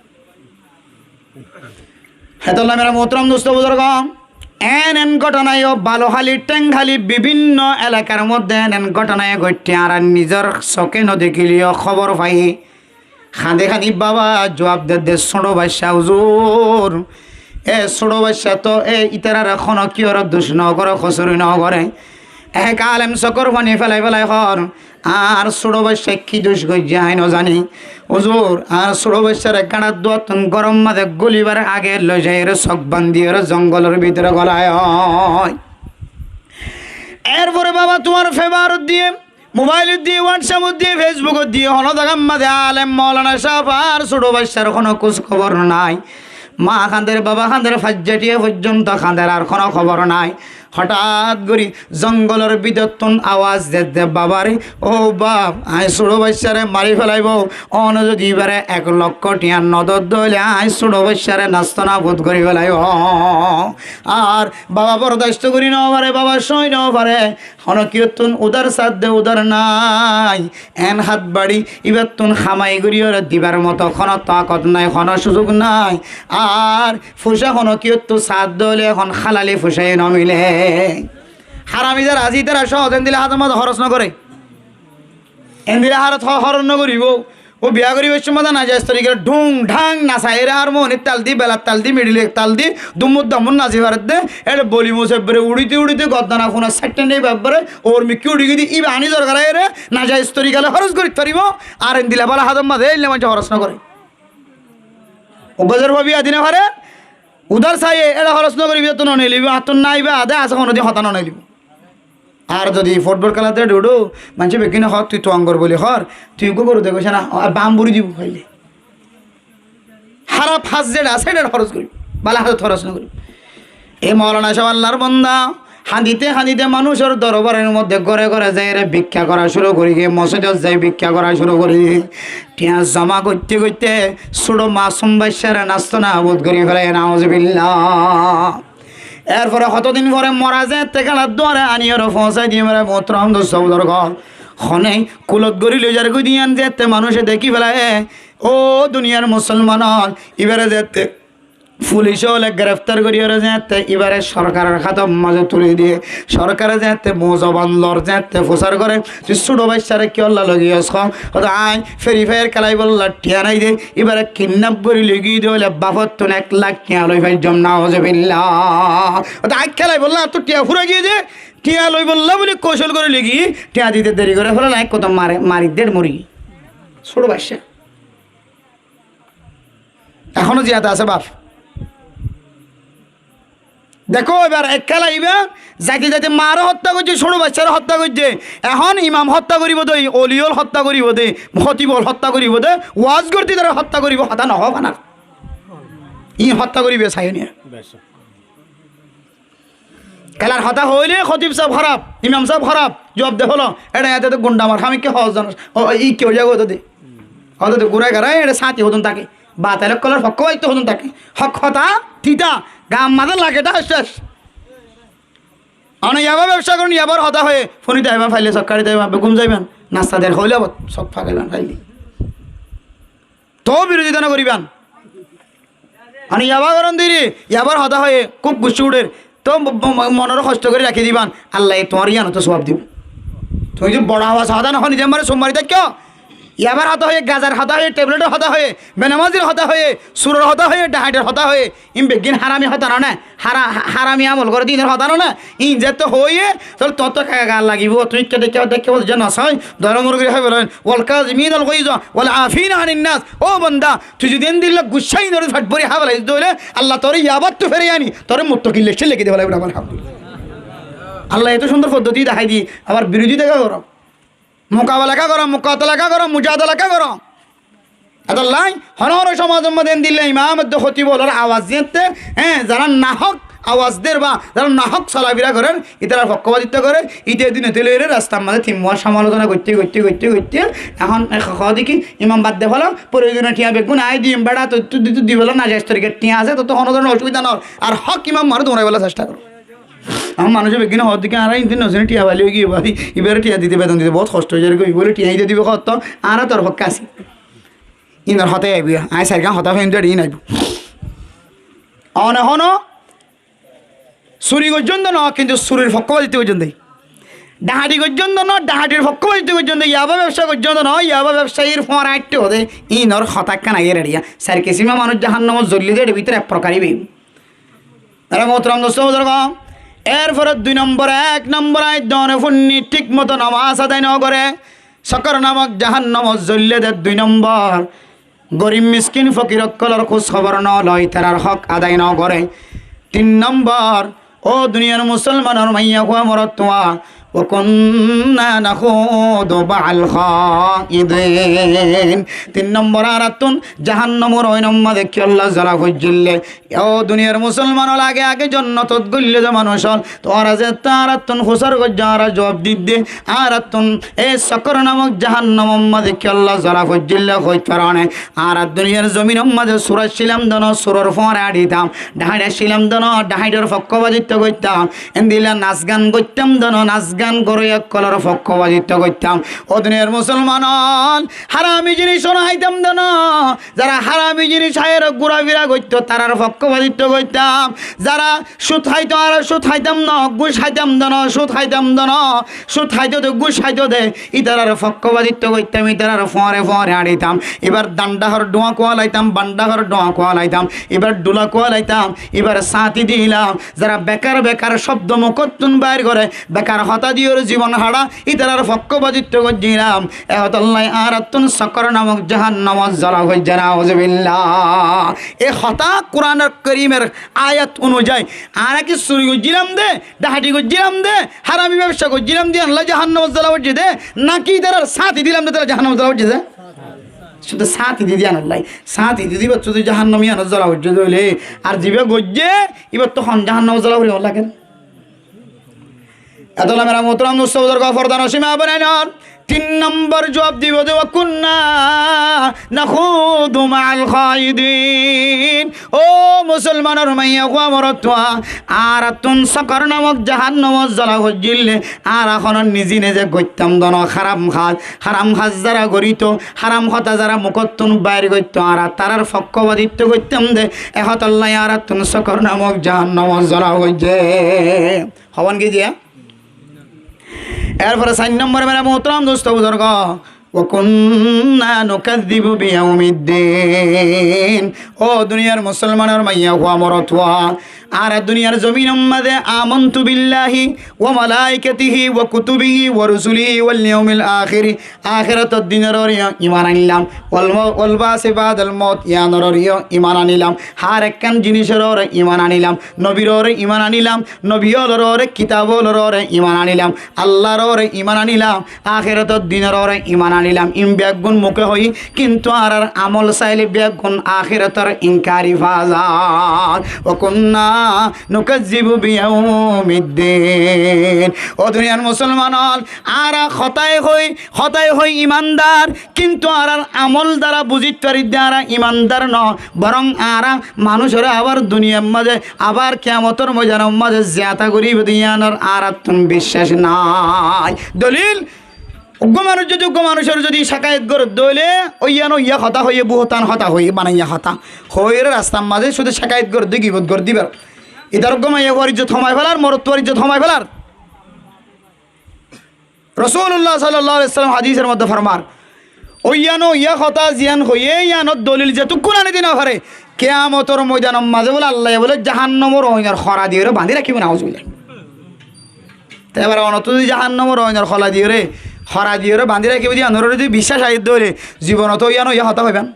A: হেতল্লা মেরা মোহতরম দোস্ত বুজুর্গ এন ঘটনায় বালোহালি টেংখালি বিভিন্ন এলাকার মধ্যে এন ঘটনায় ঘটে আর নিজের চোখে নদেখিলিও খবর পাই খাঁদি বাবা জবাব দে ছোট বাচ্চা হুজুর ছোট বাচ্চা তো ইতারার এখন কি ওর দোষ নগরে খসুরি নগরে এক আলেম চকর পানি ফেলাই হর আর ছোট বাচ্চা কি দোষ গজ্জাই নজানি হুজুর আর ছোট বাচ্চার গাড়ার দোয়াত গরম মাঝে গলিবার আগে লই যাই চক বান্ধিয়ে জঙ্গলের ভিতরে গলায় এরপরে বাবা তোমার ফেভার দিয়ে মোবাইল দিয়ে হোয়াটসঅ্যাপ দিয়ে ফেসবুক দিয়ে হলো দেখাম মাঝে আলেম মৌলানা সাহেব আর ছোট বাচ্চার কোনো খোঁজ খবর নাই মা খান্দের বাবা খান্দের ফাজ্জাটিয়ে পর্যন্ত খান্দের আর কোনো খবর নাই হঠাৎ করি জঙ্গলের বিদত্তন আওয়াজ দে বাবারে ও বাপ আই ছোট বাচ্চারে মারি ফেলাইব অন যদি এবারে 1 লক্ষ টিয়া নদর দলে আই ছোট বাচ্চারে নাস্তনা বোধ করি ফেলাই আর বাবা বরদাস্ত করি ন পারে বাবা সই ন পারে হন কিয়তুন উদার সাথ দে উদার নাই এন হাত বাড়ি এবার তুন খামাই করি ওরা দিবার মতো খন তাকত নাই খন সুযোগ নাই আর ফুসা হন কিয়তু সাথ দলে এখন খালালি ফুসাই নমিলে হারামি যারা আজি তারা সহজ এন দিলে হাতের মধ্যে খরচ নকরে এন দিলে হারত হরণ নকরিব ও বিয়া করি সময় না যায় তরিকে ঢুং ঢাং নাচা এরা আর মোহনের তাল দি বেলার তাল দি মিডিলের তাল দি দুমুর দামুর নাচি ভারত দে এটা বলি মুসেবরে উড়িতে গদ্দানা ফোনা সেটটা নেই ব্যাপারে ওর মিকি উড়ি গিয়ে ইবা আনি দরকার এরে না যায় তরিকালে খরচ করি পারিব আর এন দিলে বলা হাতের মাঝে এলে মানুষ খরচ নকরে ও গজর ভাবি আদিনে ভারে উদার চাই এটা খরচ নকরি তো নলিবি হাতন নাইবা আদে আছে কোনো দিন হতানো নলিব আর যদি ফুটবল খেলাতে ডুডো মানুষ বেকিনে হর তুই তো অঙ্গর বলি হর তুই গরু দেখছ না বাম বুড়ি দিব হইলে হারা ফার্স্ট যেটা আছে এটা খরচ করি বালা হাতে খরচ নকরি এ মৌলানা সাহেব আল্লাহর বন্দা হাঁদিতে হাঁদিতে মানুষের দরবারের মধ্যে ঘরে ঘরে যাই রে ভিক্ষা করা শুরু করি গিয়ে মসজিদত যাই ভিক্ষা করা শুরু করি টিয়া জমা করতে করতে ছোট মাসুম বাচ্চারা নাস্ত না বোধ করি ফেলে নাউজুবিল্লাহ। এরপরে কতদিন পরে মরা যায় তেকালার দ্বারে আনি ওরা পৌঁছাই দিয়ে মেরে মোহতরম দোস্ত বুজুর্গ খনে কুলত গড়ি লৈ যার দিয়ান যেতে মানুষে দেখি ফেলায় ও দুনিয়ার মুসলমান এবারে যেতে পুলিশ হলে গ্রেফতার করিয়ে যেতে এবারে সরকারের খাতার মাঝে তুলে দিয়ে সরকারে যেতে মজবান লর যেতে প্রচার করে তুই ছোটো বাচ্চারে কি অল্লা লগিয়েছ হয়তো আয় ফেরি ফের খেলাই বললা টিয়া নাই দে এবারে কিডন্যাপ করে লগিয়ে দিয়ে হলে বাপত তো 1 লাখ টিয়া লই ভাই জম না হজবিল্লা আয় খেলাই বললা তো টিয়া ফুরে গিয়ে যে টিয়া লই বললা বলে কৌশল করে লেগি টিয়া দিতে দেরি করে ফেলে না কত মারি দেড় মরি ছোটো বাচ্চা এখনো জিয়াতে আছে বাপ। দেখো এবার এক খেলা ইবা যাকে যাতে মারও হত্যা করছে ছোটো বাচ্চারা হত্যা করছে এখন ইমাম হত্যা করিব দে অলিওল হত্যা করিব দে খতিবল হত্যা করিব দে ওয়াজ করতে তারা হত্যা করিব হত্যা নহব না ই হত্যা করিবে চাইনিয়া খেলার হতা হইলে খতিব সাহেব খারাপ ইমাম সাহেব খারাপ জবাব দে হলো এটা এত তো গুন্ডা মার আমি কে সহজ জানো ই কেউ যাবো হতে হতে তো ঘুরে ঘাড়ায় এটা সাথী হতুন তাকে বা তাহলে কলার পক্ষ হইতে হতুন তাকে হক হতা থিতা গাম মাথার লাগে এটা শেষ অনেক ইয়াবার ব্যবসা করুন ইয়াবার হতা হয়ে ফোনিতে আইবা ফাইলে সরকারি দেবেন বেগুম যাইবেন নাস্তা দের হইলে সব ফাঁকাইবেন ফাইলি তো বিরোধিতা না করিবেন অনেক ইয়াবা করেন দিদি ইয়াবার হতা হয়ে খুব গুছি উঠে তো মনের কষ্ট করে রাখি দিবান আল্লাহ তোমার ইয়ানো তো সব দিব তুমি যে বড় আওয়াজ হতা না নিজে মারে সোমবারি দেখ ইয়াবার হতা হয়ে গাজার হতা হয়ে ট্যাবলেটের হতা হয়ে বেনামাজির হতা হয়ে সুরের হতা হয়ে ডাহাইটের হতা হয়ে ইম বেগিন হারামি হতা না হারামি আমল করে দিনের হতা না ইন যেত হয়ে তাহলে তত গাল লাগিব তুই দেখে দেখে বল যে নয় ধর্মর করে হয় বলেন ওয়াল কাযিমিন আল গায়জ ওয়াল আফিনা আনিন নাস ও বান্দা তুই যদি দিন গুসাই ধরে ফাটবরি হাবলাই দইলে আল্লাহ তোর ইয়াবার তো ফেরে আনি তোর মুত্তকিল লিখে লিখে দেবো আমার আল্লাহ এত সুন্দর পদ্ধতি দেখাই দি আবার বিরোধী দেখা করো মোকাবেলা কা করো মোকাতলা কা করো মুজাদলা কা করো আদাল্লাই হনর সমাজের মধ্যে দিলে ইমাম ক্ষতি বলার আওয়াজ দিতে হ্যাঁ যারা নাহক আওয়াজ দের বা যারা নাহক চলাফেরা করেন ইতারা পক্ষপাতিত্ব করে ইতে দিনে তেলে রাস্তার মাঝে থিমুয়া সমালোচনা করতে করতে করতে করতে এখন দেখি ইমাম বাদ দে ফেলো প্রয়োজনে টিয়া বেগুন আই দিম বেড়া তো দিব না যে তরিকে টিয়া আছে তো কোনো ধরনের অসুবিধা নয় আর হক ইমাম মারে দৌড়াই বলার চেষ্টা করো আমার মানুষের বেগিনে হওয়ার দিকে আর ইন্দিন নজনে টিয়া বালি গিয়ে বাড়ি এবারে টিয়া দিতে বেতন দিতে বহুত কষ্ট হয়ে যায় বলে টিয়া দিতে দিবে কত আর তোর পক্ষে আসি ইন্দার হতে আইবি আয় সাইড হতা ফেমটা ই নাইব এখনো চুরি পর্যন্ত ন কিন্তু চুরির পক্ষপাতিত্ব পর্যন্ত ডাহাটি পর্যন্ত ন ডাহাটির পক্ষপাতিত্ব পর্যন্ত ইয়াবা ব্যবসা পর্যন্ত ন ইয়াবা ব্যবসায়ীর ফোঁর আটটি হতে ইনর হতাক্কা নাই রেডিয়া স্যার কেসিমা মানুষ জাহান্নাম জল্লিদের ভিতরে এক প্রকারই বেব তারা মোহতরম দোস্ত বুজুর্গ এরপরে 2 নম্বর 1 নম্বর আইদনে ফুন্নি ঠিক মতো নামাজ আদায় ন করে সকর নামক জাহান্নাম জল্লিদের 2 নম্বর গরিব মিসকিন ফকির কলর খোঁজ খবর ন লয় তারার হক আদায় ন করে 3 নম্বর ও দুনিয়ার মুসলমানের মাইয়া হুয়া মরতুয়া وكنا نخوض مع الخائضين 3 নম্বর আরাতুন জাহান্নামের ওই নম্বর দেখি আল্লাহ জালা হইজিলে ও দুনিয়ার মুসলমান লাগে আগে জান্নাতত গইলে যে মানুষ তোরা যে তারাতুন হুসার গজারা জবাব দিদে আরাতুন এ সকর নামক জাহান্নাম দেখি আল্লাহ জালা হইজিলে কই কারণে আর দুনিয়ার জমিন মধ্যে সূরা ছিলাম দন সূরার ফোঁরে আডিতাম ডাহাইডা ছিলাম দন ডাহাইডর পক্ষপাতিত্ব কইতাম এন্দিলা নাচ গান কইতাম দন নাচ গান করে এক কলর পক্ষপাতিত্ব করতাম ও দুনিয়ার মুসলমান হারামি জিনিস শোনাইতাম দন যারা হারামি জিনিস হায়ের ঘোরাফেরা করত তারার পক্ষপাতিত্ব করতাম যারা সুদ খাইতো আর সুদ খাইতাম ন ঘুষ খাইতাম দন সুদ খাইতাম দন সুদ খাইতো তো ঘুষ খাইতো দে ইতারার পক্ষপাতিত্ব করতাম ইতারার ফোঁরে ফোঁরে আড়িতাম এবার দান্ডাহর ডোয়া কোয়ালাইতাম বান্ডাহর ডোয়া কোয়ালাইতাম এবার ডোলা কোয়ালাইতাম এবার সাথী দিলাম যারা বেকার বেকার শব্দ মুখতুন বাইর করে বেকার হতা দিয়ে জীবন হারা ইতারার পক্ষপাতিত্ব করছিলাম এহতাল্লাহ আরাতুন সকর নামক জাহান্নাম জ্বালা হয়ে জানা হজবিল্লাহ এ হতা কোরআনের করিমের আয়াত অনুযায়ী আর কি চুরি করছিলাম দে ডাহাটি করছিলাম দে হারামি ব্যবসা করছিলাম দিয়ে আল্লাহ জাহান্নাম জ্বালা হচ্ছে দে নাকি তারার সাথী দিলাম দে তারা জাহান্নাম জ্বালা হচ্ছে দে শুধু সাথী দিদি আনাল্লাই সাথী দিদি বা শুধু জাহান্নামি আনার জ্বালা হচ্ছে দইলে আর জিবে গজ্জে এবার তখন জাহান্নাম জ্বালা করে লাগে এতলা মেরা মোহতরম দোস্ত বুজুর্গ ফরদান ও সীমা বানাইনার 3 নম্বর জবাব দিব যে কুন্না নাখুদু মাল খাইদিন। ও মুসলমানের মাইয়া গো মরতোয়া আর তুন সকর নামক জাহান্নামত জ্বালা হজ্জিলে আর এখন নিজে নিজে গইতাম দন হারাম খাজ যারা গরিত হারাম কথা যারা মুখতুন বাইর গইত আর তারার পক্ষবাদিত্ব গইতাম দে এহতাল্লাহ আর তুন সকর নামক জাহান্নামত জ্বালা হজ্জে হবন কি জিয়া। এরপরে 4 নম্বরে মেরা মোহতরম দোস্ত বুজুর্গ ওয়াকুন্না নুকাযযিবু বিয়াউমিদ্দিন। ও দুনিয়ার মুসলমানের মাইয়া হুয়া মরতোয়া আর দুনিয়ার জমিনের মধ্যে আমন্তু বিল্লাহি ওয়া মালাইকাতিহি ওয়া কুতুবিহি ওয়া রুসুলিহি ওয়াল ইয়াউমিল আখির আখিরাতের দিনের ঈমান আনলাম ওয়াল বাসি বাদাল মউত ইয়ানর ঈমান আনিলাম হার একখান জিনিসের ঈমান আনিলাম নবীর ঈমান আনিলাম নবীর কিতাবর ঈমান আনিলাম আল্লাহর ঈমান আনিলাম আখিরাতের দিনের ঈমান আনিলাম ইম ব্যাগুন মুখে হই কিন্তু আর আমল চাইলে ব্যাগুন আখিরাতের ইনকারি ফাজার ওয়া কুন্না নুকাযযিবু বিয়াউমিদ্দিন। ও দুনিয়ার মুসলমান আর হতাই হই ইমানদার কিন্তু আর আমল দ্বারা বুঝিত পারি দ্বারা ইমানদার ন বরং আর মানুষের আবার দুনিয়ার মাঝে আবার কিয়ামতের ময়দানের মাঝে জিয়াতা করিব দিয়ানোর আর বিশ্বাস নাই। দলিল মানুষের যদি শাকায়ত গড় দইলে ওইয়ানো ইয়া হতা হইয়ে বুহতান হতা হইয়ে বানাইয়া হতা হয়ে রাস্তার মাঝে শুধু শাকায়ত গড় দি গিবত গড় দিবার ইদার গমাইয়া হওয়ার ইজ্জত হমাই ফেলার মরত্বর ইজ্জত হমাই ফেলার। রাসূলুল্লাহ সাল্লাল্লাহু আলাইহি ওয়াসাল্লাম হাদিসের মধ্যে ফরমার ওইয়ানো ইয়া হতা জিয়ান হইয়ে ইয়ানোর দলিল যেটুকুন আনি দিন পারে কিয়ামতের ময়দানের মাঝে বলে আল্লাহ বলে জাহান্নামের ওইনার খরা দিয়ে বাঁধি রাখিব না আউযুবিল্লাহ। তাই এবার অনত যদি জাহান্নামের ওইনার খলা দিয়ে হরা দিয়ে বাঁধি রাখিব দিয়ে আন্দোলন যদি বিশ্বাস আই ধরে জীবনত ইয়ানো ইয়া হতা হইবান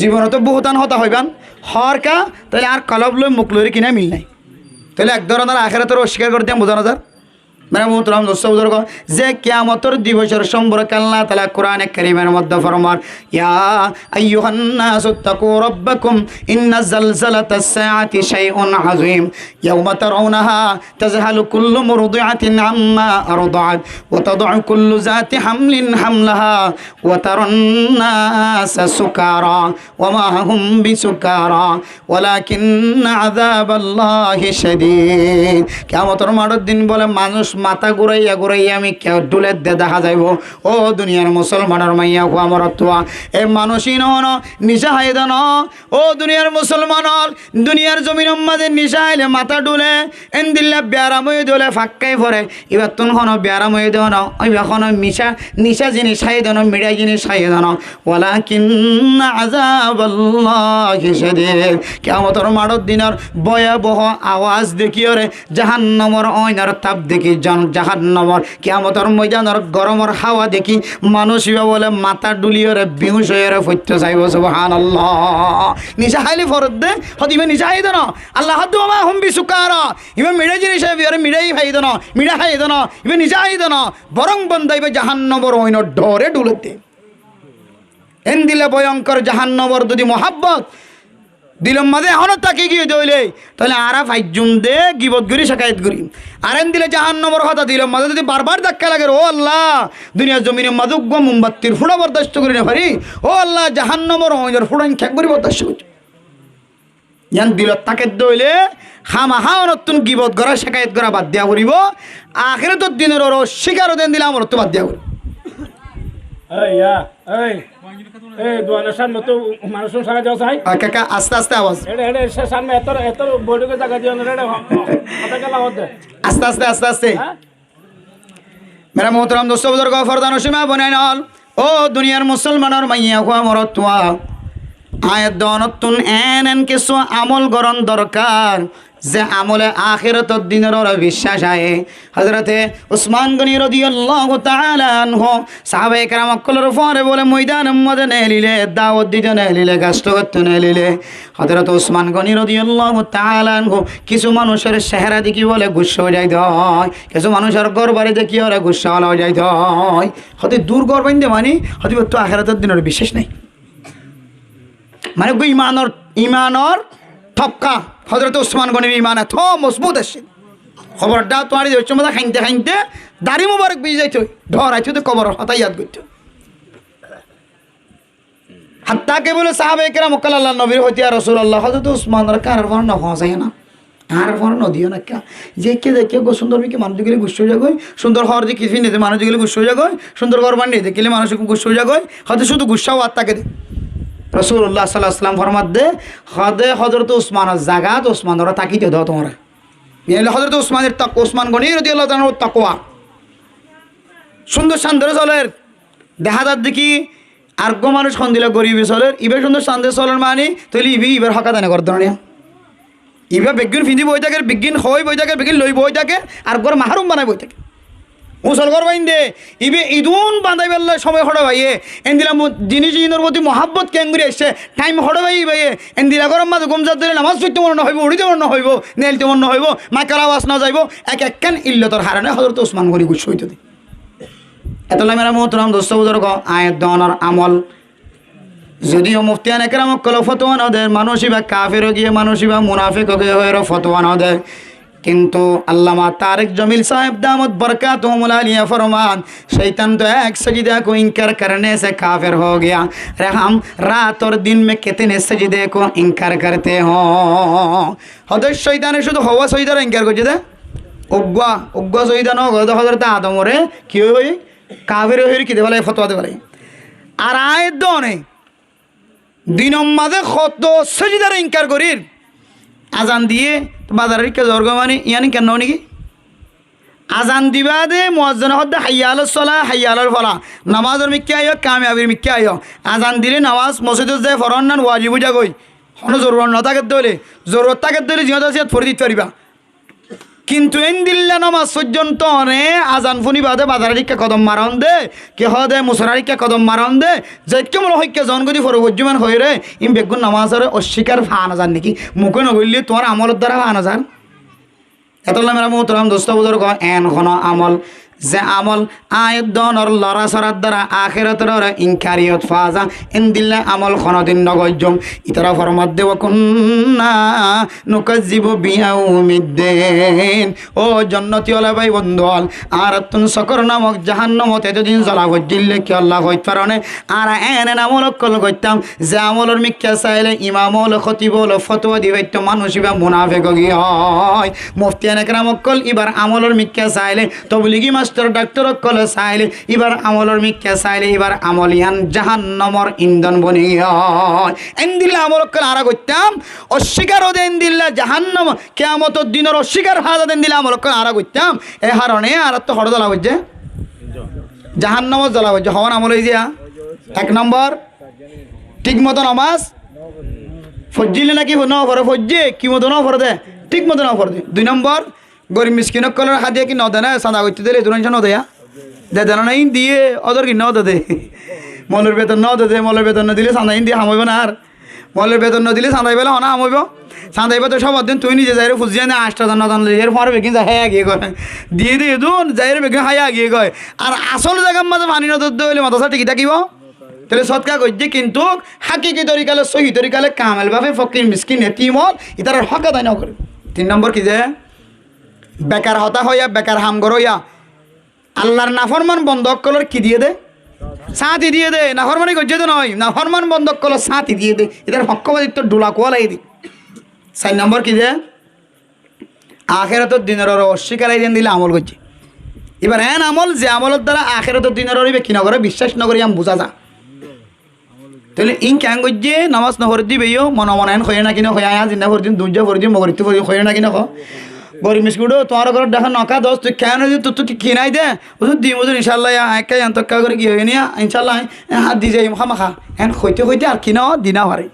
A: জীবনত বহুতান হতা হইবান হর কা তাহলে আর কলব লই মুখ লই কিনা মিল নাই তাহলে এক ধরনের আখিরাতের অস্বীকার করতে বোঝানো যার মেরা মোহতরম দোস্ত বুজুর্গ যে কিয়ামতের দিবসের সম্পর্কে আল্লাহ তাআলা কোরআনে কারীমের মধ্যে ফরমান ইয়া আইয়ুহান নাসু তাকু রাব্বাকুম ইন্না যালজালাতাস সাআতি শাইউন আযীম ইয়াওমা তারাউনাহা তাযহালু কুল্লু মুরদিআতিন আম্মা আরদাআত ওয়া তাদউ কুল্লু যাতি হামলিন হামলাহা ওয়া তারান নাসা সুকারা ওয়া মা হুম বিসুকারা ওয়ালাকিন্না আযাবাল্লাহি শাদীদ। কিয়ামতের মাঠের দিন বলে মানুষ মাথা ঘুরাইয়া আমি কেউ ডুলে দেখা যাইব। ও দুনিয়ার মুসলমানের মাইয়া হুয়া মরতোয়া এ মানুষই নন নিশা হাইদ ন। ও দুনিয়ার মুসলমান দুনিয়ার জমিনের মাঝে নিশা আইলে মাথা ডুলে এন দিল্লা ব্যারাময় দলে ফাক্কাই পরে এবার তুন হন ব্যারাময় দেও না ওই এখন নিশা জিনিস হাইদ ন মিড়াই জিনিস হাইদ ন ওয়ালাকিন্না আযাবাল্লাহি শাদীদ। কিয়ামতের মাঠের দিনের ভয়াবহ আওয়াজ দেখিও রে জাহান্নামের ওইনার তাপ দেখি জাহান্নামের কিয়ামতের ময়দানের গরমের হাওয়া দেখি মানুষ বলে মাথা ডুলিয়ে রে বেহুশ হয়ে রে ফইতে যাইব সুবহানাল্লাহ। নিশা হাইলি ফরদ দে হদিবে নিশা হাইদ না আল্লাহ হাদু মা হুম বিসুকারা ইবে মিড়াই জিনিস আরে মিড়াই হাইদ না মিড়া হাইদ না ইবে নিশা হাইদ না বরং বন্দাইবে জাহান্নামের ওইনার ডরে ডুলতে এন দিলে ভয়ঙ্কর জাহান্নামের যদি মোহাব্বত দিলম মাঝে এখনও তাকে গিয়ে দইলে তাহলে আরা ফাইজুম দে গিবত করি শাকায়ত করি আরেন দিলে জাহান্নামের কথা দিলম মাঝে যদি বারবার ধাক্কা লাগে ও আল্লাহ দুনিয়ার জমিনের মাঝে গো মোমবাতির ফুড়া বরদাস্ত করি না পারি ও আল্লাহ জাহান্নামের ওইনার ফুড়ান খেক করি বরদাস্ত করছি ইয়ান দিল তাকে দইলে খামাহা নতুন গিবত করা শাকায়ত করা বাদ দিয়া করিব আখিরাতের দিনের ওর শিকারও দেন দিলে আমার তো বাদ দিয়া করি। কাকা আস্তে আস্তে আওয়াজ আস্তে আস্তে আস্তে আস্তে মেরা মোহতরম দোস্ত বুজুর্গ ফরদান ও সীমা বানাইনাল। ও দুনিয়ার মুসলমানের মাইয়া হুয়া মরতোয়া আয়াত দনতুন এন কিছু আমল গরণ দরকার যে আমলে আখিরাতের দিনের বিশ্বাস আয়ে। হযরতে উসমান গনি রাদিয়াল্লাহু তাআলা আনহু সাহাবায়ে কেরাম কলর পরে বলে ময়দানের মধ্যে নেলিলে দাওয়াত দিতে নেলিলে গাস্ত করতে নেলিলে হযরত উসমান গনি রাদিয়াল্লাহু তাআলা আনহু কিছু মানুষের চেহারা দেখি বলে গুচ্ছা হয়ে যায় হয় কিছু মানুষের ঘর বাড়ি দেখি ওরা গুচ্ছা হয়ে যায় হয় হতে দূর ঘর বাইন্দে মানে হতে তো আখিরাতের দিনের বিশ্বাস নাই মানে ইমানর ঠপকা হযরত উসমান গনির ইমান এত মজবুত আছে খবরটা তোমার হচ্ছে মতো খাইতে খাইতে দাড়ি মোবারক বেজে যাইতো ধরাইতো তো কবর হতাই ইয়াদ করতো হাত্তা কে বলে সাহাবে কেরাম মক্কাল আল্লাহ নবীর হইতে আর রাসূলুল্লাহ হযরত উসমান কার ফর না হসাই না আর ফর নদিও না কা যে কে দেখে গো সুন্দর বিকে মানুষ গেলে গুষ্ঠ হয়ে যায় সুন্দর হওয়ার দিকে কিছু নিতে মানুষ গেলে গুষ্ঠ হয়ে যায় সুন্দর ঘর বানিয়ে দেখলে মানুষ গুষ্ঠ হয়ে যায় হয়তো শুধু গুসাও আত্মাকে দে রাসূলুল্লাহ সাল্লাল্লাহু আলাইহি ওয়াসাল্লাম ফরমাত দে হদে হযরত উসমানের জাগাত উসমানরা তাকিতে দাও তোমরা এলে হযরত উসমানের তাকওয়া উসমান গনি রাদিয়াল্লাহু তাআলার তাকওয়া সুন্দর শান্তরে চলের দেখা যার দেখি আর গো মানুষ খন দিলে গরিব চলের ইবে সুন্দর শান্তি চলের মানে তৈলি ইবার হকা দানে করতো না ইবা বেগিন ফিঁদি বই থাকে বিজ্ঞান হয় বই থাকে বেগিন লই বই থাকে আর গর মাহরুম বানাই বই থাকে মুসল ঘর বাইন দে ইবে ইদুন বাঁধাই বেলা সময় হড়ে ভাইয়ে এনদিলা জিনিস জিনের প্রতি মহাব্বত কেঙ্গুরি এসছে টাইম হড়ে ভাই ভাইয়ে এনদিলা গরম মাঝে গমজার ধরে নামাজ পড়তে মনে হইব উড়িতে মনে হইব নেলতে মনে হইব মাইকার আওয়াজ না যাইব এক একখান ইল্লতর হারানে হযরত উসমান গনি গুছ হইতে দি এতলা মেরা মোহতরম দোস্ত বুজুর্গ আয়াত দনার আমল যদিও মুফতিয়ান একরাম কল ফতোয়া না দেয় মানুষই বা কাফের গিয়ে মানুষই বা মুনাফিক গিয়ে হয়ে ফতোয়া না দেয় কিন্তু আল্লামা তারেক জমিল साहब दामत बरकातुहुमुल आलिया फरमान शैतान तो एक सजदे को इनकार करने से काफिर हो गया अरे हम रात और दिन में कितने सजदे को इनकार करते हो हदर शैतान शुद्ध हवा सजदा इनकार करছে দে উগ্গা উগ্গা সজদা ন গদ হযরত আদমরে কি হই কাফির হই কি দেবালে ফতোয়া দেবালে আর আয়াত দনে দিনম মাঝে কত সজদার ইনকার করির আজান দিয়ে বাজারের কে জর্গ মানে ইয়ানি কেন নাকি আজান দিবা দে মুয়াজ্জিন হদ্দে হাইয়ালাস সালাহ হাইয়ালাল ফালাহ নামাজের মিক্কে আইও কামিয়াবির মিক্কে আইও আজান দিলে নামাজ মসজিদে যায় ফরন না ওয়াজিব বুঝা গই কোনো জরুরত না থাকে দলে জরুরত থাকে দলে জিয়াদ আছে ফরি দিতে পারিবা কিন্তু এন দিল্লা নামাজ পর্যন্ত অনে আজান ফুনি বাদে বাজারিকে কদম মারন দে কে হদে মুসরারিকে কদম মারন দে যে কেমন হইকে জনগদি ফরবজ্জমান হই রে ইম বেগুন নামাজের অস্বীকার ফানা জান নাকি মুখে নগইলে তোমার আমলের দ্বারা ফানা জান এতলা মেরা মোহতরম দোস্ত বুজুর্গ এন কোন আমল যে আমল আয়াত দনর লরা সরার দ্বারা আখিরাতের ইনকারিয়ত ফাজা ইন দিল্লা আমল কোনদিন নগজম ইতারা ফরমাত দেব কুন্না নুকাজ্জিবু বিয়াউমিদ্দিন ও জান্নাতি ওলা ভাই বন্ধুল আর তুন সকর নামক জাহান্নামত এতদিন জ্বলা হইলে কি আল্লাহ হইত পারনে আর এনে আমল কল কইতাম যে আমলর মিক্কা চাইলে ইমামল খতিবল ফতোয়া দিবাইত মানুষ বা মুনাফিক গিয়ে হয় মুফতিয়ান একরাম কল এবার আমলর মিক্কা চাইলে তবলিগি মাস্টার ডাক্তার কল চাইলে এবার আমলর মিক্কা চাইলে এবার আমলিয়ান জাহান্নামর ইন্ধন বনি হয় এন্দিল্লা আমল কল আর কইতাম অস্বীকার দেন দিল্লা জাহান্নাম কিয়ামতের দিনের অস্বীকার হাজা দেন দিল্লা আমল কল আর কইতাম এ হারণে আর তো হড় জ্বলা হইছে জাহান্নামত জ্বলা হইছে হওয়ান আমল হই দিয়া এক নম্বর ঠিক মতো নামাজ ফজ্জিলে নাকি ন পড়ে ফজ্জে কি মতো ন পড়ে দে ঠিক মতো ন পড়ে দে দুই নম্বর গরিব মিসকিনক কলর হাত দিয়ে কি ন দেনা সাদা করতে দিলে দুজন ন দেয়া দে দেনা নাই দিয়ে ওদের কি ন দে মলের বেতন ন দে মলের বেতন ন দিলে সাদা দিয়ে হামাইব না আর মলের বেতন ন দিলে সাদাই বেলা হনা হামাইব সাদাই তো সব দিন তুই নিজে যাই ফুজিয়ে না 8টা জানা জানলে এর পরে বেকিন যা হ্যাঁ গিয়ে কয় দিয়ে দিয়ে দুন যাই বেকিন হাইয়া গিয়ে কয় আর আসল জায়গার মাঝে পানি নদ হইলে মাথা টিকি থাকিব তাহলে সৎকা করছে কিন্তু হাকিকি তরিকালে সহি তরিকালে কামেল ভাবে ফকির মিসকিন এতিমত ইতার হক আদায় না করে 3 নম্বর কি যে বেকার হতা হইয়া বেকার হামগর হইয়া আল্লাহর নাফরমান বন্ধক কলর কি দিয়ে দে সাথী দিয়ে দে নাফরমানি করছে তো নয় নাফরমান বন্ধক কলর সাথী দিয়ে দে এটার হকবাদিত্ব ডোলা কোয়ালাই দি 4 নম্বর কি যে আখিরাতের দিনের অস্বীকারাই দেন দিলে আমল করছে এবার এন আমল যে আমলের দ্বারা আখিরাতের দিনের কি না করে বিশ্বাস না করি আমি বোঝা যা তাহলে ইন ক্যাং করছে নামাজ না করে দিবেও মনে মনে এন হয়ে না কিনা হয়ে আয়া জিন্দা করে দিন দুর্যা করে দিন মগরিতে হয়ে না কিনা গরিব মিসকুডো তোমার ঘর দেখা নকা দোস্ত তুই কেন তুই কিনাই দে ওষুধ দিই মজুর ইনশাল্লাহ একাই আন্তকা করে কি হয়ে নিয়া ইনশাল্লাহ হাত দি যাই মাখা মাখা এখন হইতে হইতে আর কিনাও দিনা হারে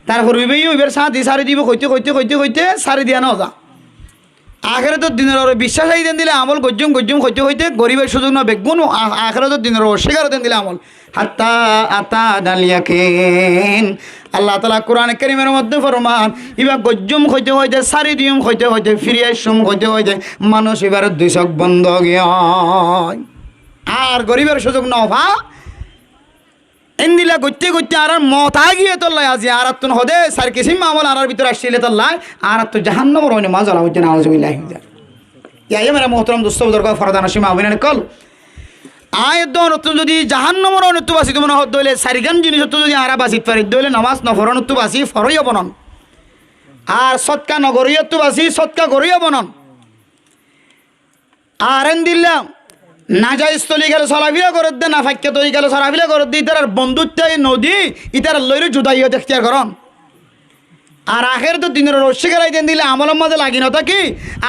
A: তারপর এবার সাথে সারি দিব হইতে সারি দিয়া না যা আখেরাতের দিনের বিশ্বাস আই দেন দিলে আমল গজ্জুম হইতে হইতে গরিবের সুযোগ না বেগুন আখেরাতের দিনের অস্বীকার দেন দিলে আমল হাত্তা আতা ডালিয়াকেন আল্লাহ তাআলা কোরআন কারীমের মধ্যে ফরমান ইবা গজ্জুম হইতে সারি দিয়ম হইতে ফিরিয়ে সুম হইতে মানুষ এবার দুই চোখ বন্ধ গিয়ে আর গরিবের সুযোগ না ভা এন্দিলা গইতে আর মতা গিয়ে তোল্লাই আজি আর তুন হদে সার কিসিম আমল আর ভিতরে আসছিলে তোল্লাই আর তো জাহান্নামের ওনে মা জ্বলা হইতে না আউযুবিল্লাহি ইয়াই মেরা মোহতরম দোস্ত বুজুর্গ ফরদানা সীমা অভিনয় কল আয়ত নতুন যদি জাহান্নমর অনুত্তু বাসি তুমি হত দইলে চারিখান জিনিস যদি আরা বাসিত পারি দইলে নামাজ নফরণত্তু বাসি ফরই বনন আর সৎকা নগরীয়ত্তু বাসি সৎকা গরীয় বনন আর এন দিল্লা নাজাইজ তলি গেলে চলাফিরা করত দে না ফাক্য তলি গেলে চলাফিরা করত দি ইতার বন্ধুত্ব নদী ইতার লইরে জুদাইও দেখতিয়ার করন আর আখের তো দিনের রস্যি গেলাই দেন দিলে আমলের মাঝে লাগি না থাকি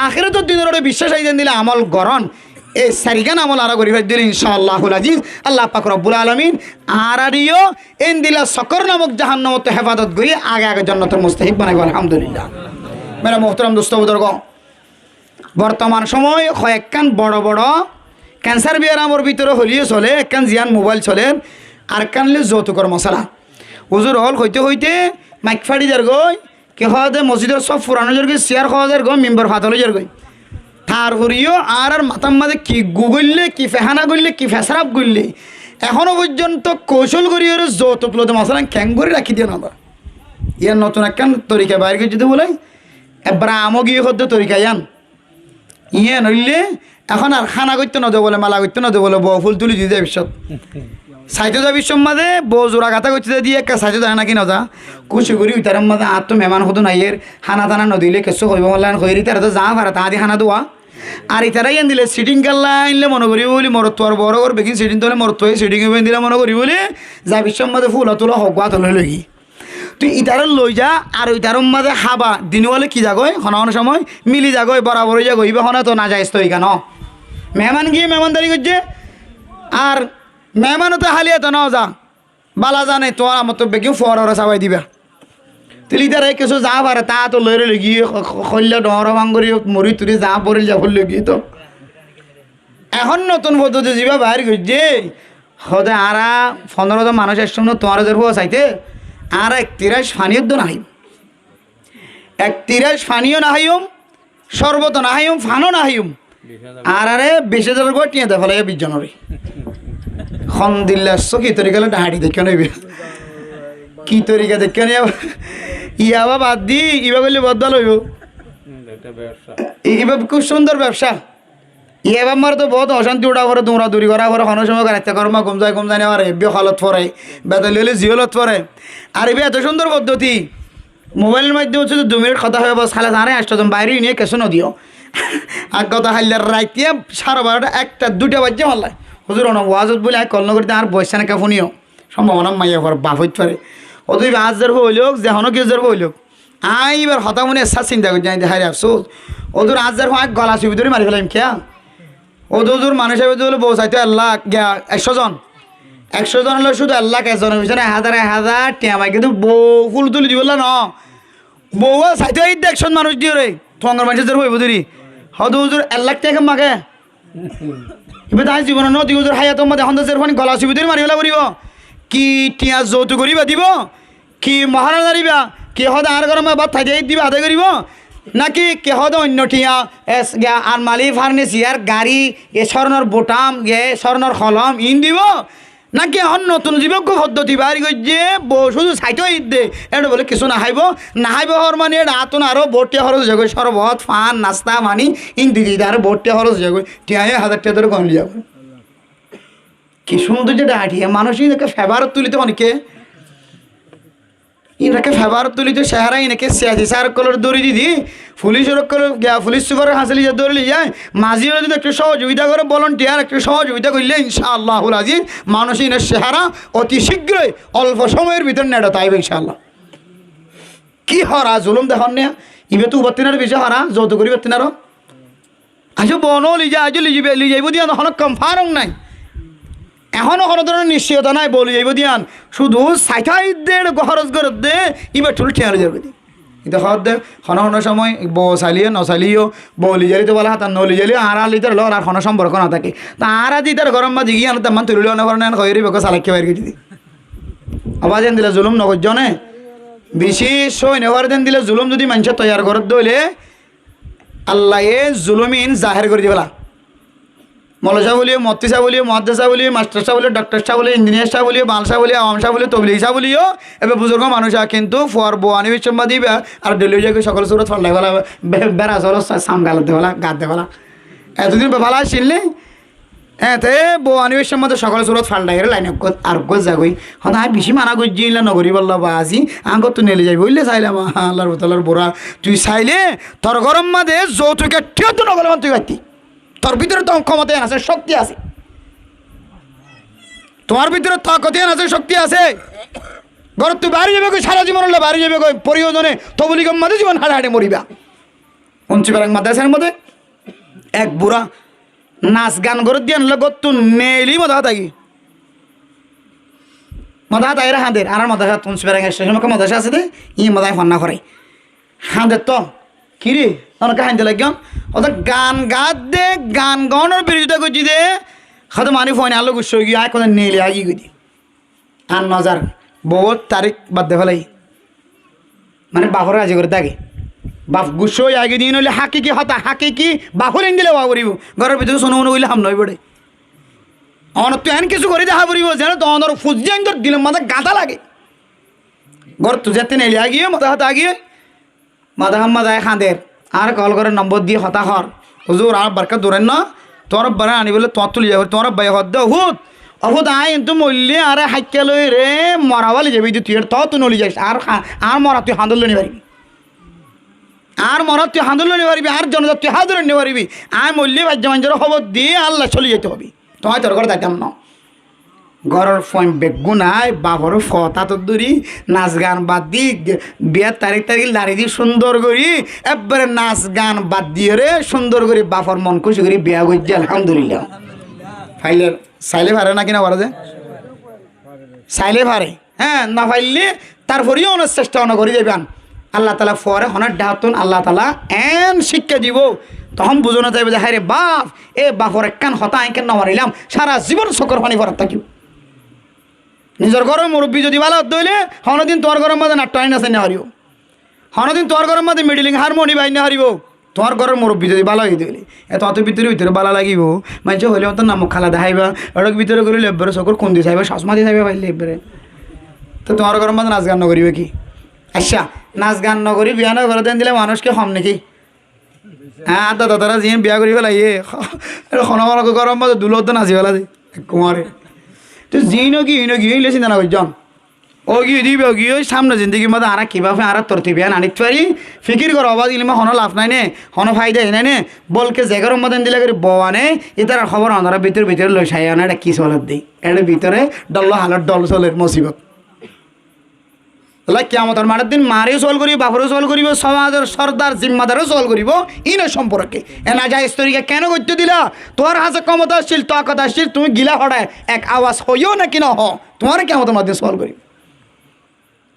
A: আখের তো দিনের বিশ্বাস আই দেন দিলে আমল গরন এই সারিগান আমল আরা করি দিল ইনশাআল্লাহুল আজিজ আল্লাহ পাক রব্বুল আলামিন আরারিও এন দিলা সকর নামক জাহান্নামত হেফাজত করি আগে আগে জান্নাতের মুস্তাহিক বানাইব আলহামদুলিল্লাহ মেরা মোহতরম দোস্ত বুজুর্গ বর্তমান সময় কয়েকখান বড় বড় ক্যান্সার বিয়ারামর ভিতরে হলিয়ে চলে একখান জিয়ান মোবাইল চলে আর কানলে যৌতুকর মশলা হুজুর হল হইতে হইতে মাইক ফাড়ি যার গই কে হওয়া দে মসজিদের সব পুরানো যার গই চেয়ার খাওয়া যার গই মেম্বার ফাতলে যার গই তার হরিও আর মাতার মাঝে কি গুগললে কি ফেহানা করলে কি ফেসারাপ করলে এখনো পর্যন্ত কৌশল করিয়ে যৌতুক লোতে মশলা খ্যাং করে রাখি দিয়ে না ইয়ার নতুন একখান তরিকা বাইর করে যদি বলে এবার আমও গিয়ে হতে তরিকা ইয়ান ইয়ে নইলে এখন আর খানা করতে না বলে মালা করতে না বলে বউ ফুল তুলি দিয়ে বিশ্বত সাইতে যা বিশ্বর মাঝে বউ জোড়া গাথা করতে দিয়ে একটা সাইতে যায় নাকি নজা কুচি করি তার মাঝে আর তো মেহমান হতো না ইয়ের খানা টানা নদিলে কেসো হইব মাল্লান হইরি তারা তো যা পারে তাহাদি খানা দোয়া আর ইতারাই আন দিলে সিটিং কাল্লা আনলে মনে করি বলি মরত্ব আর বড় করবে কি সিটিং তোলে মরত্ব সিটিং দিলে মনে করি বলি যা বিশ্বর মাঝে ফুল তোলা হকুয়া তোলে লগি তুই ইতার লই যা আর ইতার মাঝে হাবা দিনওয়ালে কি যাগয় হনাহন সময় মিলি যাগয় বরাবরই যাগো ইবা হনা তো না যাইস তো কেন মেহমান গিয়ে মেহমানদারি করছে আর মেহমানও তো হালিয়া তো নাও যা বালা জানে তোমার আমার তো বেগিও ফর চাবাই দিবা তুলি তারা কিছু যা পারে তা তো লইরে লগিয়ে খল্য ডর ভাঙ্গরি মরি তুলি যা পড়িল যা ফুল লগিয়ে তো এখন নতুন পদ্ধতি যাবা বাইর করছে হদে আরা 15জন মানুষ এসম না তোমার হওয়া চাইতে আর 31 ফানিও তো নাহিম 31 ফানিও নাহিম সর্বত নাহিম ফানও নাহিম আর আরে 20,000 করে টিয়া দেখালে 20 জনের খন দিল্লা কি তরিকা ডাহাড়ি দেখে নেবে কি তরিকা দেখে নে ইয়াবা বাদ দি ইবা করলে বদল হইব ইবা খুব সুন্দর ব্যবসা ইয়াবা মার তো বহুত অশান্তি উঠা করে দৌড়া দৌড়ি করা করে কোনো সময় রাখতে কর্মা কম যায় নেওয়ার এবিও খালত পরে বেতন লইলে জিওলত পরে আর এবার এত সুন্দর পদ্ধতি মোবাইলের মাধ্যমে হচ্ছে 2 মিনিট কথা হয়ে বস খালে জানে আসতে বাইরে নিয়ে কেসো নদিও আর কথা হাইলার রাইতিয়া 12:30 1টা 2টা বাজে মারলাই হুজুর অন ওয়াজত বলে কল নগরতে আর বয়সা না কাফুনিও সম্ভাবনা মাইয়া পর বাপ হইতে পারে ও তুই আজের হইলোক যেহনো কেজের হইলোক এবার হতা মনে এসা চিন্তা করছি আমি দেখাই আফসোস ওদের আজের হয় গলা ছবি ধরে মারি ফেলাম খেয়া ও দোর মানুষ বলে বউ চাইতে 100 জন 100 জন হলে শুধু 1,000 জনের পিছনে 1000 টিয়া কিন্তু বউ ফুল তুলি দিব না বউ চাইতে 100 মানুষ দিও রে থঙ্গর মানুষের হইব ধরি হদ হুজুর 1,00,000 টাকা মাগে এবার তাই জীবন নদী হুজুর হাইয়া তোমার এখন তো গলা ছবি ধরে মারি ফেলা করিব কি টিয়া যৌতু করিবা দিব কি মহারাজ দাঁড়িবা কে হদ আর গরমে বা থাই দিবা আদায় করিব নাকি কে হদ অন্য টিয়া আলমালি ফার্নিচার গাড়ি এ স্বর্ণর বোটাম এ স্বর্ণর কলম ইন দিব নাকি এখন নতুন জীবজ্ঞ পদ্ধতি বাড়ি যে শুধু সাইটো ঈদ দে এটা বলে কিছু নাহাইব হর মানে এটা আতন আরও ভোটটিয়া খরচ যাবে শরবত ফান নাস্তা মানি ইন দিদি আরও ভোটটিয়া খরচ যাবে টিয়ায় 1,000 টাকা ধরে কমলি যাবে কি সুন্দর যেটা হাঁটিয়ে মানুষ ইনাকে ফেভারত তুলিতে অনেকে ইনাকে ফেভারত তুলিতে সেহারা ইনাকে সিয়াসি সার কলর দৌড়ি দিদি পুলিশের কলর পুলিশ সুপারের হাসিলি যে দৌড়লি যায় মাঝিরা যদি একটু সহযোগিতা করে ভলান্টিয়ার একটু সহযোগিতা করলে ইনশাআল্লাহুল আজিজ মানুষ ইনের সেহারা অতি শীঘ্রই অল্প সময়ের ভিতর নেড়া তাইবে ইনশাআল্লাহ কি হরা জুলুম দেখন না ইবে তো উবাত্তিনার বেশি হরা যৌত করি বাত্তিনারও আজ বনও লিজা আজ লিজাইব দিয়া তখন কমফারং নাই এখনও কোনো ধরনের নিশ্চয়তা নাই বলি যাইব দিয়ান শুধু 60,000 খরচ করে দে ইবার ঠুল ঠেয়ারে যাবে কিন্তু হদ দে হন সময় বউ চালিয়ে নচালিও বউ লিজালি তো বলা তার নলিজালিও আর লিটার লর আর কোনো সম্পর্ক না থাকে তা আর আজি তার গরম বা জিগি আনো তেমন তুলিল না করেন হয়ে বেক চালাকি বাইর কেটে দি আবার যেন দিলে জুলুম নগর জনে বেশি সই নেওয়ার দেন দিলে জুলুম যদি মানুষের তৈয়ার করে দইলে আল্লাহ এ জুলুমিন জাহের করে দিবেলা মৌলসা বলিও মত্তিসা বলিও মহাদ্দেসা বলিও মাস্টার সাহ বলিও ডক্টর সাহ বলিও ইঞ্জিনিয়ার সাহ বলিও বালসা বলিও আওয়াম সাহ বলিও তবলিগ সাহ বলিও এবার বুজুর্গ মানুষ কিন্তু ফর বোয়ানি বিশ্বম্বাদী আর ডেলিভারি সকল সুরত ফল্লাই ফেলা বেড়া চলো সাম গালাতে ফেলা গাঁত দেওয়া এতদিন ভালো আসিলে হ্যাঁ তে বউ আনিবেশের মধ্যে সকালে সুরত ফাল্টা গেলে লাইন আর গোজ যাগই হয়তো আমি বেশি মানা করছি না নগরী বললা বা আজি আঙ্গর তো নেলে যাই বললে চাইলাম আল্লাহর বোতলার বোরা তুই চাইলে তোর গরম মাঝে যৌতুকে ঠিক তো নগর তুই পারতি তোর ভিতরে তো ক্ষমতা আছে শক্তি আছে তোমার ভিতরে তাকতি আছে শক্তি আছে ঘর তুই বাড়ি যাবে কই সারা জীবন হলে বাড়ি যাবে কই প্রয়োজনে তবলিগম মাঝে জীবন হাড়ে হাড়ে মরিবা পঞ্চীবারাং মাদ্রাসার মধ্যে এক বুড়া নাচ গান করে দিয়ে আনলো গত্তু নেলি মজা থাকি মজা তাই রে হাঁদের আর মজা পঞ্চীবারাং স্টেশন মজা আছে দে ই মজায় ফন্না করে হাঁদের তো কিরে অনেকে হাঁদতে লাগলাম ওদের গান গাত দে গান গাওয়ানোর বিরোধিতা করছি দে হয়তো মানি ফোন আলো গুছ গিয়ে আয় কোথায় নেলে আগি গই আর নজার বহুত তারিখ বাদ দে ফেলাই মানে বাপর রাজি করে থাকে বাপ গুছো আগে দিন হইলে হাকি কি হতা হাকি কি বাপর এনে দিলে বাবা করিব ঘরের ভিতরে শোনো মনে হইলে হাম নই পড়ে আমার তুই এন কিছু করে দেখা পড়িব যেন তোমার ফুজি আইন তোর দিলাম মাথা গাঁদা লাগে ঘর তুই যেতে নেলে আগিয়ে মাথা হাতে আগিয়ে মাথা হাম মাথায় খাঁদের আর কল করে নম্বর দিয়ে হতা হর হুজুর আর বারকা দৌড়েন না তোর বারা আনি বলে তোমার তুলি যাবে তোমার বাই হদ দে হুত অহুত আয় কিন্তু মরলে আরে হাইকা লই রে মরাবালি যাবি তুই তুই নলি যাইস আর মরা তুই হাঁদল নিয়ে পারবি আর মরা তুই হাঁদল নিয়ে পারবি আর জনজাত তুই হাঁদল নিয়ে পারবি আয় মরলে বাজ্য মানুষের খবর দিয়ে আল্লাহ চলে যেতে হবে তোমায় তোর ঘরে যাইতাম না ঘরের ফোন বেগু নাই বাপর ফতা তো দূরি নাচ গান বাদ দি বিয়ের তারিখ লাড়ি দিয়ে সুন্দর করি একবারে নাচ গান বাদ দিয়ে রে সুন্দর করে বাপর মন খুশি করি বিয়া করছি আলহামদুলিল্লাহ ফাইলের চাইলে পারে না কিনা পারা যায় চাইলে পারে হ্যাঁ না পাইলে তারপরেও অনেক চেষ্টা অনেক করে যাবেন আল্লাহ তালা ফরে হনার ডাহাতুন আল্লাহ তালা এন শিক্ষা দিব তখন বুঝানো যাবে যে হ্যাঁ রে বাপ এ বাপর একখান হতা আইকেন না মারিলাম সারা জীবন চকর পানি ভরার থাকিব নিজের ঘরের মুরব্বী যদি ভালো হইলে হনদিন তোর ঘরের মধ্যে নাট্য আইন আছে না হারিব হনদিন তোর ঘরের মধ্যে মিডিলিং হারমোনি বাইন না হারিব তোমার ঘরের মুরব্বী যদি ভালো হইতে হলে এত অত ভিতরে ভালো লাগিব মানুষ হইলে অত নামক খালা দেখাইবা ওটা ভিতরে করে লেবরে চকর কোন দিয়ে চাইবা সসমা দিয়ে চাইবা পাইলে লেবরে তো তোমার ঘরের মধ্যে নাচ গান নকরিবে কি আচ্ছা নাচ গান নকরি বিয়া না করে দেন দিলে মানুষকে হম নাকি হ্যাঁ দাদারা যিয়ে বিয়া করি পেলাই সনমানক গরম মধ্যে দুলত নাচি পেলা দে কুমারে তো যি নগি হইলে চিন্তা না করজন ও গিয়ে দিবে ও গিয়ে ওই সামনে জিন্দগির মধ্যে আর কীভাবে আর তরতি বিয়া আনিত পারি ফিকির করো অবাদ ইলিমা হনো লাভ নাই নে হনো ফায়দা নাই নে বলকে জেগার মধ্যে দিলে করে বওয়ানে এটার খবর আনারা ভিতরে লই সাই আনা এটা কি চলত দিই এর ভিতরে ডল হালত ডল চলের মুসিবত তাহলে কেমন মাঠের দিন মারেও চল করিব বাপরেও চল করিব সমাজের সর্দার জিম্মাদারও চল করিব ইনো সম্পর্কে এ না যায় স্তরীকে কেন করতে দিলা তোর হাতে ক্ষমতা আসছিল তাকত আসছিল তুমি গিলা হড়ায় এক আওয়াজ হইও না কিনা হ তোমার কেমন মাধ্যমে চল করিব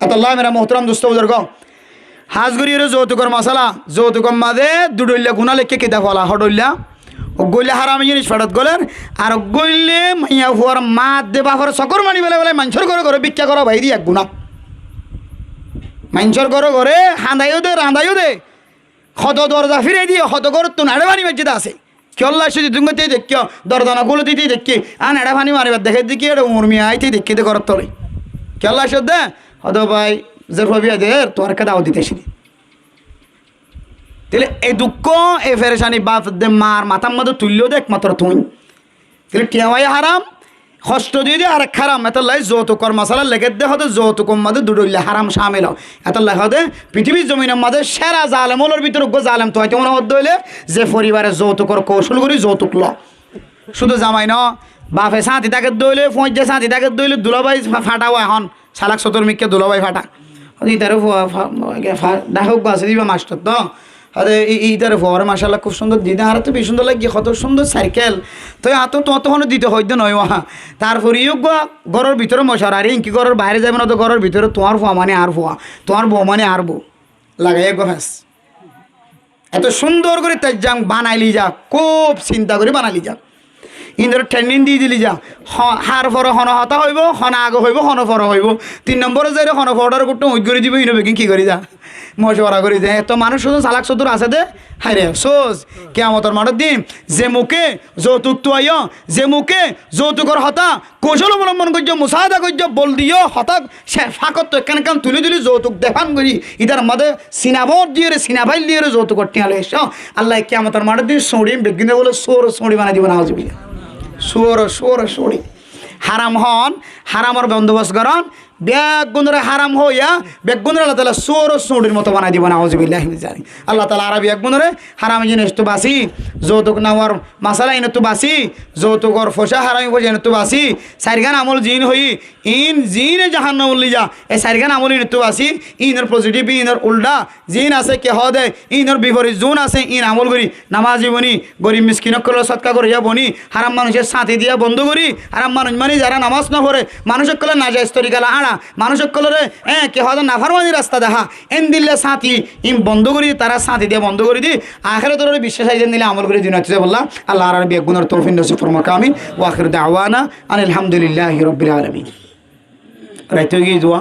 A: এত আল্লাহ মেরা মোহতরম দোস্ত বুজুর্গ হাজগরির যৌতুকর মশলা যৌতুকর মাঝে দুডইলা গুণা লেখে কেদা ফলা হডইলা ও গইলে হারামি জিনিস ফেরত গলেন আর গইলে মাইয়া হুয়ার মাত দে বাপর চকর মানি বেলে মানুষের ঘরে ভিক্ষা করা ভাই দি এক গুণা মানুষের ঘরে হাঁদাইও দে রাঁধাইও দে হত দরজা ফিরে দিয়ে হত ঘর তো নাড়ে পানি মসজিদে আছে কেল্লা এসে তুঙ্গতেই দেখি দরদানা গুলোতেই দেখি আর নাড়া পানি মারিবার দেখে দেখি এটা উর্মি আইতে দেখি দে ঘরের তলে কেল্লা এসে দে হত ভাই যে রবিয়া দে তোর কে দাও দিতে আসিনি তাহলে এই দুঃখ এই ফেরেশানি বাপ দে মার মাথার মধ্যে তুললেও দে একমাত্র তুই তাহলে কেওয়াই হারাম কষ্ট দিয়ে দিয়ে আরেক হারাম এত লাই যৌতুকর মশলা লেগে দে হতে যৌতুকর মাঝে দুডইলে হারাম সামিল এত লাই হতে পৃথিবীর জমিনের মাঝে সেরা জালেমলের ভিতরে জালেম তো হয়তো মনে হতে হইলে যে পরিবারে যৌতুকর কৌশল করি যৌতুক ল শুধু জামাই ন বাপে সাঁতি তাকে দইলে ফোঁজে সাঁতি তাকে দইলে দুলাবাই ফাটাও এখন শালাক সতর মিককে দুলাবাই ফাটা ইতারে ডাকুক আছে দিবা মাস্টার তো আরে ইতারে ফোয়ারে মাসাল্লাহ খুব সুন্দর দিদা আর তো বেশ সুন্দর লাগে কত সুন্দর সাইকেল তো এত ততক্ষণ দিতে হইতে নয় ওহা তারপরেও ঘরের ভিতরে মশার আর ইঙ্কি ঘরের বাইরে যাবে না তো ঘরের ভিতরে তোমার ফোয়া মানে আর ফোয়া তোমার বউ মানে আর বউ লাগাই ফ্যাস এত সুন্দর করে তেজাং বানাইলি যা খুব চিন্তা করে বানাইলি যা ইন্দর ট্রেনিং দিয়ে দিলি যা হার ফর হন হতা হইব হন আগ হইব হন ফর হইব 3 নম্বরে যাই হন ফরটার করতে ওই করে দিব ইনো বেগিং কি করি যা মশওয়ারা করি দে তো মানুষ শুধু চালাক চতুর আছে দে হাই রে সোজ কেয়ামতের মাঠের দিন যে মুখে যৌতুক তুয়াইয় যে মুখে যৌতুকর হতা কৌশল অবলম্বন করছ মুসাদা করছ বল দিও হতা ফাঁকত তো কেন কেন তুলি তুলি যৌতুক দেখান করি ইতার মধ্যে সিনাবর দিয়ে রে সিনাবাইল দিয়ে রে যৌতুক টিয়ালে এস আল্লাহ কেয়ামতের মাঠের দিন সৌড়ি বেগিনে বলে সোর সৌড়ি বানাই দিব না হজবি সোর সৌড়ি হারাম হন হারামর বন্দোবস্ত করন বেগুনরে হারাম হইয়া বেগুনরে আল্লাহ তালা সোর সৌড়ির মতো বানাই দিব না হজবিল্লাহ জানি আল্লাহ তালা আরবি একগুনরে হারাম জিনিস তো বাসি যৌতুক নাওয়ার মাসালা ইন তো বাসি যৌতুকর ফসা হারামি ফসা ইন তো বাসি সারিগান আমল জিন হই ইন জিনে জাহান্ন বললি যা এই সারিগান আমল ইন তো বাসি ইনর পজিটিভ ইনর উল্টা জিন আছে কে হদে ইনর বিপরীত জোন আছে ইন আমল করি নামাজি বনি গরিব মিসকিনক করলে সৎকা করিয়া বনি হারাম মানুষের সাথে দিয়া বন্ধ করি হারাম মানুষ মানে যারা নামাজ না পড়ে মানুষের কলে নাজাইজ তরিকালা আড়া মানুষের কলরে কে হয়তো নাফারমানি রাস্তা দেখা এন দিলে সাথী ইম বন্ধ করি তারা সাথী দিয়ে বন্ধ করে দি আখেরে তোর বিশ্বাস আইজেন দিলে আমল করে দিন হচ্ছে বললাম আল্লাহ আর বেগুনের তৌফিক নসিব ফরমাক আমিন ওয়া আখির দাওয়ানা আলহামদুলিল্লাহি রাব্বিল আলামিন রাইতে গিয়ে দোয়া